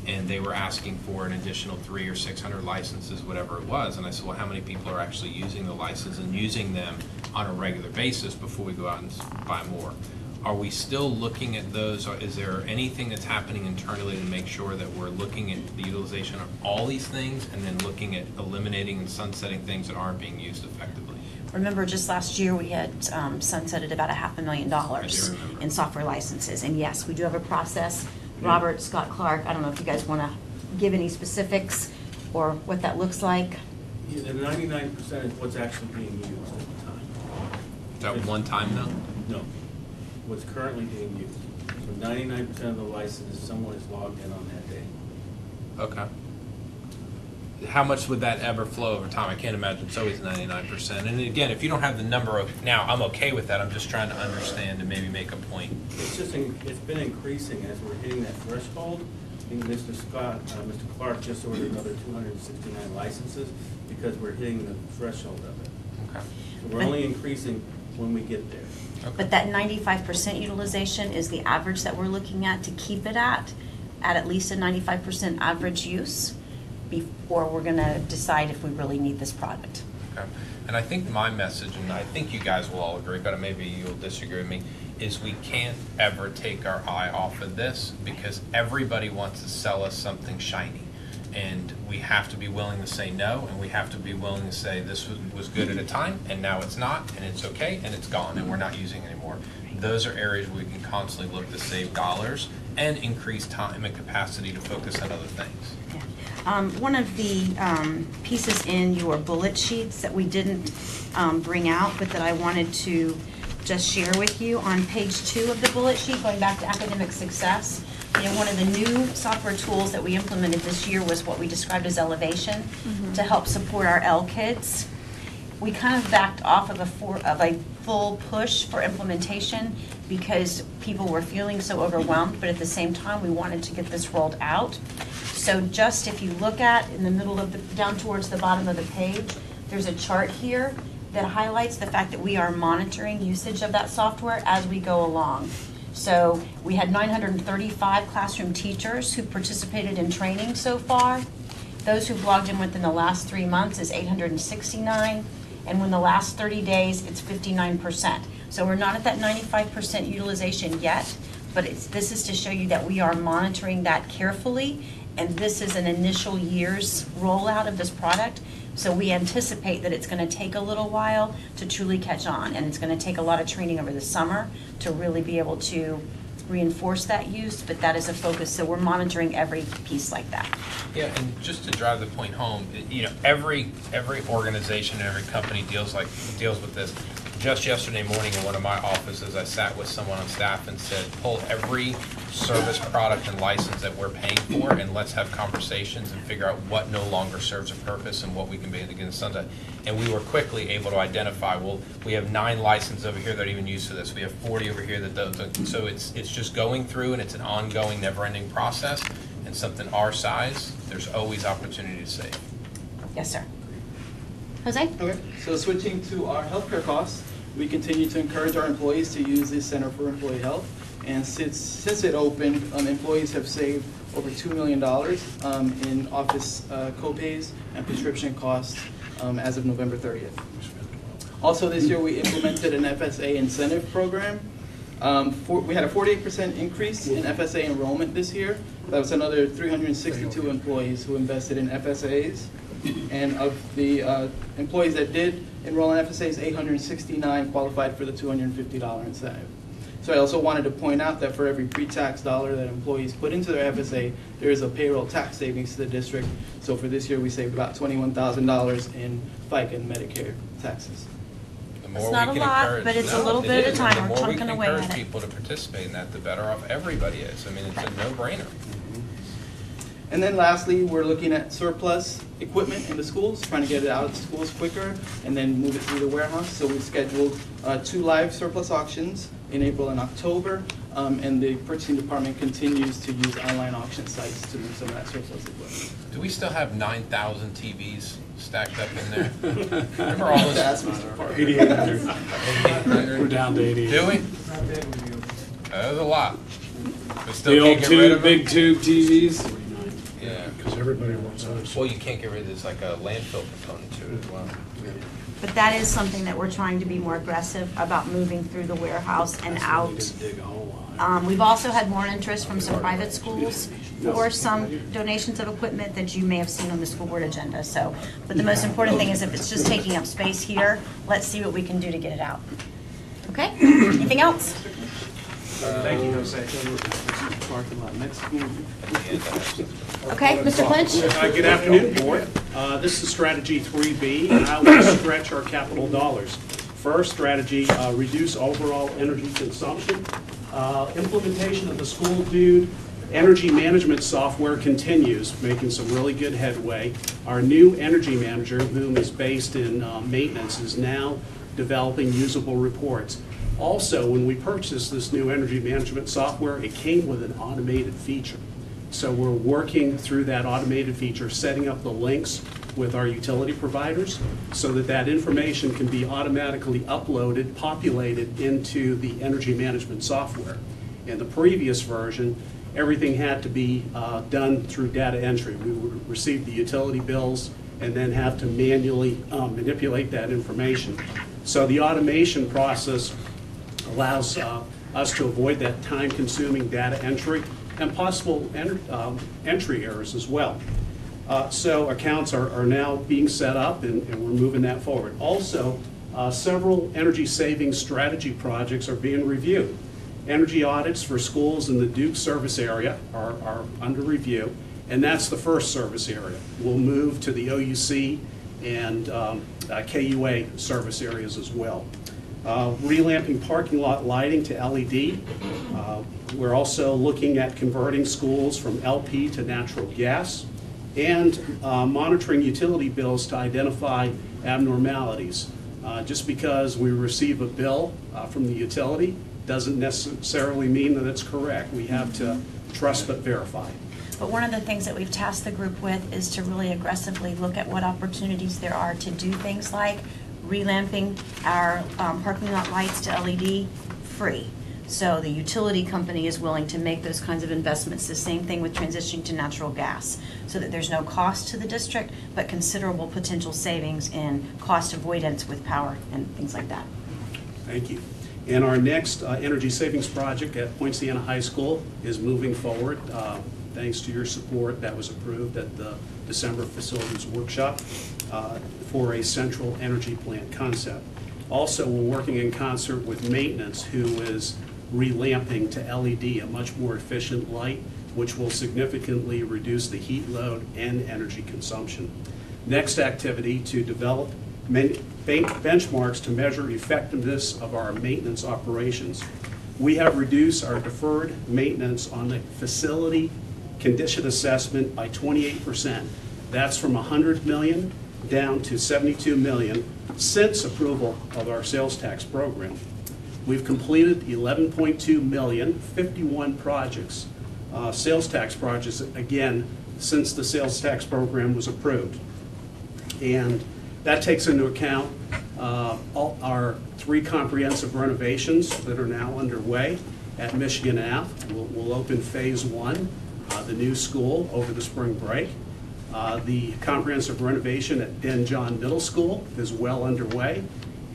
J: And they were asking for an additional 300 or 600 licenses, whatever it was. And I said, well, how many people are actually using the license and using them on a regular basis before we go out and buy more? Are we still looking at those? Or is there anything that's happening internally to make sure that we're looking at the utilization of all these things and then looking at eliminating and sunsetting things that aren't being used effectively?
S: Remember, just last year we had sunsetted about $500,000 in software licenses. And yes, we do have a process. Robert, Scott Clark, I don't know if you guys want to give any specifics or what that looks like.
K: Yeah, the 99% is what's actually being used at the time.
J: Is that one time though?
K: No, what's currently being used. So 99% of the licenses, someone is logged in on that day.
J: Okay. How much would that ever flow over time? I can't imagine it's always 99%. And again, if you don't have the number of, now I'm okay with that. I'm just trying to understand and maybe make a point.
K: It's just, it's been increasing as we're hitting that threshold. I think Mr. Mr. Clark just ordered another 269 licenses because we're hitting the threshold of it.
J: Okay.
K: So we're only increasing when we get there.
S: Okay. But that 95% utilization is the average that we're looking at to keep it at least a 95% average use before we're going to decide if we really need this product.
J: Okay. And I think my message, and I think you guys will all agree, but maybe you'll disagree with me, is we can't ever take our eye off of this because everybody wants to sell us something shiny. And we have to be willing to say no, and we have to be willing to say this was good at a time, and now it's not, and it's okay, and it's gone, and we're not using it anymore. Those are areas where we can constantly look to save dollars and increase time and capacity to focus on other things.
S: Yeah. One of the pieces in your bullet sheets that we didn't bring out, but that I wanted to just share with you on page 2 of the bullet sheet, going back to academic success. You know, one of the new software tools that we implemented this year was what we described as Elevation to help support our L kids. We kind of backed off of a full push for implementation because people were feeling so overwhelmed, but at the same time we wanted to get this rolled out. So just if you look at in the middle of down towards the bottom of the page, there's a chart here that highlights the fact that we are monitoring usage of that software as we go along. So we had 935 classroom teachers who participated in training so far. Those who've logged in within the last 3 months is 869, and in the last 30 days, it's 59%. So we're not at that 95% utilization yet, but this is to show you that we are monitoring that carefully, and this is an initial year's rollout of this product. So we anticipate that it's going to take a little while to truly catch on, and it's going to take a lot of training over the summer to really be able to reinforce that use, but that is a focus. So we're monitoring every piece like that.
J: Yeah, and just to drive the point home, you know, every organization and every company deals with this. Just yesterday morning in one of my offices, I sat with someone on staff and said, pull every service, product, and license that we're paying for, and let's have conversations and figure out what no longer serves a purpose and what we can be against sunset. And we were quickly able to identify, well, we have 9 licenses over here that are even used for this. We have 40 over here that don't. So it's just going through, and it's an ongoing, never-ending process. And something our size, there's always opportunity to save.
S: Yes, sir. Jose?
V: Okay, so switching to our healthcare costs, we continue to encourage our employees to use this Center for Employee Health. And since it opened, employees have saved over $2 million in office co-pays and prescription costs as of November 30th. Also this year, we implemented an FSA incentive program. We had a 48% increase in FSA enrollment this year. That was another 362 employees who invested in FSAs. And of the employees that did enroll in FSAs, 869 qualified for the $250 incentive. So I also wanted to point out that for every pre-tax dollar that employees put into their FSA, there is a payroll tax savings to the district. So for this year, we saved about $21,000 in FICA and Medicare taxes.
S: It's not a lot, but it's a little bit at a time. We're chunking away at it.
J: The more we can encourage people to participate in that, the better off everybody is. I mean, it's a no-brainer.
V: And then lastly, we're looking at surplus equipment in the schools, trying to get it out of the schools quicker and then move it through the warehouse. So we scheduled 2 live surplus auctions in April and October, and the purchasing department continues to use online auction sites to move some of that surplus equipment.
J: Do we still have 9,000 TVs stacked up in there? Remember all this?
E: 8,800. We're down to 88.
J: Do we? That was a lot. We still
E: The
J: can't
E: old
J: get rid of them?
E: big tube TVs?
J: Yeah.
A: Because everybody wants those.
J: Well, you can't get rid of this, like a landfill component to it as well.
S: But that is something that we're trying to be more aggressive about moving through the warehouse and out. We've also had more interest from some private schools for some donations of equipment that you may have seen on the school board agenda. So, but the most important thing is if it's just taking up space here, let's see what we can do to get it out. Okay? Anything else?
V: Thank you, Jose.
S: Okay, Mr. Clinch?
L: Good afternoon, Board. This is Strategy 3B, and I will stretch our capital dollars. First strategy, reduce overall energy consumption. Implementation of the school dude energy management software continues, making some really good headway. Our new energy manager, whom is based in maintenance, is now developing usable reports. Also, when we purchased this new energy management software, it came with an automated feature. So we're working through that automated feature, setting up the links with our utility providers so that that information can be automatically uploaded, populated into the energy management software. In the previous version, everything had to be done through data entry. We would receive the utility bills and then have to manually manipulate that information. So the automation process allows us to avoid that time-consuming data entry and possible entry errors as well. So accounts are now being set up, and we're moving that forward. Also, several energy savings strategy projects are being reviewed. Energy audits for schools in the Duke service area are under review, and that's the first service area. We'll move to the OUC and KUA service areas as well. Relamping parking lot lighting to LED. We're also looking at converting schools from LP to natural gas and monitoring utility bills to identify abnormalities. Just because we receive a bill from the utility doesn't necessarily mean that it's correct. We have to trust but verify.
S: But one of the things that we've tasked the group with is to really aggressively look at what opportunities there are to do things like relamping our parking lot lights to LED, free. So the utility company is willing to make those kinds of investments. The same thing with transitioning to natural gas, so that there's no cost to the district, but considerable potential savings in cost avoidance with power and things like that.
L: Thank you. And our next energy savings project at Point Siena High School is moving forward. Thanks to your support, that was approved at the December facilities workshop for a central energy plant concept. Also, we're working in concert with maintenance, who is relamping to LED, a much more efficient light, which will significantly reduce the heat load and energy consumption. Next activity, to develop benchmarks to measure effectiveness of our maintenance operations. We have reduced our deferred maintenance on the facility condition assessment by 28%. That's from 100 million down to 72 million since approval of our sales tax program. We've completed 11.2 million, 51 projects, sales tax projects, again, since the sales tax program was approved. And that takes into account all our 3 comprehensive renovations that are now underway at Michigan Ave. We'll open phase 1, the new school, over the spring break. The comprehensive renovation at Den John Middle School is well underway,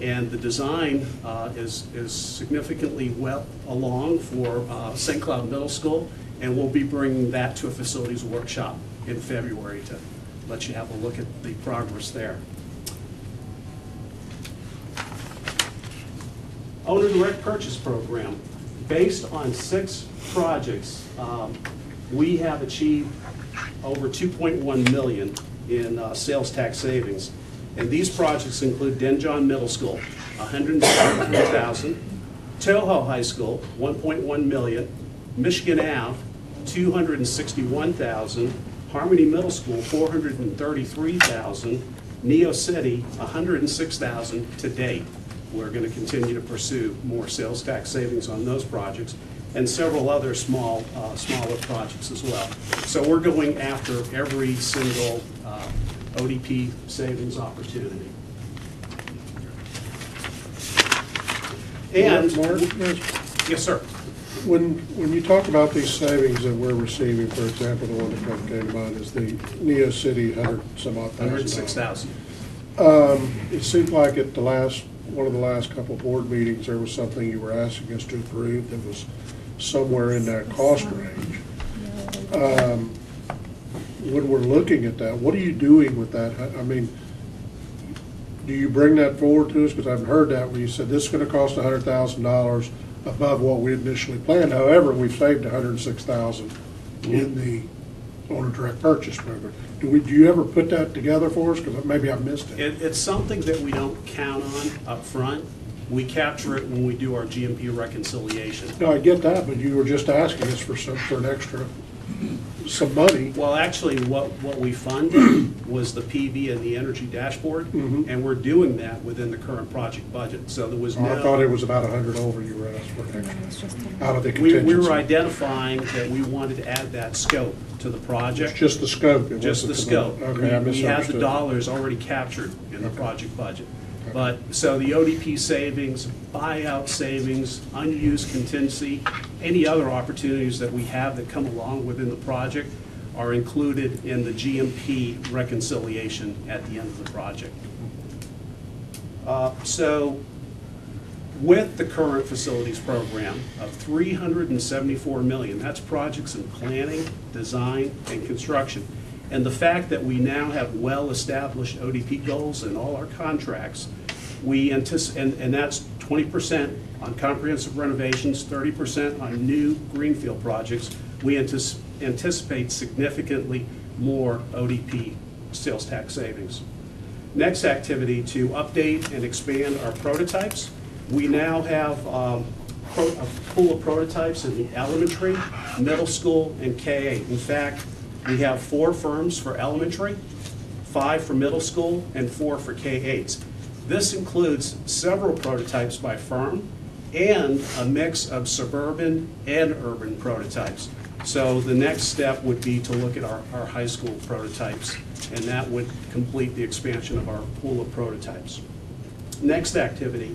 L: and the design is significantly well along for St. Cloud Middle School, and we'll be bringing that to a facilities workshop in February to let you have a look at the progress there. Owner Direct Purchase Program. Based on 6 projects, we have achieved over 2.1 million in sales tax savings. And these projects include Den John Middle School, 173,000, Toho High School, 1.1 million, Michigan Ave, 261,000, Harmony Middle School, 433,000, Neo City, 106,000 to date. We're going to continue to pursue more sales tax savings on those projects, and several other smaller projects as well. So we're going after every single ODP savings opportunity. And
A: Mark,
L: yes, sir.
A: When you talk about these savings that we're receiving, for example, the one that came to mind is the Neo City 100-some-odd thousand.
L: 106,000.
A: It seemed like at one of the last couple of board meetings, there was something you were asking us to approve that was somewhere in that cost range. When we're looking at that, what are you doing with that? I mean, do you bring that forward to us? Because I've heard that where you said this is going to cost $100,000 above what we initially planned. However, we've saved $106,000 in the owner direct purchase program. Do you ever put that together for us? Because maybe I missed it.
L: It's something that we don't count on up front. We capture it when we do our GMP reconciliation.
A: No, I get that, but you were just asking us for an extra, some money.
L: Well, actually, what we funded was the PV and the energy dashboard, and we're doing that within the current project budget. So there was no.
A: I thought it was about 100 over you were asked for an extra. Out of the contingency.
L: We were identifying that we wanted to add that scope to the project.
A: It's just the scope.
L: Just the scope.
A: Okay, I misunderstood.
L: We had the dollars already captured in the project budget. But, so the ODP savings, buyout savings, unused contingency, any other opportunities that we have that come along within the project are included in the GMP reconciliation at the end of the project. So, with the current facilities program of $374 million, that's projects in planning, design, and construction. And the fact that we now have well-established ODP goals in all our contracts, we anticipate, and that's 20% on comprehensive renovations, 30% on new greenfield projects. We anticipate significantly more ODP sales tax savings. Next activity, to update and expand our prototypes. We now have a pool of prototypes in the elementary, middle school, and K-8. In fact, we have 4 firms for elementary, 5 for middle school, and 4 for K-8s. This includes several prototypes by firm and a mix of suburban and urban prototypes. So the next step would be to look at our high school prototypes, and that would complete the expansion of our pool of prototypes. next activity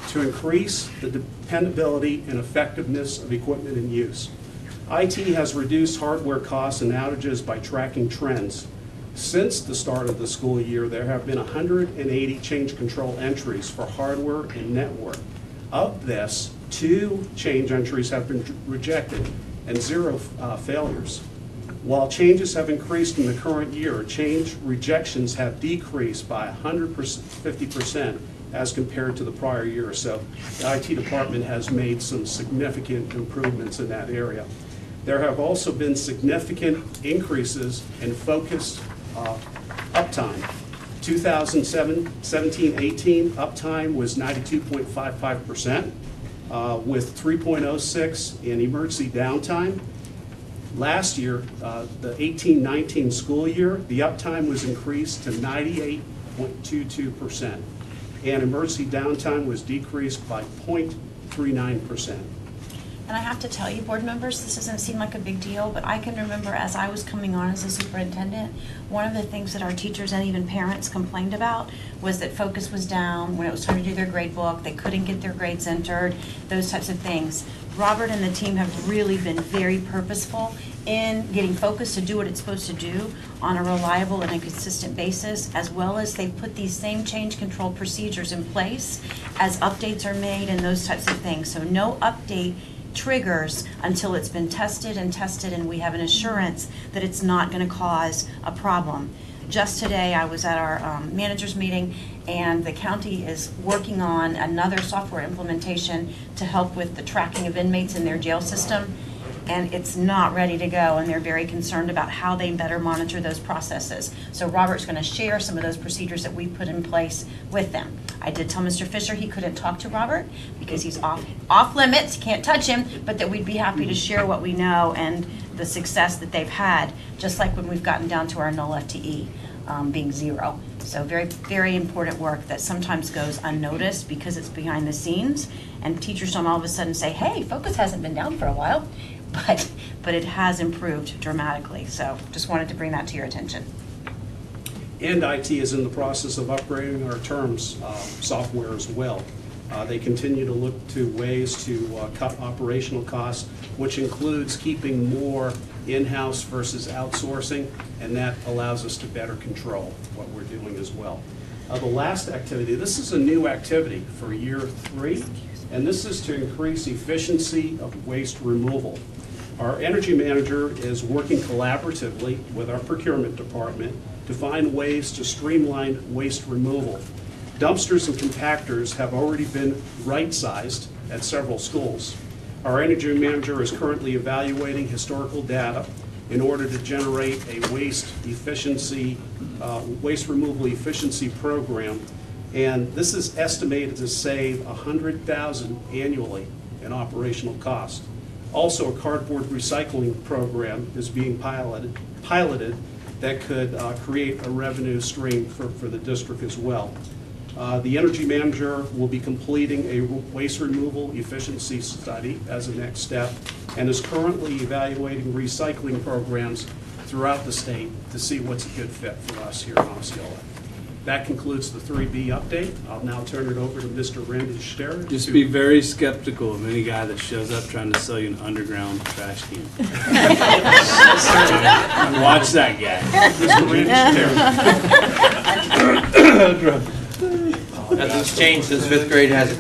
L: to increase the dependability and effectiveness of equipment in use. IT has reduced hardware costs and outages by tracking trends. Since the start of the school year, there have been 180 change control entries for hardware and network. Of this, 2 change entries have been rejected and 0 failures. While changes have increased in the current year, change rejections have decreased by 150% as compared to the prior year. So the IT department has made some significant improvements in that area. There have also been significant increases in focused uptime. 2017-18 uptime was 92.55%, with 3.06 in emergency downtime. Last year, the 18-19 school year, the uptime was increased to 98.22%, and emergency downtime was decreased by 0.39%.
S: And I have to tell you, board members, this doesn't seem like a big deal, but I can remember as I was coming on as a superintendent, one of the things that our teachers and even parents complained about was that focus was down when it was time to do their grade book, they couldn't get their grades entered, those types of things. Robert and the team have really been very purposeful in getting focus to do what it's supposed to do on a reliable and a consistent basis, as well as they've put these same change control procedures in place as updates are made and those types of things. So no update triggers until it's been tested and we have an assurance that it's not going to cause a problem. Just today I was at our managers meeting, and the county is working on another software implementation to help with the tracking of inmates in their jail system, and it's not ready to go, and they're very concerned about how they better monitor those processes. So Robert's going to share some of those procedures that we put in place with them. I did tell Mr. Fisher he couldn't talk to Robert because he's off limits, can't touch him, but that we'd be happy to share what we know and the success that they've had, just like when we've gotten down to our null FTE being 0. So very, very important work that sometimes goes unnoticed because it's behind the scenes, and teachers don't all of a sudden say, hey, focus hasn't been down for a while, but it has improved dramatically. So just wanted to bring that to your attention.
L: And IT is in the process of upgrading our terms software as well. They continue to look to ways to cut operational costs, which includes keeping more in-house versus outsourcing, and that allows us to better control what we're doing as well. The last activity, this is a new activity for year 3, and this is to increase efficiency of waste removal. Our energy manager is working collaboratively with our procurement department to find ways to streamline waste removal. Dumpsters and compactors have already been right-sized at several schools. Our energy manager is currently evaluating historical data in order to generate a waste removal efficiency program, and this is estimated to save $100,000 annually in operational costs. Also, a cardboard recycling program is being piloted that could create a revenue stream for the district as well. The energy manager will be completing a waste removal efficiency study as a next step, and is currently evaluating recycling programs throughout the state to see what's a good fit for us here in Osceola. That concludes the 3B update. I'll now turn it over to Mr. Randy Ster.
E: Just be very skeptical of any guy that shows up trying to sell you an underground trash can. Watch that guy.
L: Mr. Randy Ster.
I: Nothing's changed since 5th grade, has it?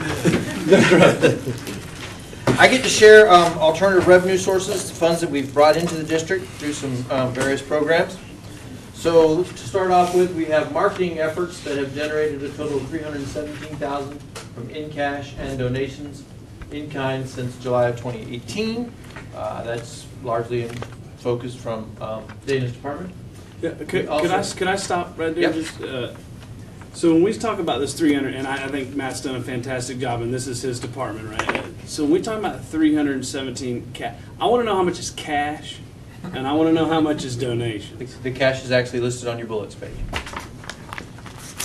I: I get to share alternative revenue sources, funds that we've brought into the district through some various programs. So to start off with, we have marketing efforts that have generated a total of $317,000 from in-cash and donations in kind since July of 2018. That's largely focused from Readiness Department.
E: Yeah, can I stop right there?
I: Yep.
E: Just, so when we talk about this 300, and I think Matt's done a fantastic job, and this is his department, right? So when we talk about 317 cash, I want to know how much is cash, and I want to know how much is donations.
I: The cash is actually listed on your bullets page.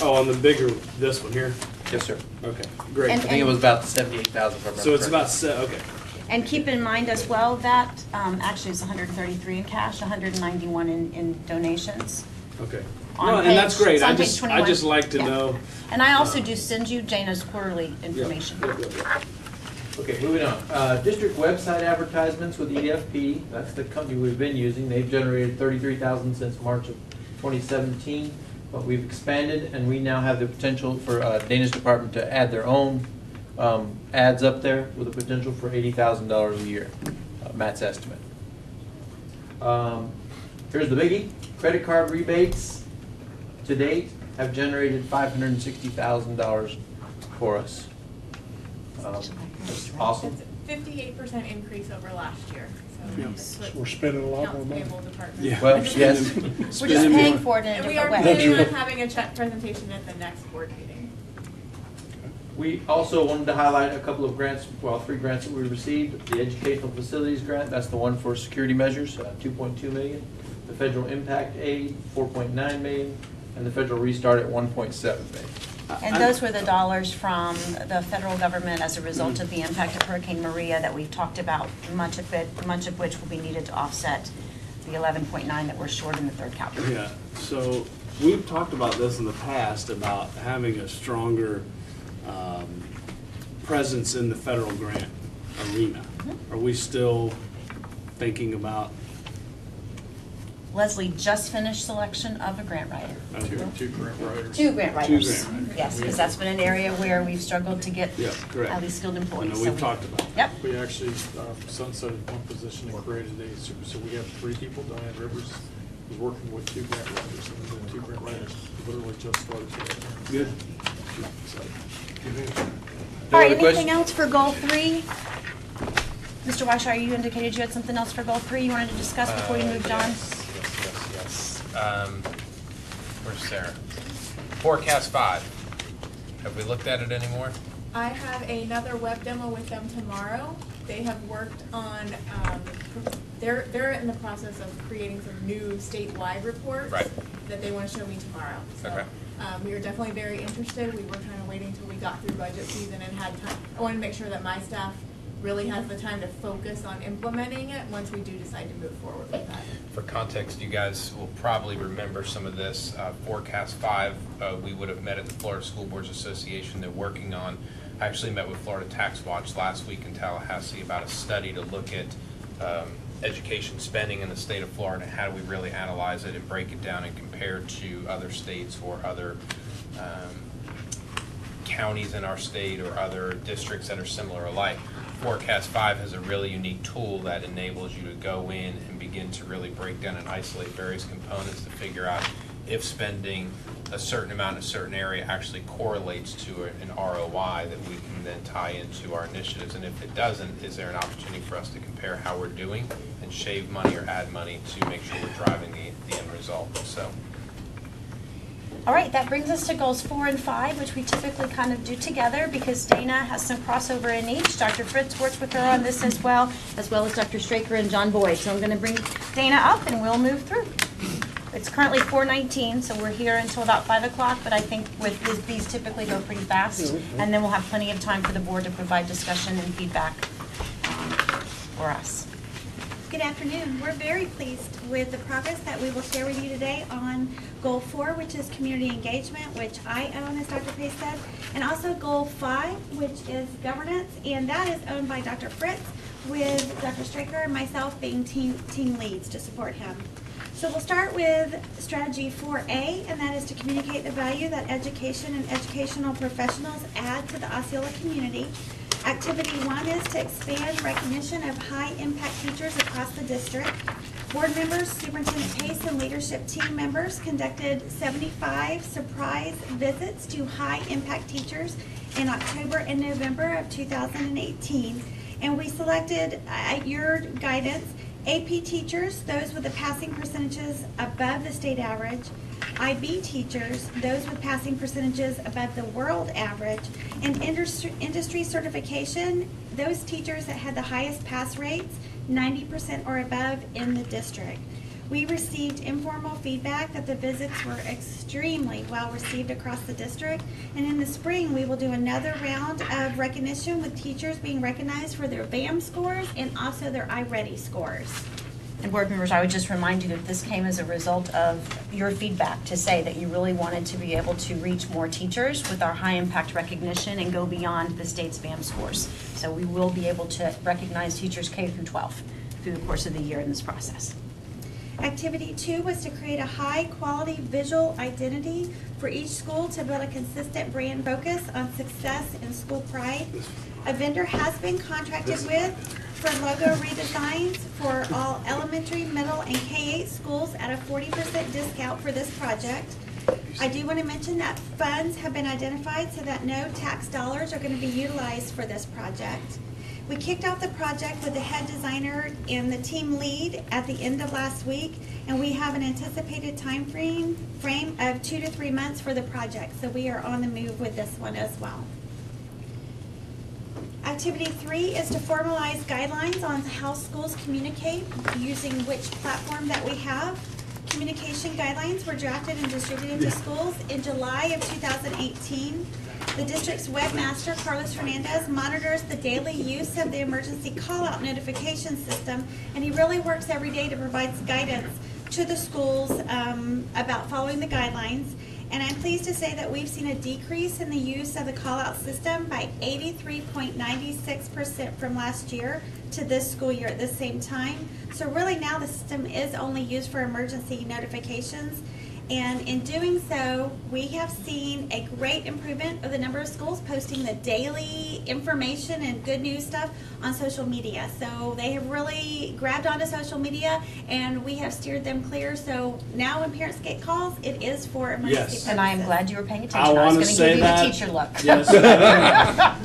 E: Oh, on the bigger, this one here?
I: Yes, sir.
E: Okay, great.
I: I think it was about 78,000 from.
E: So it's about, okay.
S: And keep in mind as well that actually it's 133 in cash, 191 in donations.
E: Okay.
B: on
E: No,
B: page,
E: and that's great.
B: it's on
E: I
B: page
E: just
B: 21.
E: like to
B: Yeah.
E: know.
B: And I also do send you Jana's quarterly information.
I: Okay, moving on. District website advertisements with EFP, that's the company we've been using. They've generated $33,000 since March of 2017, but we've expanded and we now have the potential for Dana's department to add their own ads up there with a potential for $80,000 a year, Matt's estimate. Here's the biggie. Credit card rebates to date have generated $560,000 for us. That's awesome.
F: It's a 58% increase over last year. So
A: Yeah.
F: that's what
A: We're spending a lot more
F: accounts
A: money.
F: payable department.
E: Yeah.
I: Well, yes.
B: We're just paying for it in a
F: And we
B: different
F: are
B: way.
F: planning on having a check presentation at the next board meeting.
I: We also wanted to highlight a couple of grants, well, 3 grants that we received. The Educational Facilities Grant, that's the one for security measures, $2.2 million. The Federal Impact Aid, $4.9 million. And the Federal Restart at $1.7 million.
B: And those were the dollars from the federal government as a result of the impact of Hurricane Maria that we've talked about, much of which will be needed to offset the 11.9 that we're short in the third capital.
E: Yeah, so we've talked about this in the past, about having a stronger presence in the federal grant arena. Are we still thinking about?
B: Leslie just finished selection of a grant writer.
H: Two grant writers.
B: 2 grant writers.
E: Two grant writers.
B: Yes, because that's been an area where we've struggled to get
E: Yeah, correct.
B: at least skilled
E: I
B: employees.
E: know
B: So
E: we've
B: we-
E: talked about.
B: Yep.
H: We actually sunsetted one position and created a super, so we have 3 people. Diane Rivers is working with 2 grant writers, and the 2 grant writers literally just started today.
E: Good.
H: So,
B: All right,
I: other questions?
B: anything else for goal 3? Mr. Weishauer, you indicated you had something else for goal 3 you wanted to discuss before you moved on?
J: Yes. Where's Sarah? Forecast 5. Have we looked at it anymore?
F: I have another web demo with them tomorrow. They have worked on, they're in the process of creating some new statewide reports
J: Right.
F: that they want to show me tomorrow. So,
J: Okay.
F: we are definitely very interested. We were kind of waiting until we got through budget season and had time. I wanted to make sure that my staff really has the time to focus on implementing it once we do decide to move forward with that.
J: For context, you guys will probably remember some of this. Forecast 5, we would have met at the Florida School Boards Association. They're working on, I actually met with Florida Tax Watch last week in Tallahassee about a study to look at education spending in the state of Florida. How do we really analyze it and break it down and compare to other states or other counties in our state or other districts that are similar alike. Forecast 5 has a really unique tool that enables you to go in and begin to really break down and isolate various components to figure out if spending a certain amount in a certain area actually correlates to an ROI that we can then tie into our initiatives. And if it doesn't, is there an opportunity for us to compare how we're doing and shave money or add money to make sure we're driving the end result? So.
B: All right, that brings us to goals 4 and 5, which we typically kind of do together because Dana has some crossover in each. Dr. Fritz works with her on this as well as Dr. Straker and John Boyd. So I'm going to bring Dana up and we'll move through. It's currently 4:19, so we're here until about 5 o'clock, but I think with these typically go pretty fast, and then we'll have plenty of time for the board to provide discussion and feedback for us.
T: Good afternoon. We're very pleased with the progress that we will share with you today on Goal 4, which is community engagement, which I own, as Dr. Pace said, and also Goal 5, which is governance, and that is owned by Dr. Fritz, with Dr. Straker and myself being team leads to support him. So we'll start with strategy 4A, and that is to communicate the value that education and educational professionals add to the Osceola community. Activity 1 is to expand recognition of high-impact teachers across the district. Board members, Superintendent Pace, and leadership team members conducted 75 surprise visits to high-impact teachers in October and November of 2018. And we selected, at your guidance, AP teachers, those with the passing percentages above the state average, IB teachers, those with passing percentages above the world average, and industry certification, those teachers that had the highest pass rates, 90% or above in the district. We received informal feedback that the visits were extremely well received across the district, and in the spring we will do another round of recognition with teachers being recognized for their BAM scores and also their iReady scores.
S: And board members, I would just remind you that this came as a result of your feedback to say that you really wanted to be able to reach more teachers with our high impact recognition and go beyond the state's BAM scores. So we will be able to recognize teachers K through 12 through the course of the year in this process.
T: Activity 2 was to create a high-quality visual identity for each school to build a consistent brand focus on success and school pride. A vendor has been contracted with for logo redesigns for all elementary, middle, and K-8 schools at a 40% discount for this project. I do want to mention that funds have been identified so that no tax dollars are going to be utilized for this project. We kicked off the project with the head designer and the team lead at the end of last week, and we have an anticipated time frame of 2 to 3 months for the project. So we are on the move with this one as well. Activity 3 is to formalize guidelines on how schools communicate using which platform that we have. Communication guidelines were drafted and distributed to schools in July of 2018. The district's webmaster, Carlos Hernandez, monitors the daily use of the emergency call-out notification system, and he really works every day to provide guidance to the schools about following the guidelines. And I'm pleased to say that we've seen a decrease in the use of the call-out system by 83.96% from last year to this school year at the same time. So really now the system is only used for emergency notifications. And in doing so, we have seen a great improvement of the number of schools posting the daily information and good news stuff on social media. So they have really grabbed onto social media, and we have steered them clear. So now when parents get calls, it is for emergency purposes.
S: And I am glad you were paying attention.
E: I
S: was
E: want
S: going
E: to
S: to give you
E: say
S: the teacher look.
E: Yes.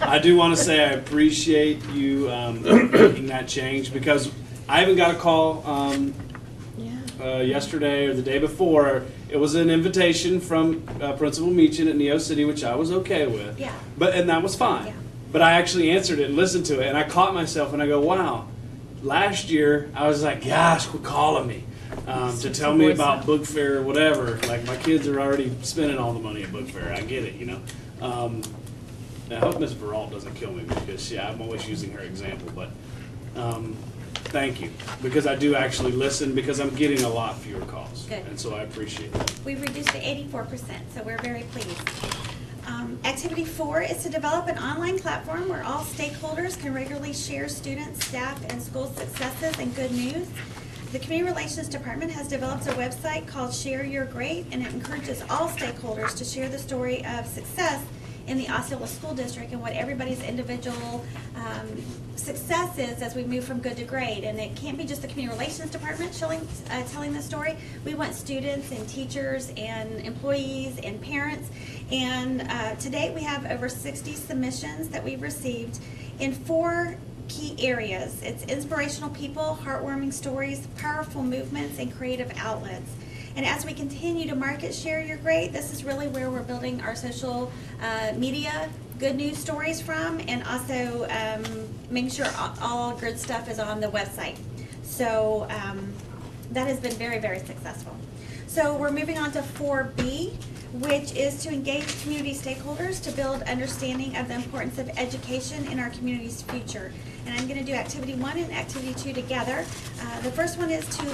E: I do want to say I appreciate you making that change, because I haven't got a call yesterday or the day before. It was an invitation from Principal Meechan at Neo City, which I was okay with.
T: Yeah.
E: And that was fine.
T: Yeah.
E: But I actually answered it and listened to it, and I caught myself and I go, wow, last year I was like, gosh, quit calling me to tell me about book fair or whatever. Like, my kids are already spending all the money at book fair. I get it, you know. I hope Ms. Veralt doesn't kill me, because I'm always using her example, but thank you, because I do actually listen, because I'm getting a lot fewer calls.
T: Good.
E: And so I appreciate that.
T: We've reduced to 84%, so we're very pleased. Activity 4 is to develop an online platform where all stakeholders can regularly share students, staff, and school successes and good news. The Community Relations Department has developed a website called Share Your Great, and it encourages all stakeholders to share the story of success in the Osceola School District and what everybody's individual success is as we move from good to great. And it can't be just the Community Relations Department telling the story. We want students and teachers and employees and parents. And to date, we have over 60 submissions that we've received in 4 key areas. It's inspirational people, heartwarming stories, powerful movements, and creative outlets. And as we continue to market Share Your Great, this is really where we're building our social media good news stories from, and also making sure all good stuff is on the website. So that has been very, very successful. So we're moving on to 4B, which is to engage community stakeholders to build understanding of the importance of education in our community's future. And I'm going to do activity 1 and activity 2 together. The first one is to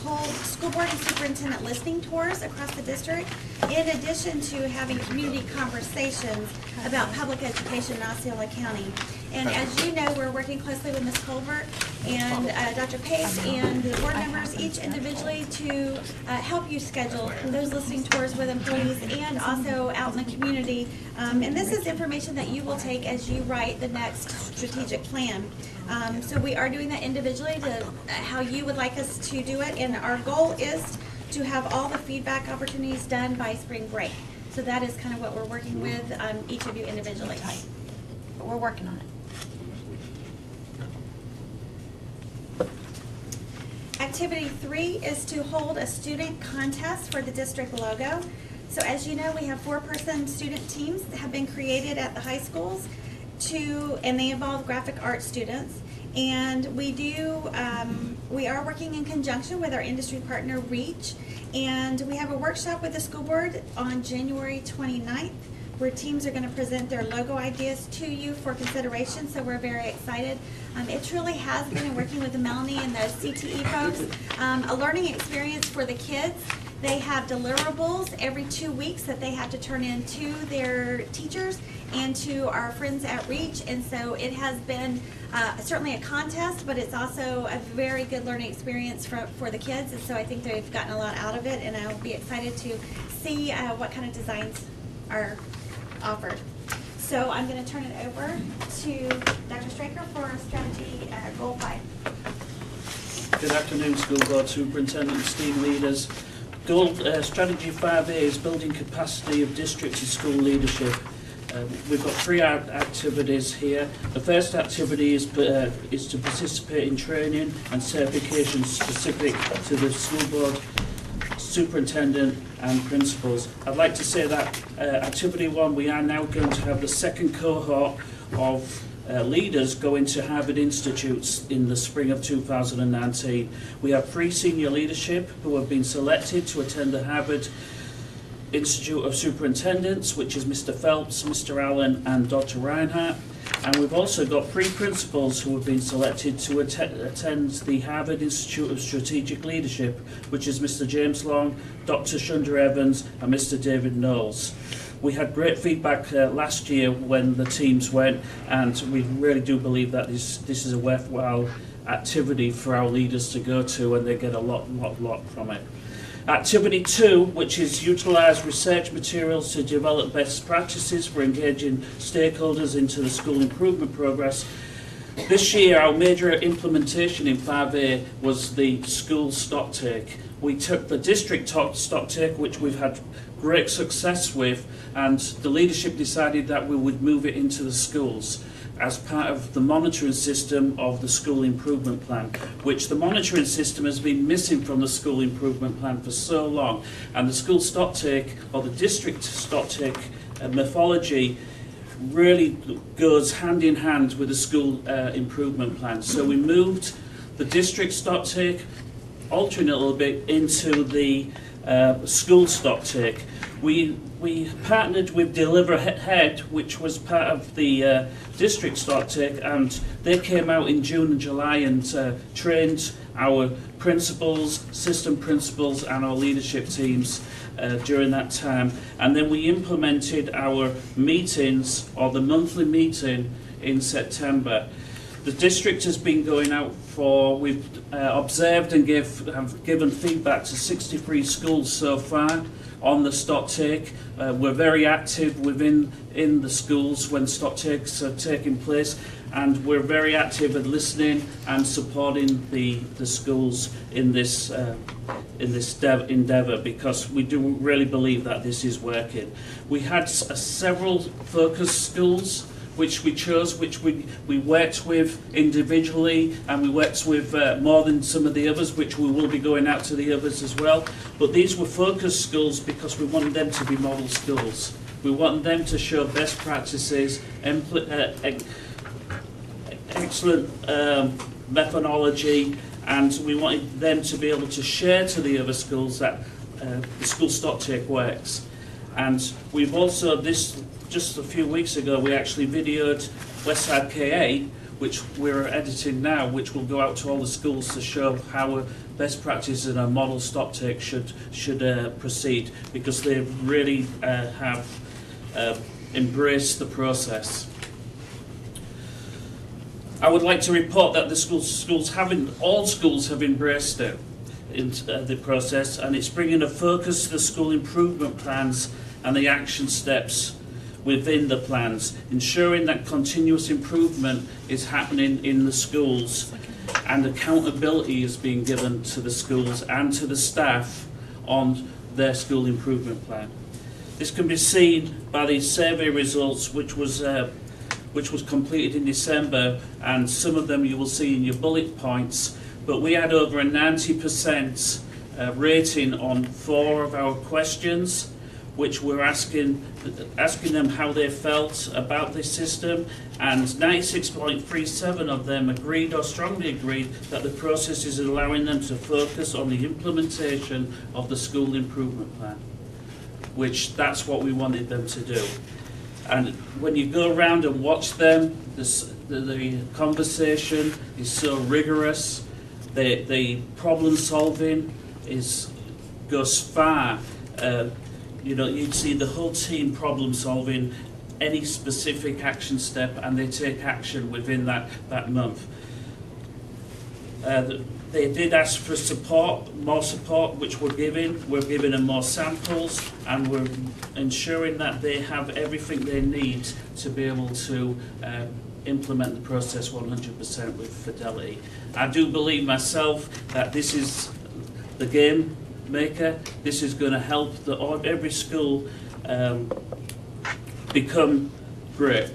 T: hold school board and superintendent listening tours across the district, in addition to having community conversations about public education in Osceola County. And as you know, we're working closely with Ms. Colbert and Dr. Pace and the board members, each individually, to help you schedule those listening tours with employees and also out in the community. And this is information that you will take as you write the next strategic plan. So we are doing that individually to how you would like us to do it, and our goal is to have all the feedback opportunities done by spring break. So that is kind of what we're working with each of you individually.
S: But we're working on it.
T: Activity 3 is to hold a student contest for the district logo. So as you know, we have 4-person student teams that have been created at the high schools, and they involve graphic art students. And we are working in conjunction with our industry partner, REACH, and we have a workshop with the school board on January 29th where teams are going to present their logo ideas to you for consideration, so we're very excited. It truly has been, in working with Melanie and the CTE folks, a learning experience for the kids. They have deliverables every 2 weeks that they have to turn in to their teachers and to our friends at REACH, and so it has been certainly a contest, but it's also a very good learning experience for the kids, and so I think they've gotten a lot out of it, and I'll be excited to see what kind of designs are offered. So I'm going to turn it over to Dr. Straker for strategy goal 5.
V: Good afternoon, School Board Superintendents, team leaders. Goal strategy 5A is building capacity of district and school leadership. We've got 3 activities here. The first activity is to participate in training and certification specific to the school board superintendent and principals. I'd like to say that activity 1, we are now going to have the second cohort of leaders going to Harvard Institutes in the spring of 2019. We have 3 senior leadership who have been selected to attend the Harvard Institute of Superintendents, which is Mr. Phelps, Mr. Allen, and Dr. Reinhardt. And we've also got 3 principals who have been selected to attend the Harvard Institute of Strategic Leadership, which is Mr. James Long, Dr. Shunda Evans, and Mr. David Knowles. We had great feedback last year when the teams went, and we really do believe that this is a worthwhile activity for our leaders to go to, and they get a lot from it. Activity 2, which is utilise research materials to develop best practices for engaging stakeholders into the school improvement progress. This year, our major implementation in 5A was the school stocktake. We took the district stocktake, which we've had great success with, and the leadership decided that we would move it into the schools as part of the monitoring system of the school improvement plan, which the monitoring system has been missing from the school improvement plan for so long. And the school stocktake, or the district stocktake methodology, really goes hand in hand with the school improvement plan. So we moved the district stocktake, altering it a little bit, into the school stocktake. We partnered with Deliver Head, which was part of the district stocktake, and they came out in June and July and trained our principals, system principals, and our leadership teams during that time. And then we implemented our meetings, or the monthly meeting, in September. The district has been going out for, we've observed and have given feedback to 63 schools so far on the stocktake. We're very active in the schools when stocktakes are taking place, and we're very active at listening and supporting the schools in this endeavour, because we do really believe that this is working. We had several focus schools which we chose, which we worked with individually, and we worked with more than some of the others, which we will be going out to the others as well. But these were focus schools because we wanted them to be model schools. We wanted them to show best practices, excellent methodology, and we wanted them to be able to share to the other schools that the school stocktake works. And we've also, just a few weeks ago, we actually videoed Westside KA, which we're editing now, which will go out to all the schools to show how best practice in a model stocktake should proceed, because they really have embraced the process. I would like to report that all schools have embraced it in the process, and it's bringing a focus to the school improvement plans and the action steps within the plans, ensuring that continuous improvement is happening in the schools and accountability is being given to the schools and to the staff on their school improvement plan. This can be seen by these survey results, which was completed in December, and some of them you will see in your bullet points, but we had over a 90% rating on 4 of our questions, which we're asking them how they felt about this system, and 96.37% of them agreed or strongly agreed that the process is allowing them to focus on the implementation of the school improvement plan, which that's what we wanted them to do.
M: And when you go around and watch them, the conversation is so rigorous. The problem solving goes far. You'd see the whole team problem solving any specific action step, and they take action within that month. They did ask for more support, which we're giving. We're giving them more samples, and we're ensuring that they have everything they need to be able to implement the process 100% with fidelity. I do believe myself that this is the game maker. This is going to help every school become great,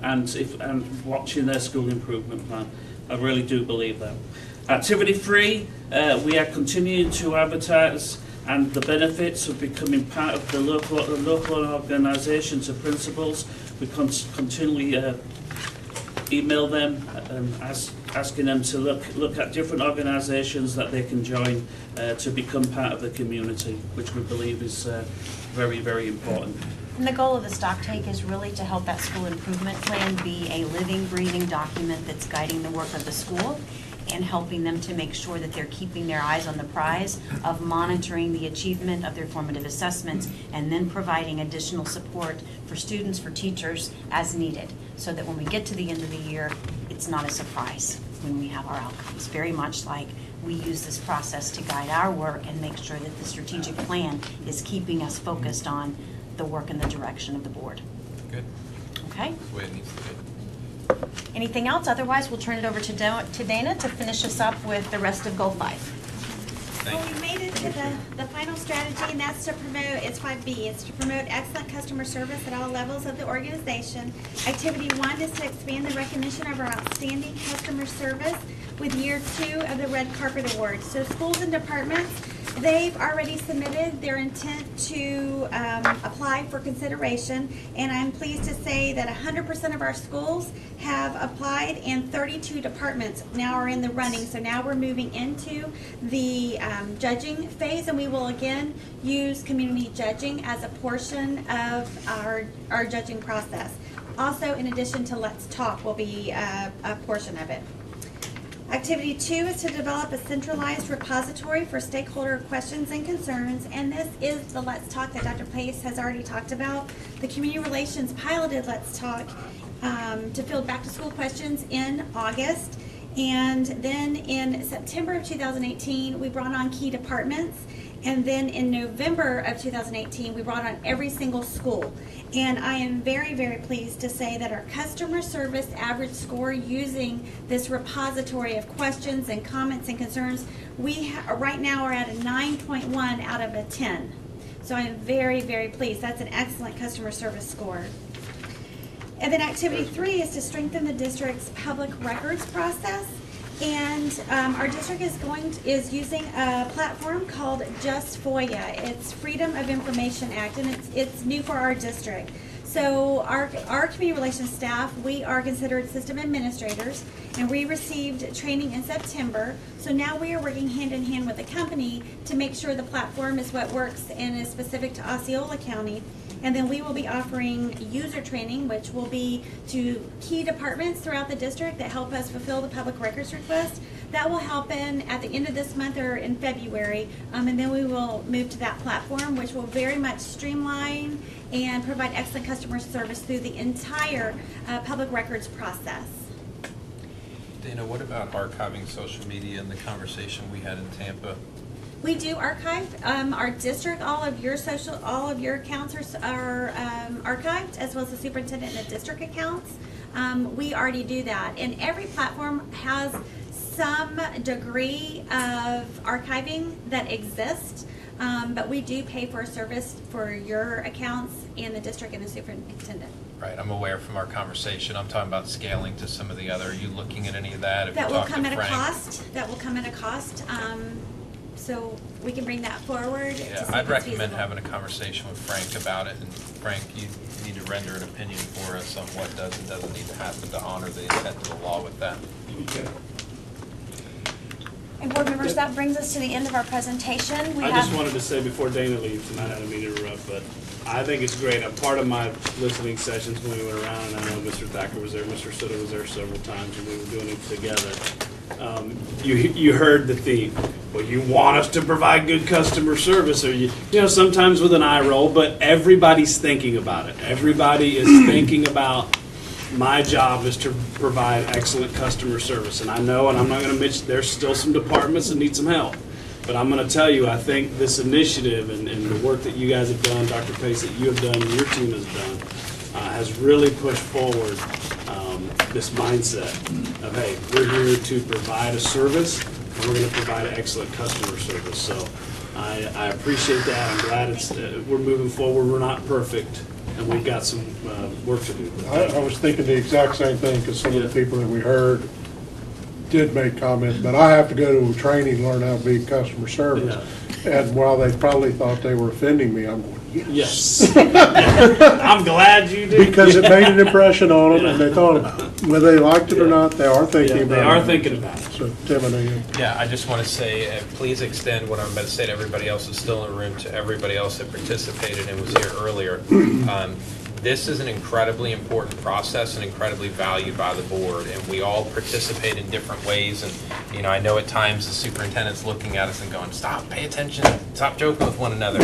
M: and watching their school improvement plan. I really do believe that. Activity 3, we are continuing to advertise and the benefits of becoming part of the local organisation to principals. We continually email them asking them to look at different organisations that they can join to become part of the community, which we believe is very, very important.
S: And the goal of the stock take is really to help that school improvement plan be a living, breathing document that's guiding the work of the school and helping them to make sure that they're keeping their eyes on the prize of monitoring the achievement of their formative assessments and then providing additional support for students, for teachers as needed, so that when we get to the end of the year, it's not a surprise when we have our outcomes. Very much like we use this process to guide our work and make sure that the strategic plan is keeping us focused on the work and the direction of the board.
J: Good.
S: Okay?
J: That's the way it needs to be.
S: Anything else? Otherwise, we'll turn it over to Dana to finish us up with the rest of Goal 5.
T: Well, we made it to the final strategy, and that's to promote, it's 5B, it's to promote excellent customer service at all levels of the organization. Activity 1 is to expand the recognition of our outstanding customer service with year 2 of the Red Carpet Awards. So schools and departments, they've already submitted their intent to apply for consideration, and I'm pleased to say that 100% of our schools have applied, and 32 departments now are in the running. So now we're moving into the judging phase, and we will again use community judging as a portion of our judging process. Also, in addition to Let's Talk, will be a portion of it. Activity 2 is to develop a centralized repository for stakeholder questions and concerns, and this is the Let's Talk that Dr. Pace has already talked about. The Community Relations piloted Let's Talk to field back to school questions in August, and then in September of 2018 we brought on key departments, and then in November of 2018 we brought on every single school. And I am very, very pleased to say that our customer service average score using this repository of questions and comments and concerns, we right now are at a 9.1 out of a 10. So I am very, very pleased. That's an excellent customer service score. And then activity 3 is to strengthen the district's public records process. And our district is using a platform called Just FOIA. It's Freedom of Information Act, and it's new for our district. So our community relations staff, we are considered system administrators, and we received training in September. So now we are working hand in hand with the company to make sure the platform is what works and is specific to Osceola County. And then we will be offering user training, which will be to key departments throughout the district that help us fulfill the public records request. That will happen at the end of this month or in February, and then we will move to that platform, which will very much streamline and provide excellent customer service through the entire public records process.
J: Dana, what about archiving social media and the conversation we had in Tampa?
T: We do archive our district. All of your accounts are archived, as well as the superintendent and the district accounts. We already do that, and every platform has some degree of archiving that exists, but we do pay for a service for your accounts and the district and the superintendent.
J: Right, I'm aware from our conversation. I'm talking about scaling to some of the other. Are you looking at any of that? If
T: That
J: you
T: will
J: talk to
T: come at a
J: Frank?
T: cost. That will come at a cost. So we can bring that forward.
J: Yeah,
T: to see
J: I'd
T: if it's
J: recommend
T: feasible.
J: having a conversation with Frank about it. And Frank, you need to render an opinion for us on what does and doesn't need to happen to honor the intent of the law with that.
B: And board members, that brings us to the end of our presentation.
E: I just wanted to say before Dana leaves, and I don't mean to interrupt, but I think it's great. A part of my listening sessions when we went around, and I know Mr. Thacker was there, Mr. Soto was there several times, and we were doing it together. You heard the theme. Well, you want us to provide good customer service, or you know, sometimes with an eye roll, but everybody's thinking about it. Everybody is thinking about my job is to provide excellent customer service. And I know, and I'm not going to mention, there's still some departments that need some help. But I'm going to tell you, I think this initiative and the work that you guys have done, Dr. Pace, that you have done and your team has done, has really pushed forward this mindset of, hey, we're here to provide a service, and we're going to provide an excellent customer service. So I appreciate that. I'm glad we're moving forward. We're not perfect, and we've got some work to do.
A: I was thinking the exact same thing, because some of the people that we heard did make comments, but I have to go to a training, learn how to be customer service. Yeah. And while they probably thought they were offending me, I'm going, yes.
E: I'm glad you did.
A: Because it made an impression on them, and they thought, whether they liked it or not, they are thinking about it.
E: They are thinking about it.
A: So, Tim, and Ian.
J: Yeah, I just want to say, please extend what I'm about to say to everybody else who's still in the room, to everybody else that participated and was here earlier. This is an incredibly important process and incredibly valued by the board, and we all participate in different ways. And you know, I know at times the superintendent's looking at us and going, "Stop, pay attention, stop joking with one another."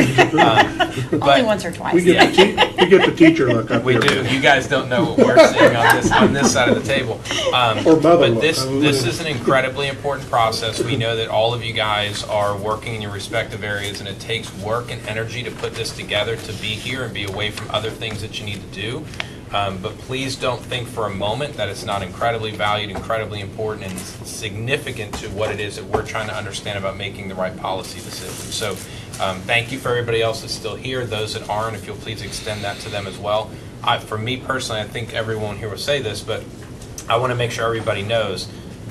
S: Only once or twice.
A: We get the teacher look up
J: We
A: here.
J: do. You guys don't know what we're seeing on this side of the table. But this is an incredibly important process. We know that all of you guys are working in your respective areas, and it takes work and energy to put this together, to be here and be away from other things that you need to do. But please don't think for a moment that it's not incredibly valued, incredibly important, and significant to what it is that we're trying to understand about making the right policy decisions. So thank you for everybody else that's still here. Those that aren't, if you'll please extend that to them as well. For me personally, I think everyone here will say this, but I want to make sure everybody knows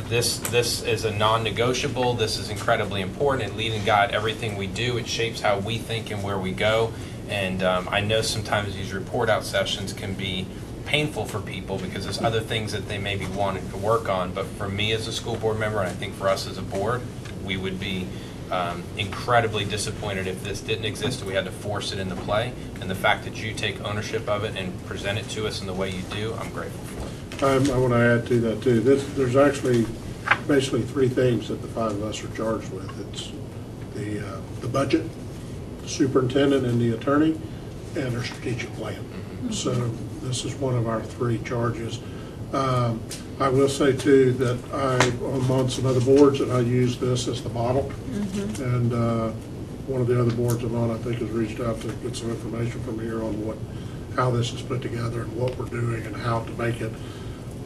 J: this is a non-negotiable. This is incredibly important. It lead and guide everything we do. It shapes how we think and where we go. And I know sometimes these report out sessions can be painful for people because there's other things that they may be wanting to work on. But for me as a school board member, and I think for us as a board, we would be incredibly disappointed if this didn't exist and we had to force it into play. And the fact that you take ownership of it and present it to us in the way you do, I'm grateful for.
A: I want to add to that too. There's actually basically three things that the five of us are charged with. It's the budget, superintendent and the attorney, and our strategic plan. So this is one of our three charges. I will say too that I'm on some other boards and I use this as the model. And one of the other boards I'm on, I think, has reached out to get some information from here on how this is put together and what we're doing and how to make it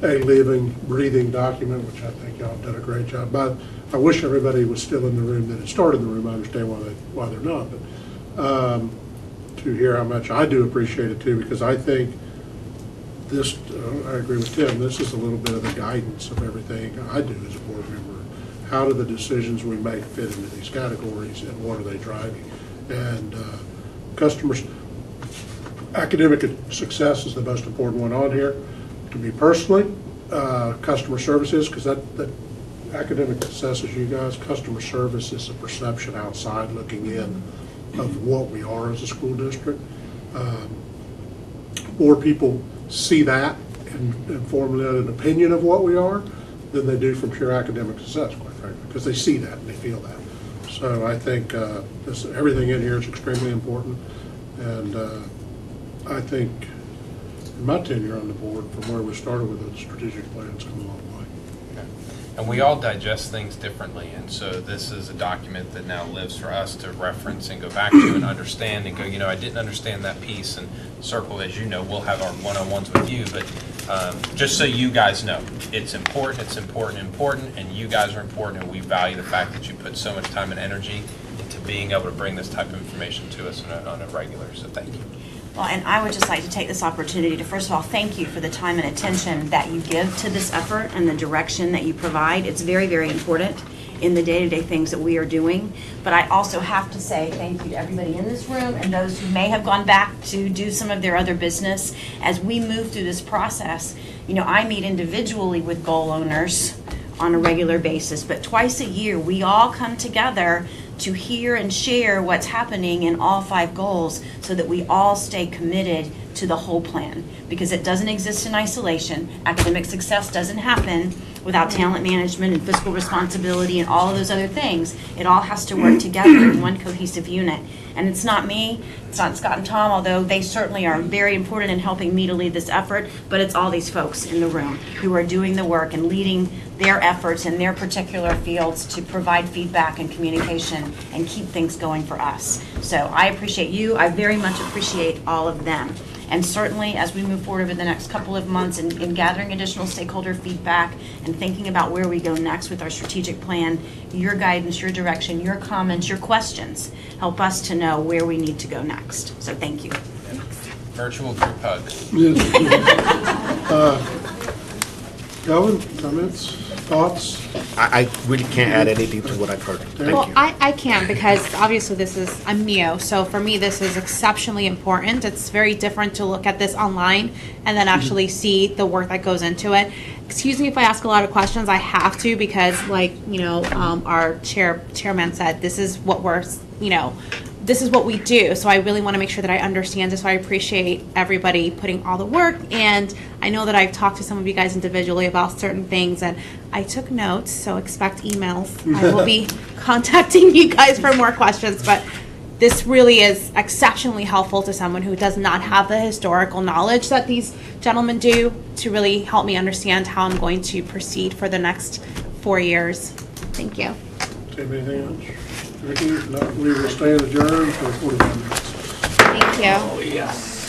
A: a living, breathing document, which I think y'all have done a great job. But I wish everybody was still in the room that had started in the room. I understand why they're not, but to hear how much I do appreciate it too, because I think this, I agree with Tim, this is a little bit of the guidance of everything I do as a board member. How do the decisions we make fit into these categories, and what are they driving? And customers, academic success is the most important one on here. To me personally, customer services, because that academic success is you guys, customer service is a perception outside looking in of what we are as a school district. More people see that and formulate an opinion of what we are than they do from pure academic success, quite frankly, because they see that and they feel that. So I think everything in here is extremely important, and I think in my tenure on the board, from where we started with the strategic plan, it's come a long way.
J: Okay. And we all digest things differently, and so this is a document that now lives for us to reference and go back to and understand and go, you know, I didn't understand that piece, and circle, as you know, we'll have our one-on-ones with you, but just so you guys know, it's important, and you guys are important, and we value the fact that you put so much time and energy into being able to bring this type of information to us on a regular, so thank you.
S: Well, and I would just like to take this opportunity to, first of all, thank you for the time and attention that you give to this effort and the direction that you provide. It's very, very important in the day-to-day things that we are doing. But I also have to say thank you to everybody in this room and those who may have gone back to do some of their other business. As we move through this process, you know, I meet individually with goal owners
B: on a regular basis, but twice a year, we all come together to hear and share what's happening in all 5 goals so that we all stay committed to the whole plan, because it doesn't exist in isolation. Academic success doesn't happen without talent management and fiscal responsibility and all of those other things. It all has to work together in one cohesive unit. And it's not me, it's not Scott and Tom, although they certainly are very important in helping me to lead this effort, but it's all these folks in the room who are doing the work and leading their efforts in their particular fields to provide feedback and communication and keep things going for us. So I appreciate you. I very much appreciate all of them. And certainly, as we move forward over the next couple of months in gathering additional stakeholder feedback and thinking about where we go next with our strategic plan, your guidance, your direction, your comments, your questions help us to know where we need to go next. So thank you.
J: Virtual group hug.
A: Calvin, comments, thoughts?
G: I really can't add anything to what I've heard.
C: Well, I can, because obviously I'm new, so for me this is exceptionally important. It's very different to look at this online and then actually see the work that goes into it. Excuse me if I ask a lot of questions, I have to, because our chairman said, this is what this is what we do, so I really want to make sure that I understand this. So I appreciate everybody putting all the work, and I know that I've talked to some of you guys individually about certain things, and I took notes, so expect emails. I will be contacting you guys for more questions, but this really is exceptionally helpful to someone who does not have the historical knowledge that these gentlemen do, to really help me understand how I'm going to proceed for the next 4 years. Thank you.
A: Do you have anything else? Ricky, if not, we will stay adjourned for 45 minutes.
C: Thank you.
L: Oh, yes.